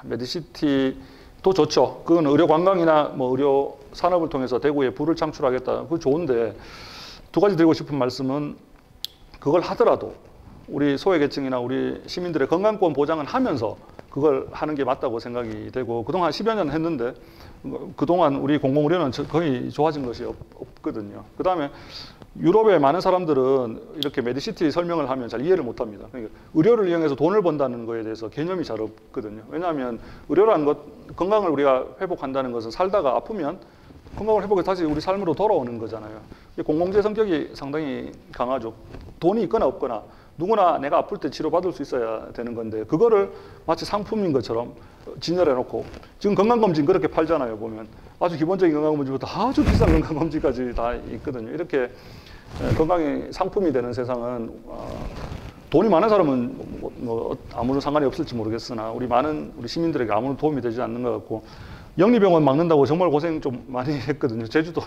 메디시티도 좋죠. 그건 의료 관광이나 뭐 의료 산업을 통해서 대구에 부를 창출하겠다. 그거 좋은데 두 가지 드리고 싶은 말씀은 그걸 하더라도 우리 소외계층이나 우리 시민들의 건강권 보장은 하면서 그걸 하는 게 맞다고 생각이 되고 그동안 10여 년 했는데 그동안 우리 공공의료는 거의 좋아진 것이 없거든요. 그 다음에 유럽의 많은 사람들은 이렇게 메디시티 설명을 하면 잘 이해를 못합니다. 그러니까 의료를 이용해서 돈을 번다는 거에 대해서 개념이 잘 없거든요. 왜냐하면 의료라는 것, 건강을 우리가 회복한다는 것은 살다가 아프면 건강을 회복해서 다시 우리 삶으로 돌아오는 거잖아요. 공공재 성격이 상당히 강하죠. 돈이 있거나 없거나 누구나 내가 아플 때 치료받을 수 있어야 되는 건데 그거를 마치 상품인 것처럼 진열해 놓고 지금 건강검진 그렇게 팔잖아요. 보면 아주 기본적인 건강검진부터 아주 비싼 건강검진까지 다 있거든요. 이렇게 건강이 상품이 되는 세상은 돈이 많은 사람은 뭐 아무런 상관이 없을지 모르겠으나 우리 많은 우리 시민들에게 아무런 도움이 되지 않는 것 같고 영리병원 막는다고 정말 고생 좀 많이 했거든요. 제주도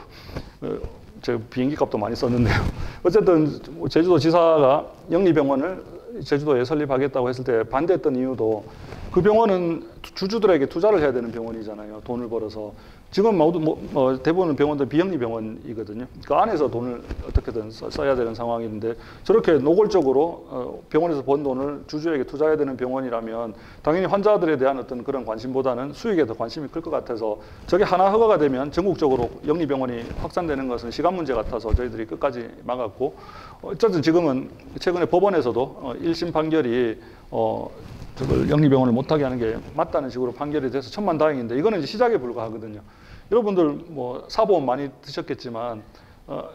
제 비행기 값도 많이 썼는데요. 어쨌든 제주도 지사가 영리병원을 제주도에 설립하겠다고 했을 때 반대했던 이유도 그 병원은 주주들에게 투자를 해야 되는 병원이잖아요. 돈을 벌어서. 지금 모두 대부분 병원들 비영리 병원이거든요. 그 안에서 돈을 어떻게든 써야 되는 상황인데 저렇게 노골적으로 병원에서 번 돈을 주주에게 투자해야 되는 병원이라면 당연히 환자들에 대한 어떤 그런 관심보다는 수익에 더 관심이 클 것 같아서 저게 하나 허가가 되면 전국적으로 영리 병원이 확산되는 것은 시간 문제 같아서 저희들이 끝까지 막았고 어쨌든 지금은 최근에 법원에서도 1심 판결이 저걸 영리병원을 못하게 하는 게 맞다는 식으로 판결이 돼서 천만다행인데 이거는 이제 시작에 불과하거든요. 여러분들 뭐 사보험 많이 드셨겠지만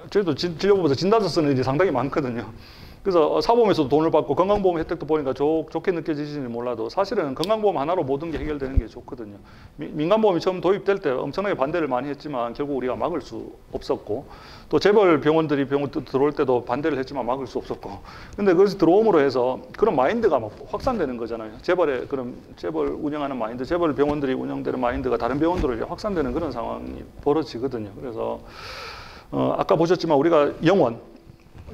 저희도 진료보험에서 진단서 쓰는 일이 상당히 많거든요. 그래서 사보험에서도 돈을 받고 건강보험 혜택도 보니까 좋게 느껴지시는 몰라도 사실은 건강보험 하나로 모든 게 해결되는 게 좋거든요. 민간보험이 처음 도입될 때 엄청나게 반대를 많이 했지만 결국 우리가 막을 수 없었고 또 재벌 병원들이 병원 들어올 때도 반대를 했지만 막을 수 없었고 근데 그것이 들어옴으로 해서 그런 마인드가 막 확산되는 거잖아요. 재벌의 그런 재벌 운영하는 마인드, 재벌 병원들이 운영되는 마인드가 다른 병원들로 이제 확산되는 그런 상황이 벌어지거든요. 그래서 아까 보셨지만 우리가 영원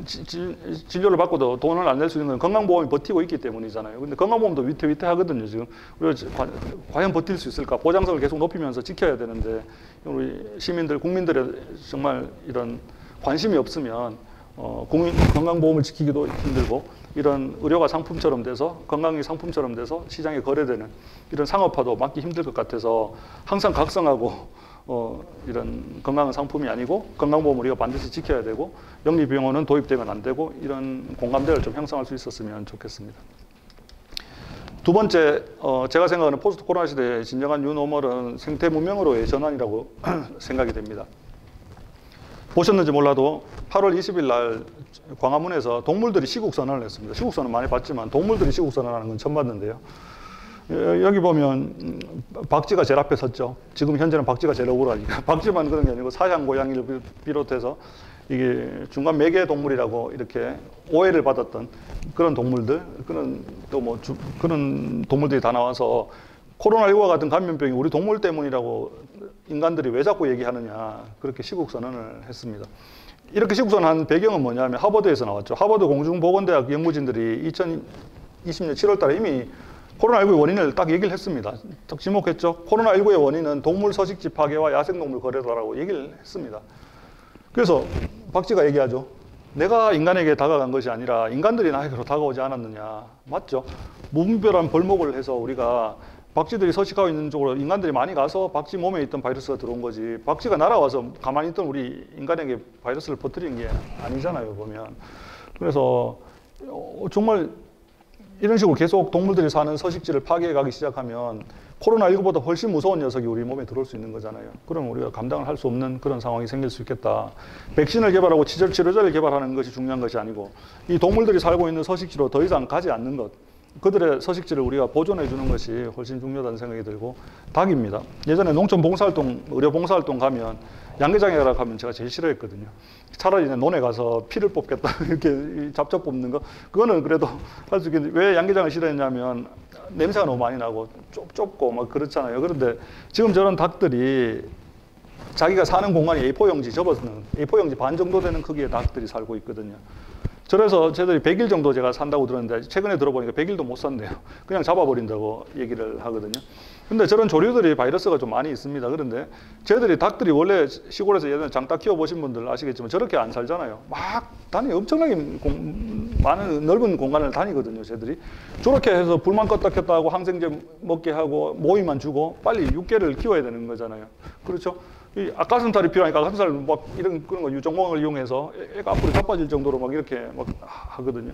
진료를 받고도 돈을 안 낼 수 있는 건 건강보험이 버티고 있기 때문이잖아요. 근데 건강보험도 위태위태하거든요. 지금 우리가 과연 버틸 수 있을까? 보장성을 계속 높이면서 지켜야 되는데 우리 시민들, 국민들의 정말 이런 관심이 없으면 건강보험을 지키기도 힘들고 이런 의료가 상품처럼 돼서 건강이 상품처럼 돼서 시장에 거래되는 이런 상업화도 막기 힘들 것 같아서 항상 각성하고 이런 건강은 상품이 아니고 건강보험 우리가 반드시 지켜야 되고 영리병원은 도입되면 안 되고 이런 공감대를 좀 형성할 수 있었으면 좋겠습니다. 두 번째, 제가 생각하는 포스트 코로나 시대의 진정한 뉴노멀은 생태 문명으로의 전환이라고 생각이 됩니다. 보셨는지 몰라도 8월 20일 날 광화문에서 동물들이 시국선언을 했습니다. 시국선언 많이 봤지만 동물들이 시국선언하는 건 처음 봤는데요. 여기 보면 박쥐가 제일 앞에 섰죠. 지금 현재는 박쥐가 제일 억울하니까. 박쥐만 그런 게 아니고 사양 고양이를 비롯해서 이게 중간 매개 동물이라고 이렇게 오해를 받았던 그런 동물들, 그런 동물들이 다 나와서 코로나19와 같은 감염병이 우리 동물 때문이라고 인간들이 왜 자꾸 얘기하느냐 그렇게 시국선언을 했습니다. 이렇게 시국선언한 배경은 뭐냐면 하버드에서 나왔죠. 하버드 공중보건대학 연구진들이 2020년 7월 달에 이미 코로나19의 원인을 딱 얘기를 했습니다. 딱 지목했죠. 코로나19의 원인은 동물 서식지 파괴와 야생동물 거래다라고 얘기를 했습니다. 그래서 박쥐가 얘기하죠. 내가 인간에게 다가간 것이 아니라 인간들이 나에게로 다가오지 않았느냐. 맞죠? 무분별한 벌목을 해서 우리가 박쥐들이 서식하고 있는 쪽으로 인간들이 많이 가서 박쥐 몸에 있던 바이러스가 들어온 거지. 박쥐가 날아와서 가만히 있던 우리 인간에게 바이러스를 퍼뜨리는 게 아니잖아요, 보면. 그래서 정말 이런 식으로 계속 동물들이 사는 서식지를 파괴해가기 시작하면 코로나19보다 훨씬 무서운 녀석이 우리 몸에 들어올 수 있는 거잖아요. 그럼 우리가 감당을 할 수 없는 그런 상황이 생길 수 있겠다. 백신을 개발하고 치료제를 개발하는 것이 중요한 것이 아니고 이 동물들이 살고 있는 서식지로 더 이상 가지 않는 것, 그들의 서식지를 우리가 보존해 주는 것이 훨씬 중요하다는 생각이 들고 닭입니다. 예전에 농촌 봉사활동, 의료 봉사활동 가면 양계장에 가라 하면 제가 제일 싫어했거든요. 차라리 논에 가서 피를 뽑겠다 이렇게 잡초 뽑는 거 그거는 그래도 할 수 있겠는데 왜 양계장을 싫어했냐면 냄새가 너무 많이 나고 좁고 막 그렇잖아요. 그런데 지금 저런 닭들이 자기가 사는 공간이 A4용지 접어서는 A4용지 반 정도 되는 크기의 닭들이 살고 있거든요. 그래서 쟤들이 100일 정도 제가 산다고 들었는데 최근에 들어보니까 100일도 못 산대요. 그냥 잡아버린다고 얘기를 하거든요. 근데 저런 조류들이 바이러스가 좀 많이 있습니다. 그런데 쟤들이 닭들이 원래 시골에서 예전에 장닭 키워보신 분들 아시겠지만 저렇게 안 살잖아요. 막 엄청나게 많은 넓은 공간을 다니거든요. 쟤들이. 저렇게 해서 불만 껐다 켰다 하고 항생제 먹게 하고 모이만 주고 빨리 육개를 키워야 되는 거잖아요. 그렇죠? 이 닭가슴살이 필요하니까 닭가슴살 막 그런 거 유정공학을 이용해서 애가 앞으로 자빠질 정도로 막 이렇게 막 하거든요.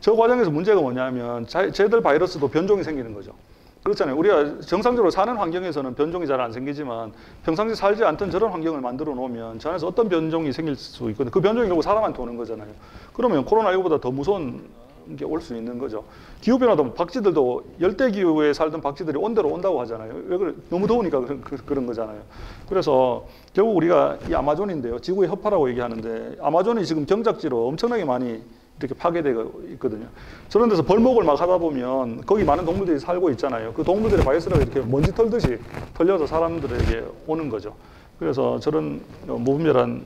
저 과정에서 문제가 뭐냐면 쟤들 바이러스도 변종이 생기는 거죠. 그렇잖아요. 우리가 정상적으로 사는 환경에서는 변종이 잘 안 생기지만 평상시 살지 않던 저런 환경을 만들어 놓으면 저 안에서 어떤 변종이 생길 수 있거든요. 그 변종이 결국 사람한테 오는 거잖아요. 그러면 코로나19보다 더 무서운 게 올 수 있는 거죠. 기후변화도 박쥐들도 열대기후에 살던 박쥐들이 온대로 온다고 하잖아요. 왜 그래? 너무 더우니까 그런 거잖아요. 그래서 결국 우리가 이 아마존인데요. 지구의 허파라고 얘기하는데 아마존이 지금 경작지로 엄청나게 많이 이렇게 파괴되고 있거든요. 저런 데서 벌목을 막 하다 보면 거기 많은 동물들이 살고 있잖아요. 그 동물들의 바이러스가 이렇게 먼지 털듯이 털려서 사람들에게 오는 거죠. 그래서 저런 무분별한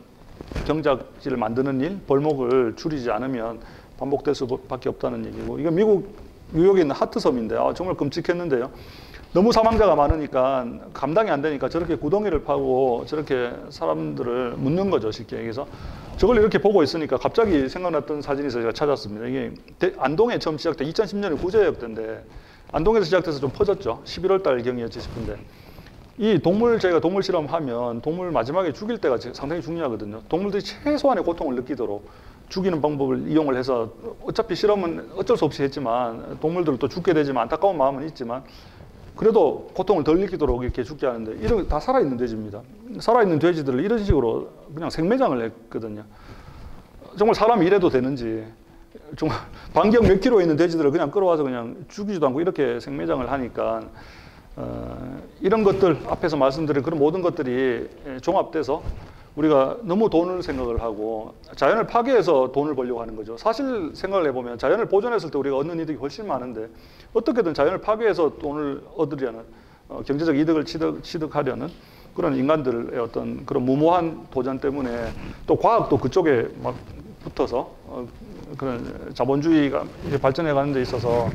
경작지를 만드는 일, 벌목을 줄이지 않으면 반복될 수밖에 없다는 얘기고, 이거 미국 뉴욕에 있는 하트섬인데 정말 끔찍했는데요. 너무 사망자가 많으니까 감당이 안 되니까 저렇게 구덩이를 파고 저렇게 사람들을 묻는 거죠, 쉽게 얘기해서. 저걸 이렇게 보고 있으니까 갑자기 생각났던 사진이 있어서 제가 찾았습니다. 이게 안동에 처음 시작돼 2010년에 구제역 때인데 안동에서 시작돼서 좀 퍼졌죠. 11월 달경이었지 싶은데, 이 저희가 동물 실험하면 동물 마지막에 죽일 때가 상당히 중요하거든요. 동물들이 최소한의 고통을 느끼도록 죽이는 방법을 이용을 해서, 어차피 실험은 어쩔 수 없이 했지만 동물들도 죽게 되지만 안타까운 마음은 있지만 그래도 고통을 덜 느끼도록 이렇게 죽게 하는데, 이런 다 살아있는 돼지입니다. 살아있는 돼지들을 이런 식으로 그냥 생매장을 했거든요. 정말 사람이 이래도 되는지, 정말 반경 몇 킬로에 있는 돼지들을 그냥 끌어와서 그냥 죽이지도 않고 이렇게 생매장을 하니까, 이런 것들 앞에서 말씀드린 그런 모든 것들이 종합돼서 우리가 너무 돈을 생각을 하고 자연을 파괴해서 돈을 벌려고 하는 거죠. 사실 생각을 해보면 자연을 보존했을 때 우리가 얻는 이득이 훨씬 많은데 어떻게든 자연을 파괴해서 돈을 얻으려는, 경제적 이득을 취득하려는 그런 인간들의 어떤 그런 무모한 도전 때문에, 또 과학도 그쪽에 막 붙어서 그런 자본주의가 발전해 가는 데 있어서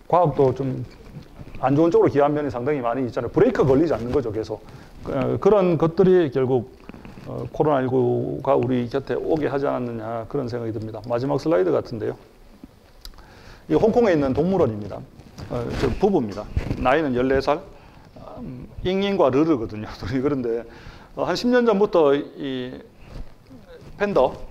과학도 좀 안 좋은 쪽으로 기여한 면이 상당히 많이 있잖아요. 브레이크가 걸리지 않는 거죠, 계속. 그런 것들이 결국 코로나19가 우리 곁에 오게 하지 않았느냐, 그런 생각이 듭니다. 마지막 슬라이드 같은데요. 이 홍콩에 있는 동물원입니다. 저 부부입니다. 나이는 14살, 잉잉과 르르거든요. 그런데 한 10년 전부터 이 팬더,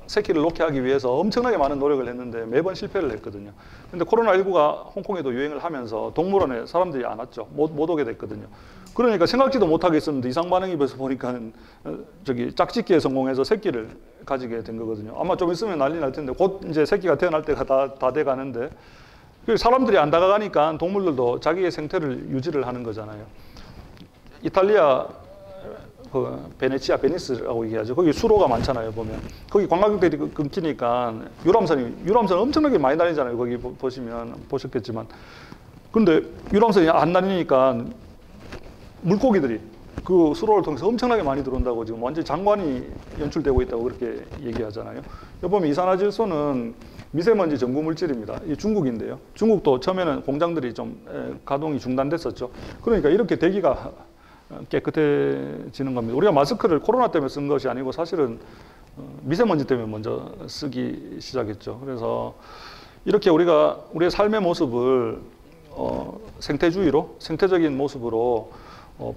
새끼를 놓게 하기 위해서 엄청나게 많은 노력을 했는데 매번 실패를 했거든요. 근데 코로나19가 홍콩에도 유행을 하면서 동물원에 사람들이 안 왔죠. 못 오게 됐거든요. 그러니까 생각지도 못하게 있었는데 이상 반응이 벌써 보니까 짝짓기에 성공해서 새끼를 가지게 된 거거든요. 아마 좀 있으면 난리 날 텐데 곧 이제 새끼가 태어날 때가 다 돼 가는데, 사람들이 안 다가가니까 동물들도 자기의 생태를 유지를 하는 거잖아요. 이탈리아 베니스라고 얘기하죠. 거기 수로가 많잖아요, 보면. 거기 관광객들이 끊기니까 유람선 엄청나게 많이 다니잖아요. 거기 보셨겠지만. 근데 유람선이 안 다니니까 물고기들이 그 수로를 통해서 엄청나게 많이 들어온다고 지금 완전히 장관이 연출되고 있다고 그렇게 얘기하잖아요. 여기 보면 이산화질소는 미세먼지 전구 물질입니다. 이 중국인데요. 중국도 처음에는 공장들이 좀 가동이 중단됐었죠. 그러니까 이렇게 대기가 깨끗해지는 겁니다. 우리가 마스크를 코로나 때문에 쓴 것이 아니고 사실은 미세먼지 때문에 먼저 쓰기 시작했죠. 그래서 이렇게 우리의 삶의 모습을 생태주의로, 생태적인 모습으로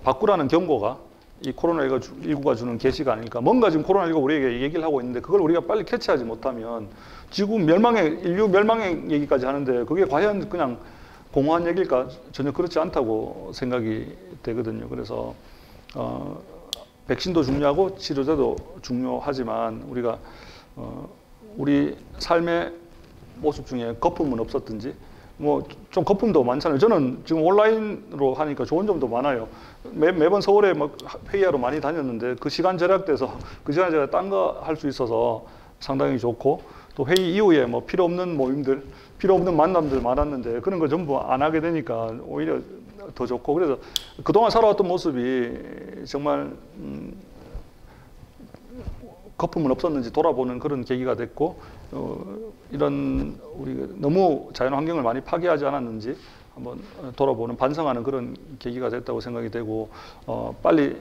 바꾸라는 경고가 이 코로나19가 주는 계시가 아닐까. 뭔가 지금 코로나19가 우리에게 얘기를 하고 있는데 그걸 우리가 빨리 캐치하지 못하면 지구 인류 멸망의 얘기까지 하는데 그게 과연 그냥 공허한 얘기일까? 전혀 그렇지 않다고 생각이 되거든요. 그래서 백신도 중요하고 치료제도 중요하지만 우리가 우리 삶의 모습 중에 거품은 없었든지, 뭐 좀 거품도 많잖아요. 저는 지금 온라인으로 하니까 좋은 점도 많아요. 매번 서울에 막 회의하러 많이 다녔는데 그 시간 절약돼서 그 시간에 제가 딴 거 할 수 있어서 상당히 좋고, 또 회의 이후에 뭐 필요 없는 모임들, 필요 없는 만남들 많았는데 그런 거 전부 안 하게 되니까 오히려 더 좋고, 그래서 그동안 살아왔던 모습이 정말 거품은 없었는지 돌아보는 그런 계기가 됐고, 이런 우리 너무 자연 환경을 많이 파괴하지 않았는지 한번 돌아보는, 반성하는 그런 계기가 됐다고 생각이 되고, 빨리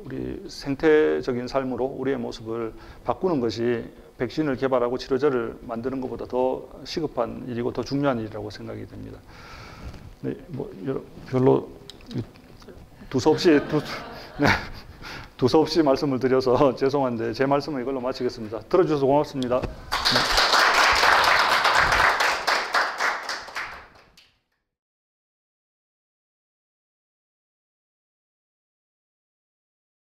우리 생태적인 삶으로 우리의 모습을 바꾸는 것이 백신을 개발하고 치료제를 만드는 것보다 더 시급한 일이고 더 중요한 일이라고 생각이 됩니다. 네, 뭐 별로 두서없이 말씀을 드려서 죄송한데 제 말씀은 이걸로 마치겠습니다. 들어주셔서 고맙습니다. 네.